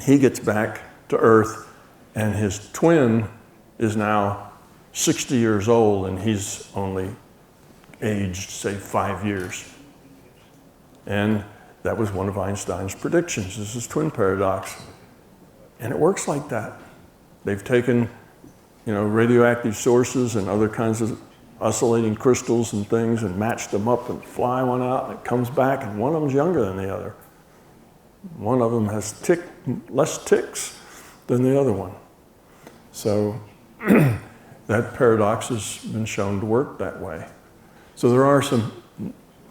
he gets back to Earth, and his twin is now 60 years old, and he's only aged, say, 5 years. And that was one of Einstein's predictions. This is twin paradox. And it works like that. They've taken, radioactive sources and other kinds of oscillating crystals and things and matched them up and fly one out, and it comes back, and one of them's younger than the other. One of them has less ticks than the other one. So that paradox has been shown to work that way. So there are some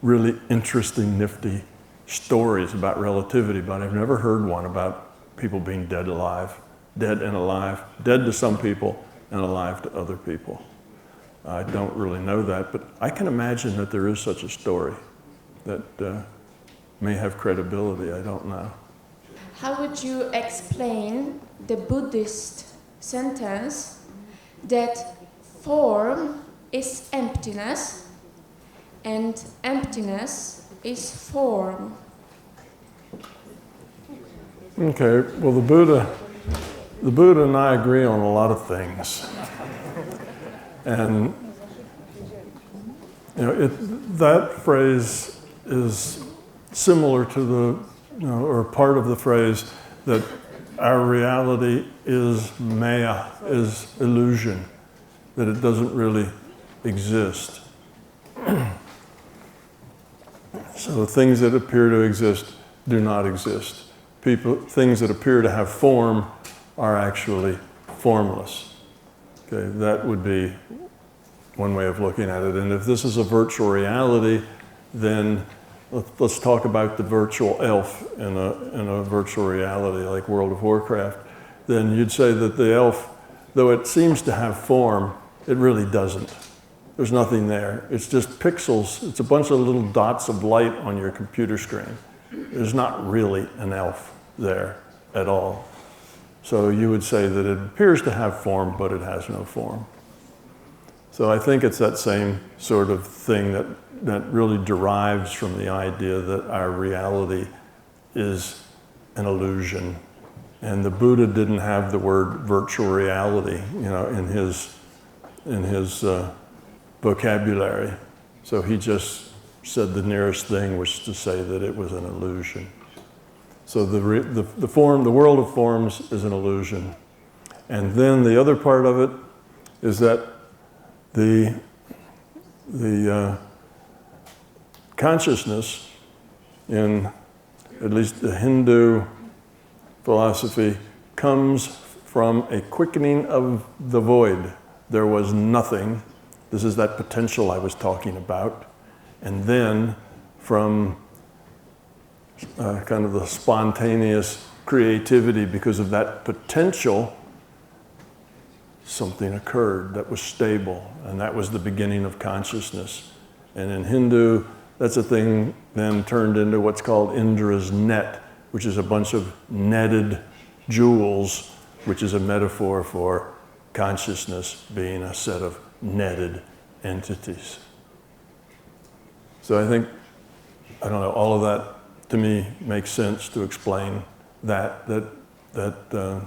really interesting, nifty stories about relativity, but I've never heard one about people being dead and alive. Dead to some people, and alive to other people. I don't really know that, but I can imagine that there is such a story that may have credibility. I don't know. How would you explain the Buddhist sentence that form is emptiness and emptiness is form? Okay, well the Buddha and I agree on a lot of things. And that phrase is similar to or part of the phrase that our reality is maya, is illusion, that it doesn't really exist. So things that appear to exist do not exist. Things that appear to have form are actually formless. Okay, that would be one way of looking at it. And if this is a virtual reality, then let's talk about the virtual elf in a virtual reality like World of Warcraft. Then you'd say that the elf, though it seems to have form, it really doesn't. There's nothing there. It's just pixels. It's a bunch of little dots of light on your computer screen. There's not really an elf there at all. So you would say that it appears to have form, but it has no form. So I think it's that same sort of thing that really derives from the idea that our reality is an illusion. And the Buddha didn't have the word virtual reality, in his vocabulary. So he just said the nearest thing was to say that it was an illusion. So the world of forms is an illusion. And then the other part of it is that the consciousness in at least the Hindu philosophy comes from a quickening of the void. There was nothing. This is that potential I was talking about. And then from kind of the spontaneous creativity, because of that potential, something occurred that was stable, and that was the beginning of consciousness. And in Hindu, that's a thing then turned into what's called Indra's net, which is a bunch of netted jewels, which is a metaphor for consciousness being a set of netted entities. So I think, all of that to me makes sense to explain that the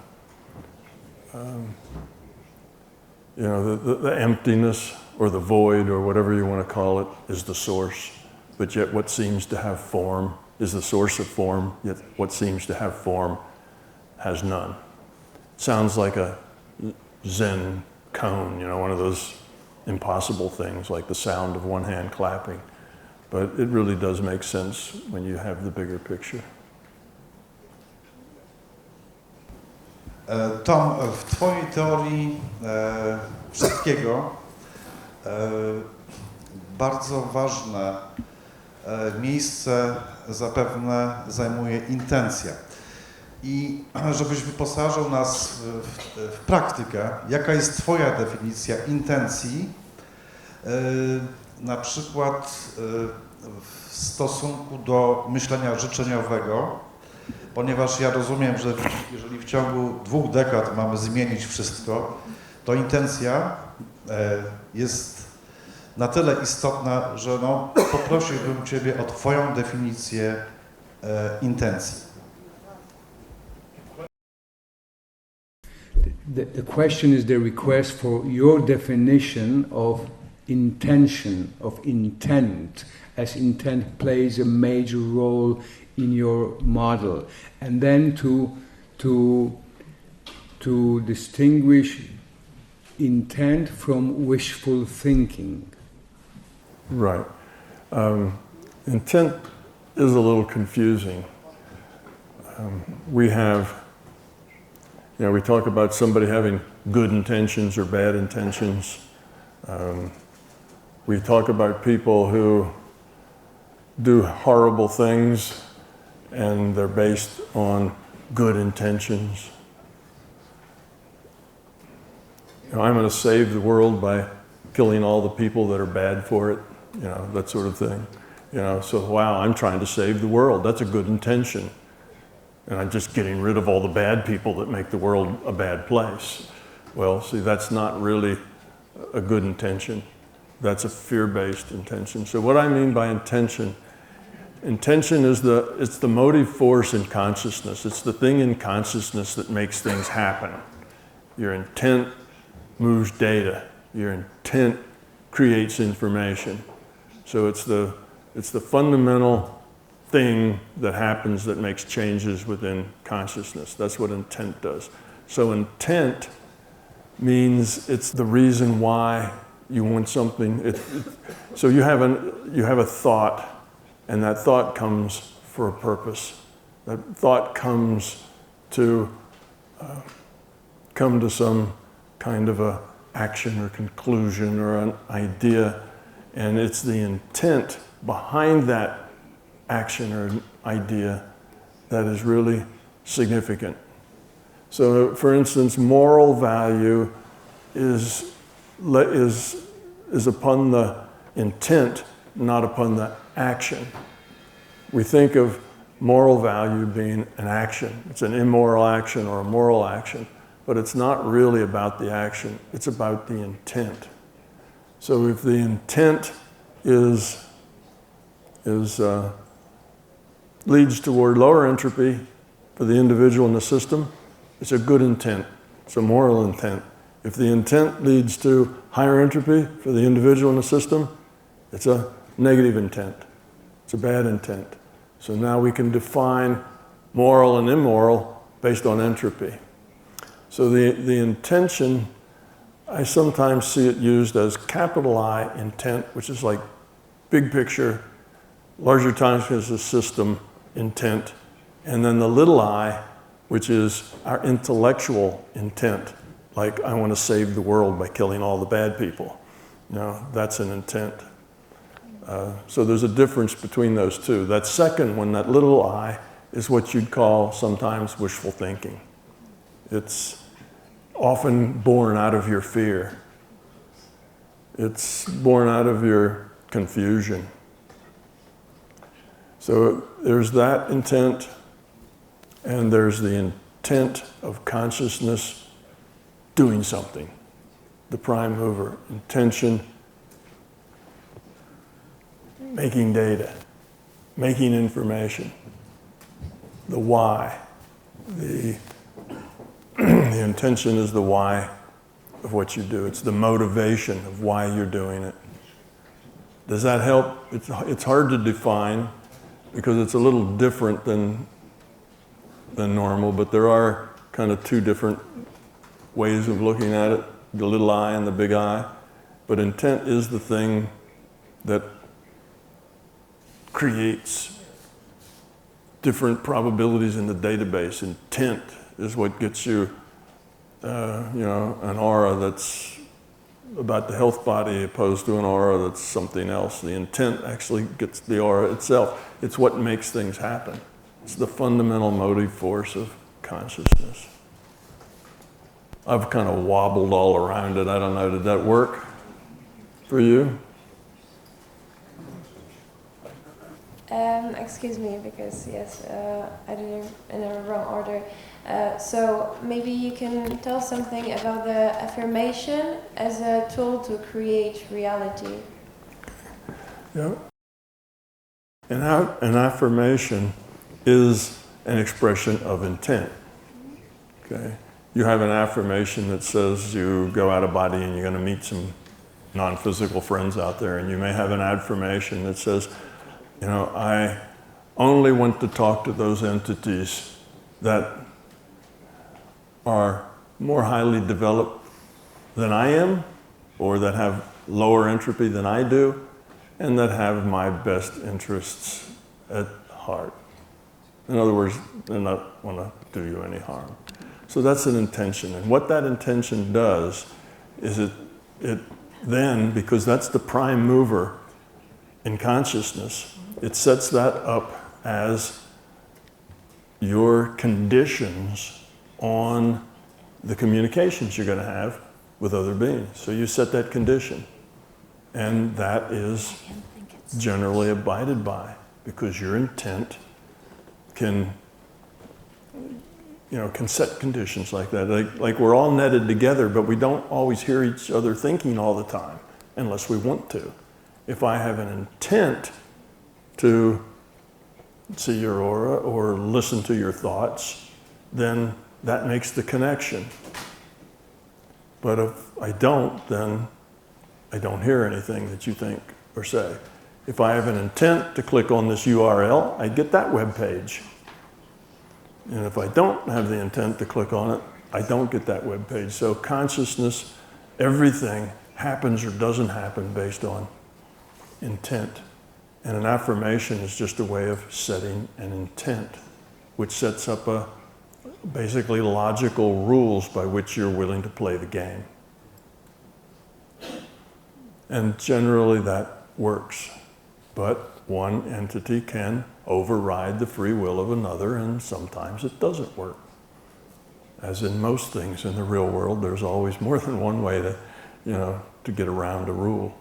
emptiness or the void or whatever you want to call it is the source, but yet what seems to have form is the source of form, yet what seems to have form has none. Sounds like a Zen cone, one of those impossible things, like the sound of one hand clapping. But it really does make sense when you have the bigger picture. Tom, w twojej teorii wszystkiego bardzo ważne miejsce zapewne zajmuje intencja. I żebyś wyposażył nas w praktykę, jaka jest twoja definicja intencji, na przykład w stosunku do myślenia życzeniowego, ponieważ ja rozumiem, że jeżeli w ciągu 2 dekad mamy zmienić wszystko, to intencja jest na tyle istotna, że poprosiłbym Ciebie o twoją definicję intencji. The question is the request for your definition of intention, of intent, as intent plays a major role in your model, and then to distinguish intent from wishful thinking. Right. Intent is a little confusing. We talk about somebody having good intentions or bad intentions. We talk about people who do horrible things and they're based on good intentions. I'm going to save the world by killing all the people that are bad for it, that sort of thing. So wow, I'm trying to save the world. That's a good intention. And I'm just getting rid of all the bad people that make the world a bad place. Well, see, that's not really a good intention. That's a fear-based intention. So what I mean by intention is it's the motive force in consciousness. It's the thing in consciousness that makes things happen. Your intent moves data. Your intent creates information. So it's the fundamental thing that happens that makes changes within consciousness. That's what intent does. So intent means it's the reason why you want something. So you have a thought, and that thought comes for a purpose. That thought comes to come to some kind of a action or conclusion or an idea, and it's the intent behind that action or idea that is really significant. So, for instance, moral value is upon the intent, not upon the action. We think of moral value being an action. It's an immoral action or a moral action, but it's not really about the action. It's about the intent. So if the intent leads toward lower entropy for the individual in the system, it's a good intent. It's a moral intent. If the intent leads to higher entropy for the individual in the system, it's a negative intent. It's a bad intent. So now we can define moral and immoral based on entropy. So the intention, I sometimes see it used as capital I intent, which is like big picture, larger times as a system intent, and then the little I, which is our intellectual intent, like I want to save the world by killing all the bad people. That's an intent. So there's a difference between those two. That second one, that little I, is what you'd call sometimes wishful thinking. It's often born out of your fear. It's born out of your confusion. So there's that intent, and there's the intent of consciousness doing something. The prime mover, intention, making data, making information. The why. The intention is the why of what you do. It's the motivation of why you're doing it. Does that help? It's hard to define because it's a little different than normal, but there are kind of two different ways of looking at it, the little I and the big I. But intent is the thing that creates different probabilities in the database. Intent is what gets you, an aura that's about the health body opposed to an aura that's something else. The intent actually gets the aura itself. It's what makes things happen. It's the fundamental motive force of consciousness. I've kind of wobbled all around it. I don't know, did that work for you? Excuse me, because yes, I did it in the wrong order. So maybe you can tell something about the affirmation as a tool to create reality. Yeah. An affirmation is an expression of intent. Okay. You have an affirmation that says you go out of body and you're going to meet some non-physical friends out there, and you may have an affirmation that says, I only want to talk to those entities that are more highly developed than I am, or that have lower entropy than I do, and that have my best interests at heart. In other words, they not want to do you any harm. So that's an intention. And what that intention does is it then, because that's the prime mover in consciousness, it sets that up as your conditions on the communications you're going to have with other beings. So you set that condition, and that is generally abided by, because your intent can set conditions like that. Like we're all netted together, but we don't always hear each other thinking all the time, unless we want to. If I have an intent to see your aura or listen to your thoughts, then that makes the connection. But if I don't, then I don't hear anything that you think or say. If I have an intent to click on this URL, I get that web page. And if I don't have the intent to click on it, I don't get that web page. So consciousness, everything happens or doesn't happen based on intent. And an affirmation is just a way of setting an intent, which sets up basically logical rules by which you're willing to play the game. And generally that works. But one entity can override the free will of another, and sometimes it doesn't work. As in most things in the real world, there's always more than one way to get around a rule.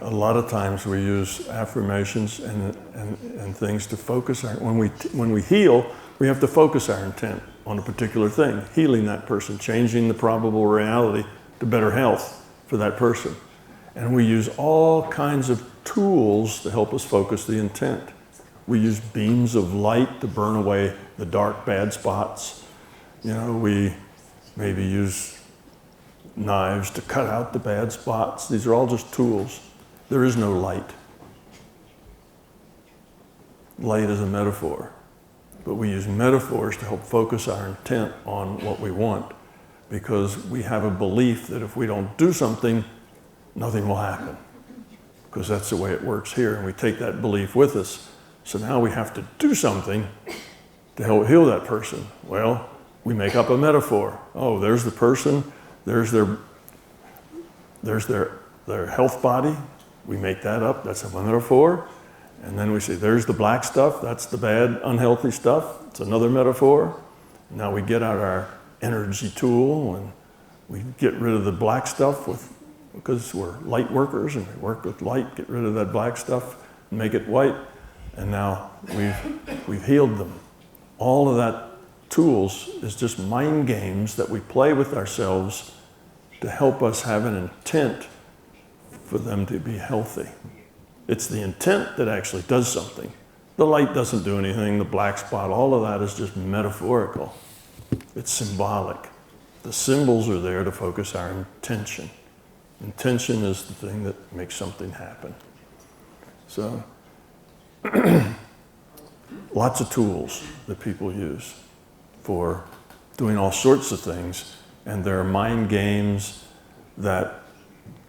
A lot of times we use affirmations and things to focus when we heal, we have to focus our intent on a particular thing, healing that person, changing the probable reality to better health for that person. And we use all kinds of tools to help us focus the intent. We use beams of light to burn away the dark, bad spots. We maybe use knives to cut out the bad spots. These are all just tools. There is no light. Light is a metaphor. But we use metaphors to help focus our intent on what we want, because we have a belief that if we don't do something, nothing will happen. Because that's the way it works here, and we take that belief with us. So now we have to do something to help heal that person. Well, we make up a metaphor. Oh, there's the person, there's their health body. We make that up, that's a metaphor. And then we say, there's the black stuff, that's the bad, unhealthy stuff. It's another metaphor. Now we get out our energy tool and we get rid of the black stuff because we're light workers and we work with light, get rid of that black stuff and make it white. And now we've healed them. All of that tools is just mind games that we play with ourselves to help us have an intent for them to be healthy. It's the intent that actually does something. The light doesn't do anything, the black spot, all of that is just metaphorical. It's symbolic. The symbols are there to focus our intention. Intention is the thing that makes something happen. So, lots of tools that people use for doing all sorts of things, and there are mind games that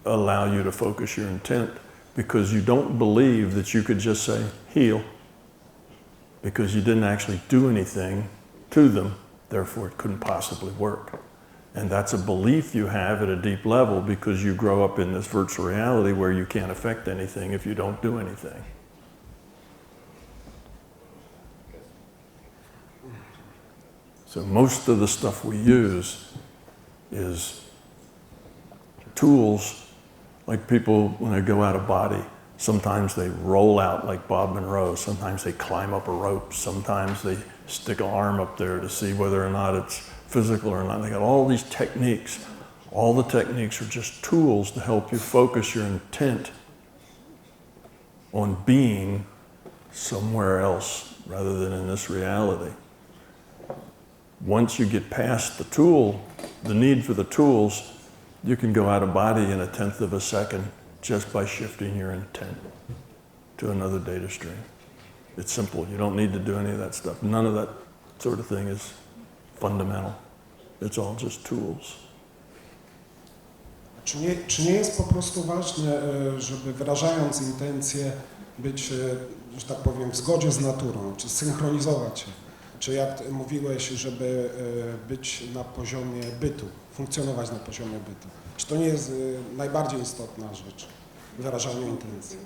allow you to focus your intent, because you don't believe that you could just say, heal, because you didn't actually do anything to them, therefore it couldn't possibly work. And that's a belief you have at a deep level because you grow up in this virtual reality where you can't affect anything if you don't do anything. So most of the stuff we use is tools. Like people, when they go out of body, sometimes they roll out like Bob Monroe, sometimes they climb up a rope, sometimes they stick an arm up there to see whether or not it's physical or not. They got all these techniques. All the techniques are just tools to help you focus your intent on being somewhere else rather than in this reality. Once you get past the tool, the need for the tools, you can go out of body in 1/10 of a second just by shifting your intent to another data stream. It's simple. You don't need to do any of that stuff. None of that sort of thing is fundamental. It's all just tools. Czy nie jest po prostu ważne, żeby wyrażając intencje być, że tak powiem, w zgodzie z naturą, czy synchronizować się? Czy jak mówiłeś, żeby być na poziomie bytu, funkcjonować na poziomie bytu? Czy to nie jest najbardziej istotna rzecz w wyrażaniu intencji?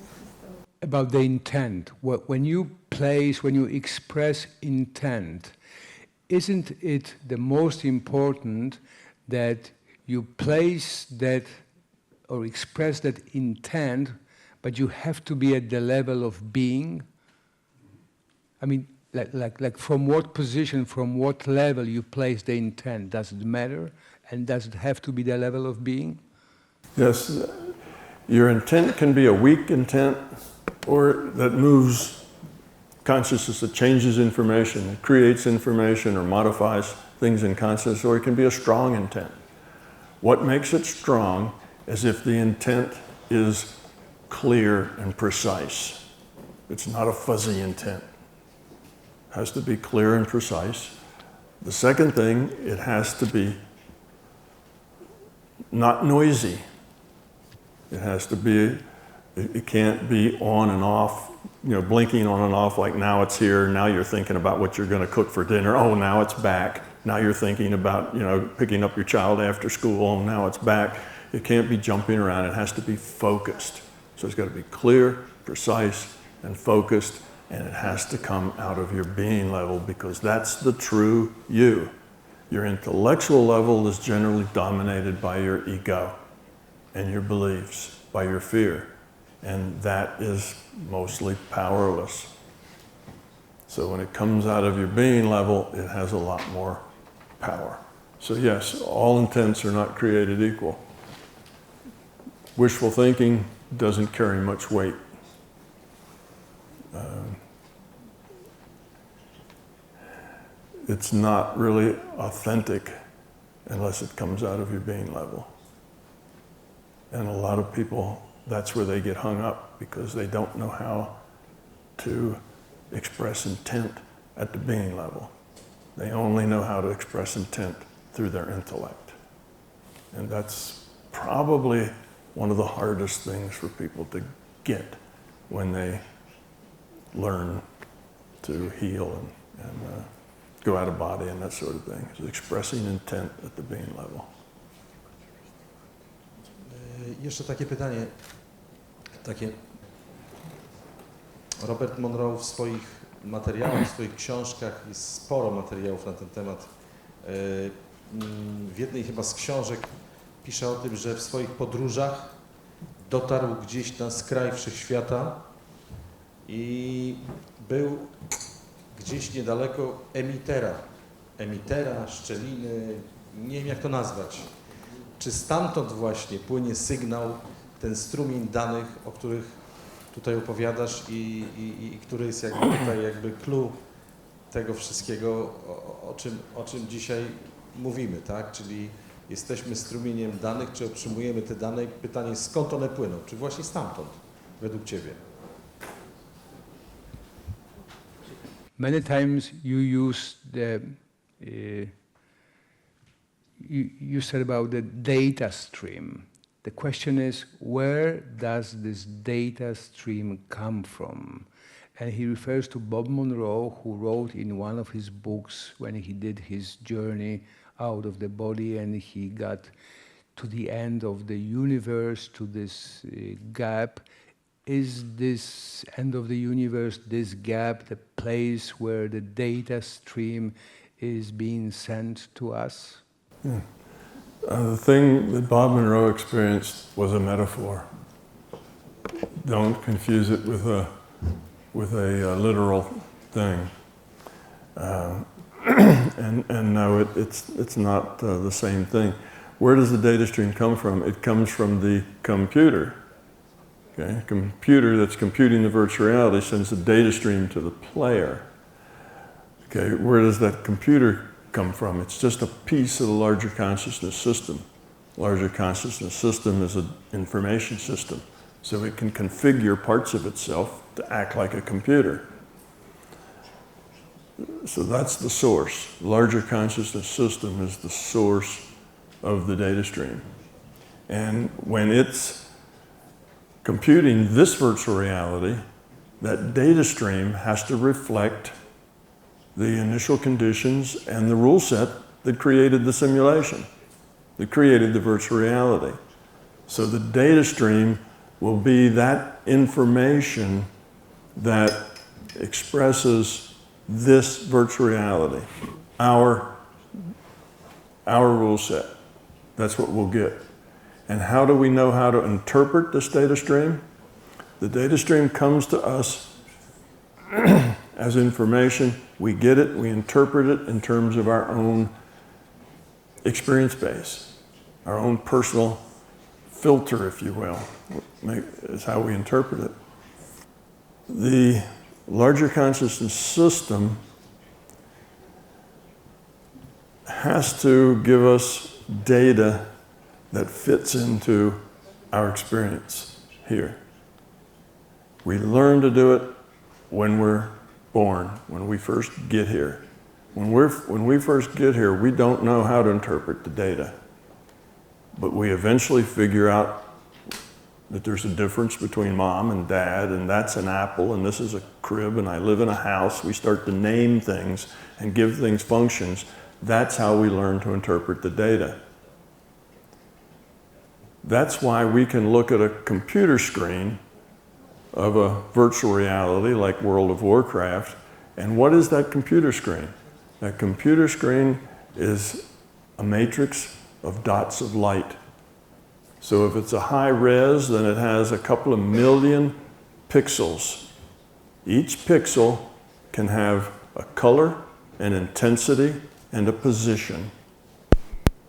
about the intent. When you express intent, isn't it the most important that you place that or express that intent, but you have to be at the level of being? I mean, like from what position, from what level you place the intent? Does it matter? And does it have to be the level of being? Yes, your intent can be a weak intent, or that moves consciousness, that changes information, it creates information or modifies things in consciousness, or it can be a strong intent. What makes it strong is if the intent is clear and precise. It's not a fuzzy intent. It has to be clear and precise. The second thing, it has to be not noisy. It has to be, it can't be on and off, blinking on and off, like now it's here, now you're thinking about what you're going to cook for dinner, oh, now it's back. Now you're thinking about, picking up your child after school, and now it's back. It can't be jumping around, it has to be focused. So it's got to be clear, precise, and focused, and it has to come out of your being level, because that's the true you. Your intellectual level is generally dominated by your ego and your beliefs, by your fear, and that is mostly powerless. So when it comes out of your being level, it has a lot more power. So yes, all intents are not created equal. Wishful thinking doesn't carry much weight. It's not really authentic unless it comes out of your being level. And a lot of people, that's where they get hung up, because they don't know how to express intent at the being level. They only know how to express intent through their intellect. And that's probably one of the hardest things for people to get when they learn to heal and go out of body and that sort of thing, is expressing intent at the being level. Jeszcze takie pytanie, Robert Monroe w swoich materiałach, w swoich książkach, jest sporo materiałów na ten temat. W jednej chyba z książek pisze o tym, że w swoich podróżach dotarł gdzieś na skraj wszechświata i był gdzieś niedaleko emitera, szczeliny, nie wiem jak to nazwać. Czy stamtąd właśnie płynie sygnał, ten strumień danych, o których tutaj opowiadasz i który jest jakby tutaj clue tego wszystkiego, o czym dzisiaj mówimy, tak? Czyli jesteśmy strumieniem danych, czy otrzymujemy te dane? Pytanie, skąd one płyną? Czy właśnie stamtąd, według Ciebie? Many times you use you said about the data stream. The question is, where does this data stream come from? And he refers to Bob Monroe, who wrote in one of his books when he did his journey out of the body and he got to the end of the universe, to this gap. Is this end of the universe, this gap, the place where the data stream is being sent to us? Yeah. The thing that Bob Monroe experienced was a metaphor. Don't confuse it with a literal thing. And no, it's not the same thing. Where does the data stream come from? It comes from the computer. Okay, a computer that's computing the virtual reality sends the data stream to the player. Okay, where does that computer come from? It's just a piece of the larger consciousness system. Larger consciousness system is an information system, so it can configure parts of itself to act like a computer. So that's the source. Larger consciousness system is the source of the data stream. And when it's computing this virtual reality, that data stream has to reflect the initial conditions and the rule set that created the simulation, that created the virtual reality. So the data stream will be that information that expresses this virtual reality, our rule set. That's what we'll get. And how do we know how to interpret this data stream? The data stream comes to us as information. We get it, we interpret it in terms of our own experience base, our own personal filter, if you will, is how we interpret it. The larger consciousness system has to give us data that fits into our experience here. We learn to do it when we're born, when we first get here. When we first get here, we don't know how to interpret the data. But we eventually figure out that there's a difference between mom and dad, and that's an apple, and this is a crib, and I live in a house. We start to name things and give things functions. That's how we learn to interpret the data. That's why we can look at a computer screen of a virtual reality like World of Warcraft, and what is that computer screen? That computer screen is a matrix of dots of light. So if it's a high res, then it has a couple of million pixels. Each pixel can have a color, an intensity, and a position.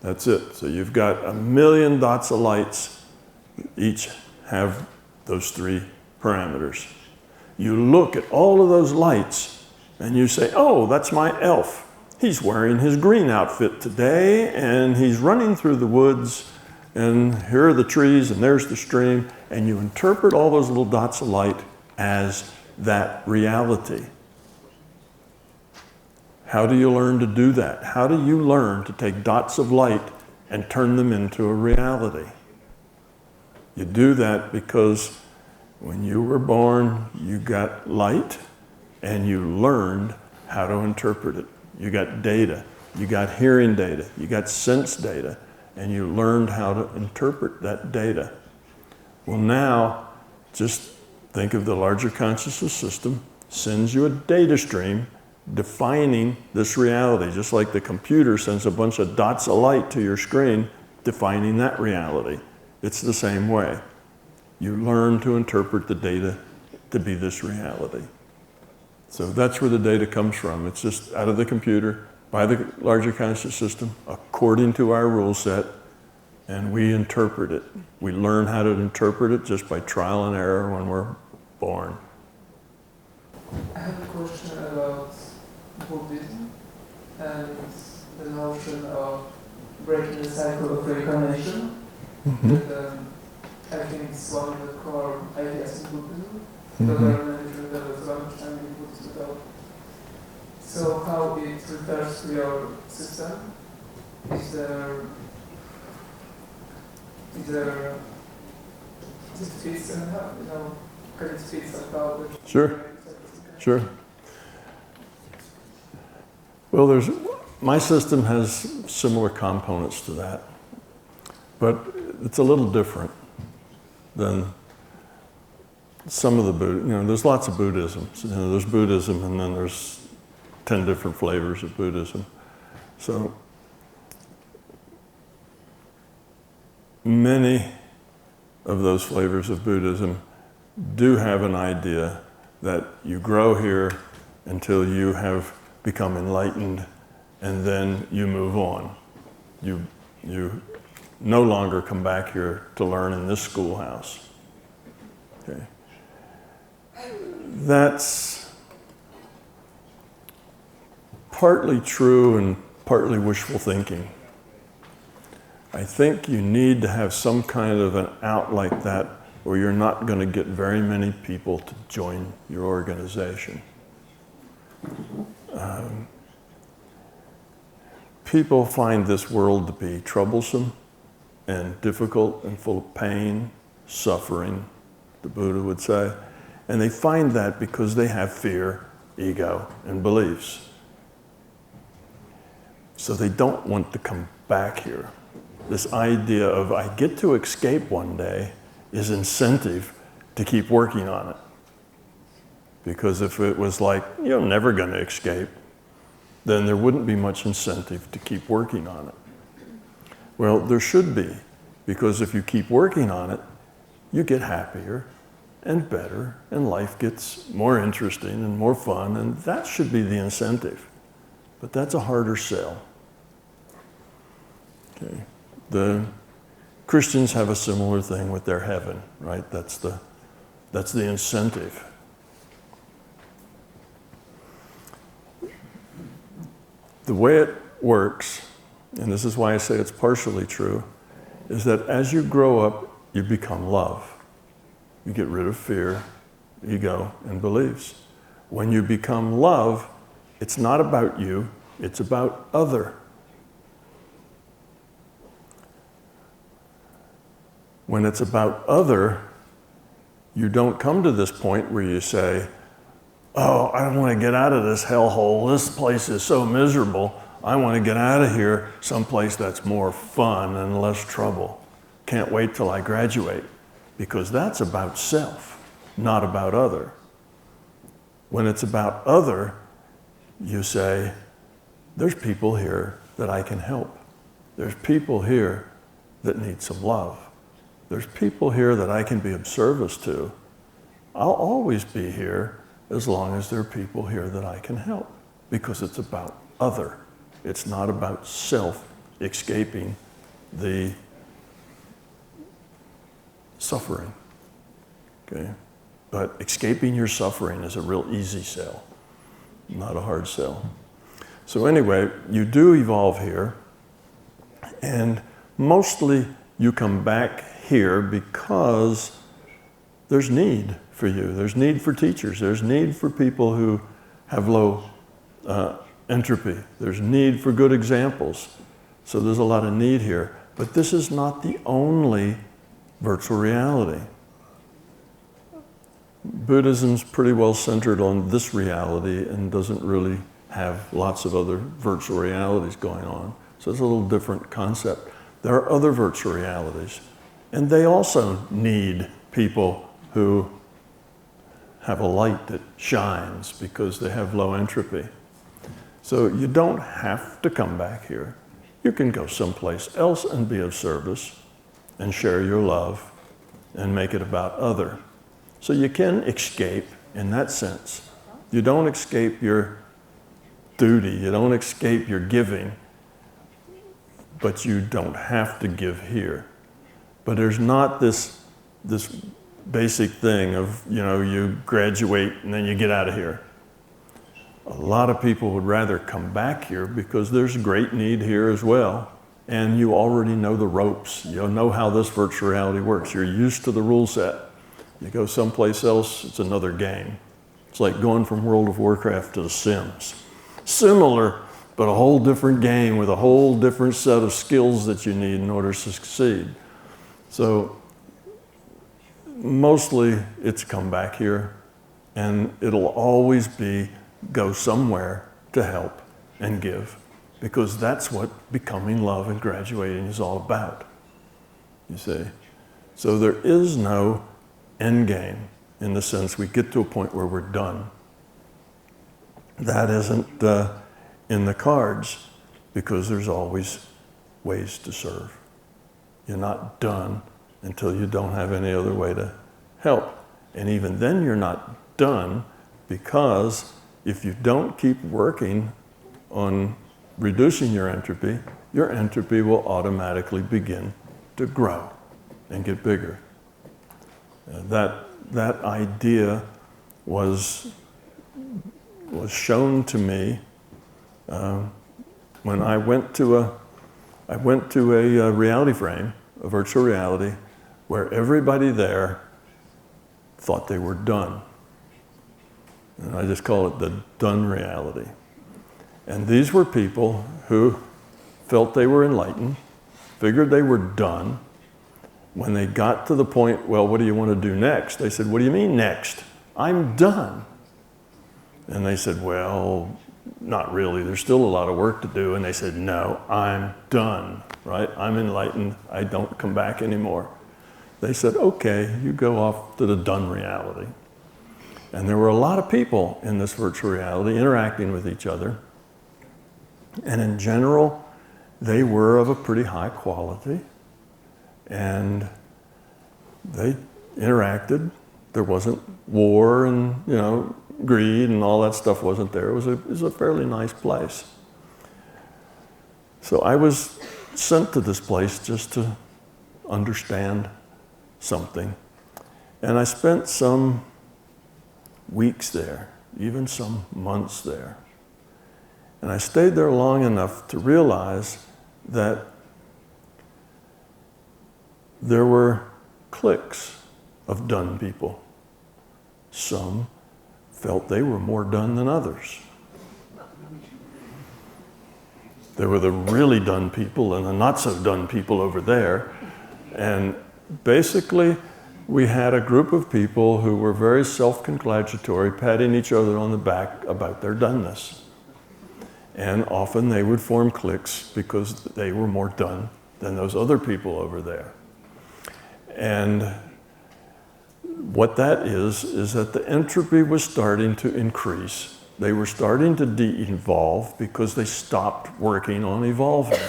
That's it. So you've got a million dots of lights. Each have those three parameters. You look at all of those lights and you say, oh, that's my elf. He's wearing his green outfit today and he's running through the woods and here are the trees and there's the stream, and you interpret all those little dots of light as that reality. How do you learn to do that? How do you learn to take dots of light and turn them into a reality? You do that because when you were born, you got light and you learned how to interpret it. You got data, you got hearing data, you got sense data, and you learned how to interpret that data. Well, now, just think of the larger consciousness system, sends you a data stream defining this reality, just like the computer sends a bunch of dots of light to your screen, defining that reality. It's the same way. You learn to interpret the data to be this reality. So that's where the data comes from. It's just out of the computer, by the larger conscious system, according to our rule set, and we interpret it. We learn how to interpret it just by trial and error when we're born. I have a question about Buddhism and the notion of breaking the cycle of reincarnation. That, I think it's one of the core ideas in Buddhism. But there are many different levels of understanding in Buddhism. So how it refers to your system? Is there does it fit somehow? Can it fit somehow? Sure. Well, my system has similar components to that, but it's a little different than some of the Buddhism. There's lots of Buddhism. There's Buddhism, and then there's 10 different flavors of Buddhism. So many of those flavors of Buddhism do have an idea that you grow here until you have become enlightened, and then you move on. You no longer come back here to learn in this schoolhouse. Okay. That's partly true and partly wishful thinking. I think you need to have some kind of an out like that, or you're not going to get very many people to join your organization. People find this world to be troublesome and difficult and full of pain, suffering, the Buddha would say. And they find that because they have fear, ego, and beliefs. So they don't want to come back here. This idea of, I get to escape one day, is incentive to keep working on it. Because if it was like, you're never going to escape, then there wouldn't be much incentive to keep working on it. Well, there should be, because if you keep working on it, you get happier and better, and life gets more interesting and more fun, and that should be the incentive. But that's a harder sell. Okay. The Christians have a similar thing with their heaven, right? That's the incentive. The way it works, and this is why I say it's partially true, is that as you grow up, you become love. You get rid of fear, ego, and beliefs. When you become love, it's not about you, it's about other. When it's about other, you don't come to this point where you say, oh, I don't want to get out of this hellhole. This place is so miserable. I want to get out of here someplace that's more fun and less trouble. Can't wait till I graduate. Because that's about self, not about other. When it's about other, you say, there's people here that I can help. There's people here that need some love. There's people here that I can be of service to. I'll always be here as long as there are people here that I can help, because it's about other. It's not about self escaping the suffering. Okay? But escaping your suffering is a real easy sell, not a hard sell. So anyway, you do evolve here, and mostly you come back here because there's need for you. There's need for teachers. There's need for people who have low entropy. There's need for good examples. So there's a lot of need here. But this is not the only virtual reality. Buddhism's pretty well centered on this reality and doesn't really have lots of other virtual realities going on. So it's a little different concept. There are other virtual realities, and they also need people who have a light that shines because they have low entropy. So you don't have to come back here. You can go someplace else and be of service and share your love and make it about other. So you can escape in that sense. You don't escape your duty, you don't escape your giving, but you don't have to give here. But there's not this basic thing of, you graduate and then you get out of here. A lot of people would rather come back here because there's great need here as well. And you already know the ropes. You know how this virtual reality works. You're used to the rule set. You go someplace else, it's another game. It's like going from World of Warcraft to The Sims. Similar, but a whole different game with a whole different set of skills that you need in order to succeed. So mostly it's come back here, and it'll always be go somewhere to help and give, because that's what becoming love and graduating is all about, you see. So there is no end game in the sense we get to a point where we're done. That isn't in the cards, because there's always ways to serve. You're not done until you don't have any other way to help. And even then you're not done, because if you don't keep working on reducing your entropy will automatically begin to grow and get bigger. That idea was shown to me when I went to a reality frame, a virtual reality, where everybody there thought they were done. And I just call it the done reality. And these were people who felt they were enlightened, figured they were done. When they got to the point, well, what do you want to do next? They said, what do you mean next? I'm done. And they said, well, not really. There's still a lot of work to do. And they said, no, I'm done, right? I'm enlightened. I don't come back anymore. they said, okay, you go off to the done reality. And there were a lot of people in this virtual reality interacting with each other. And in general, they were of a pretty high quality. And they interacted. There wasn't war and, you know, greed and all that stuff wasn't there. It was a fairly nice place. So I was sent to this place just to understand something. And I spent some weeks there, even some months there. And I stayed there long enough to realize that there were cliques of done people. Some felt they were more done than others. There were the really done people and the not so done people over there. And basically, we had a group of people who were very self-congratulatory, patting each other on the back about their doneness. And often they would form cliques because they were more done than those other people over there. And what that is that the entropy was starting to increase. They were starting to de-evolve because they stopped working on evolving.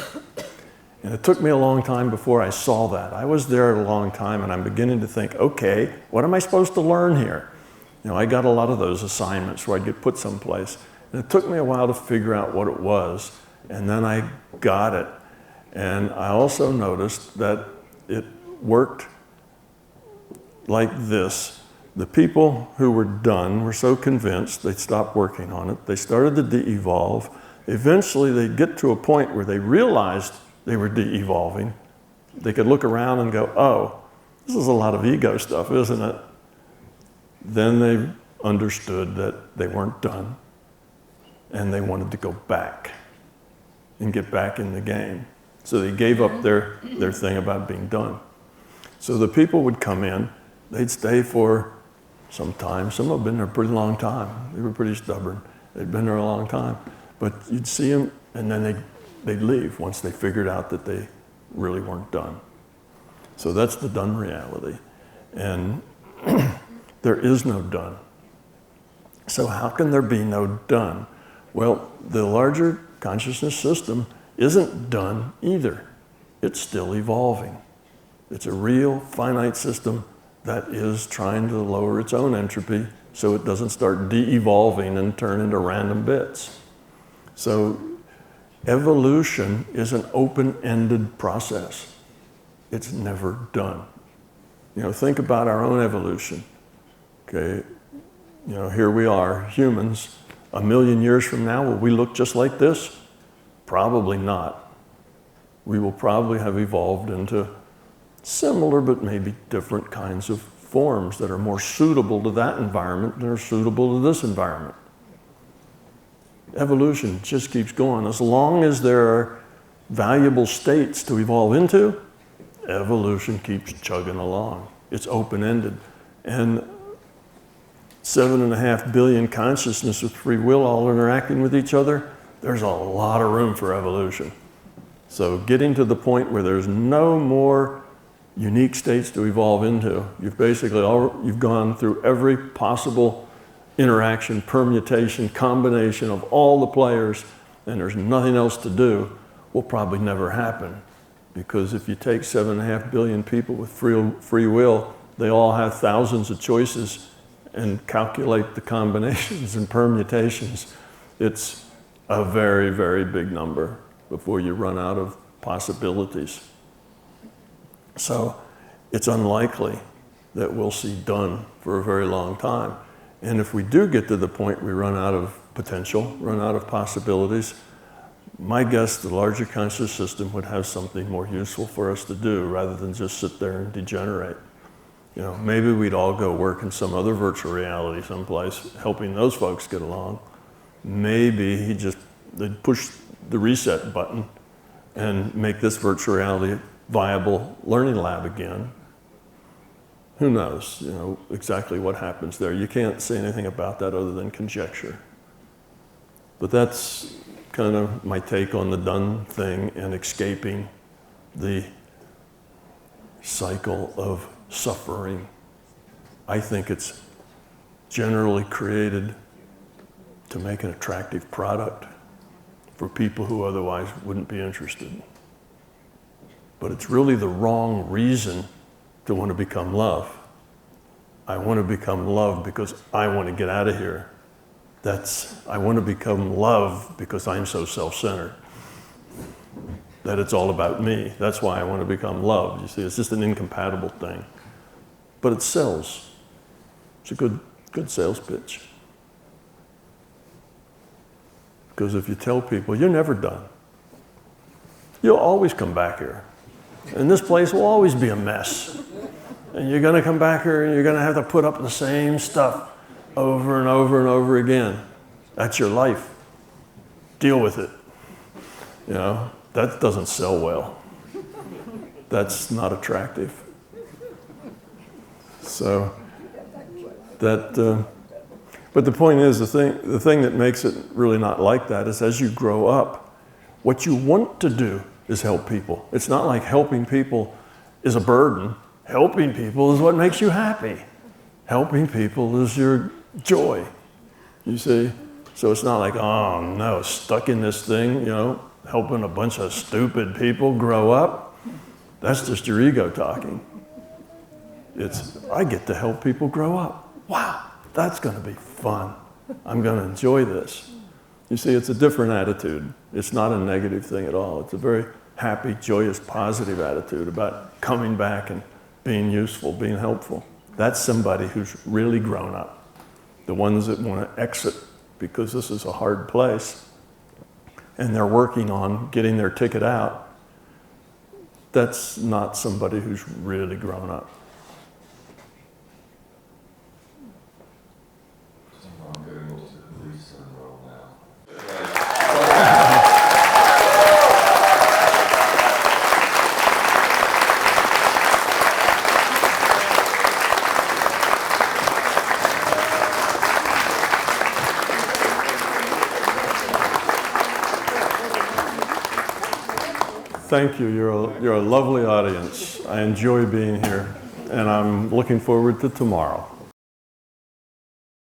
And it took me a long time before I saw that. I was there a long time and I'm beginning to think, okay, what am I supposed to learn here? You know, I got a lot of those assignments where I'd get put someplace. And it took me a while to figure out what it was. And then I got it. And I also noticed that it worked like this. The people who were done were so convinced they stopped working on it. They started to de-evolve. Eventually they'd get to a point where they realized they were de-evolving. They could look around and go, oh, this is a lot of ego stuff, isn't it? Then they understood that they weren't done and they wanted to go back and get back in the game. So they gave up their thing about being done. So the people would come in, they'd stay for some time. Some have been there a pretty long time. They were pretty stubborn. They'd been there a long time. But you'd see them and then they'd leave once they figured out that they really weren't done. So that's the done reality. And there is no done. So how can there be no done? Well, the larger consciousness system isn't done either. It's still evolving. It's a real finite system that is trying to lower its own entropy so it doesn't start de-evolving and turn into random bits. So evolution is an open-ended process. It's never done. You know, think about our own evolution. Okay, you know, here we are, humans. 1,000,000 years from now, will we look just like this? Probably not. We will probably have evolved into similar but maybe different kinds of forms that are more suitable to that environment than are suitable to this environment. Evolution just keeps going. As long as there are valuable states to evolve into, evolution keeps chugging along. It's open-ended. And 7.5 billion consciousness with free will all interacting with each other, there's a lot of room for evolution. So getting to the point where there's no more unique states to evolve into, you've gone through every possible interaction, permutation, combination of all the players, and there's nothing else to do, will probably never happen. Because if you take 7.5 billion people with free will, they all have thousands of choices and calculate the combinations and permutations. It's a very, very big number before you run out of possibilities. So it's unlikely that we'll see done for a very long time. And if we do get to the point we run out of potential, run out of possibilities, my guess the larger conscious system would have something more useful for us to do rather than just sit there and degenerate. You know, maybe we'd all go work in some other virtual reality someplace, helping those folks get along. Maybe they'd push the reset button and make this virtual reality a viable learning lab again. Who knows, you know, exactly what happens there. You can't say anything about that other than conjecture. But that's kind of my take on the done thing and escaping the cycle of suffering. I think it's generally created to make an attractive product for people who otherwise wouldn't be interested. But it's really the wrong reason to want to become love. I want to become love because I want to get out of here. I want to become love because I'm so self-centered that it's all about me. That's why I want to become love. You see, it's just an incompatible thing. But it sells. It's a good sales pitch. Because if you tell people, you're never done. You'll always come back here. And this place will always be a mess. And you're going to come back here and you're going to have to put up the same stuff over and over and over again. That's your life. Deal with it. You know, that doesn't sell well. That's not attractive. So but the point is, the thing that makes it really not like that is as you grow up, what you want to do is help people. It's not like helping people is a burden. Helping people is what makes you happy. Helping people is your joy, you see? So it's not like, oh no, stuck in this thing, you know, helping a bunch of stupid people grow up. That's just your ego talking. I get to help people grow up. Wow, that's going to be fun. I'm going to enjoy this. You see, it's a different attitude. It's not a negative thing at all. It's a very happy, joyous, positive attitude about coming back and being useful, being helpful. That's somebody who's really grown up. The ones that want to exit because this is a hard place and they're working on getting their ticket out, that's not somebody who's really grown up. Thank you. You're a lovely audience. I enjoy being here, and I'm looking forward to tomorrow.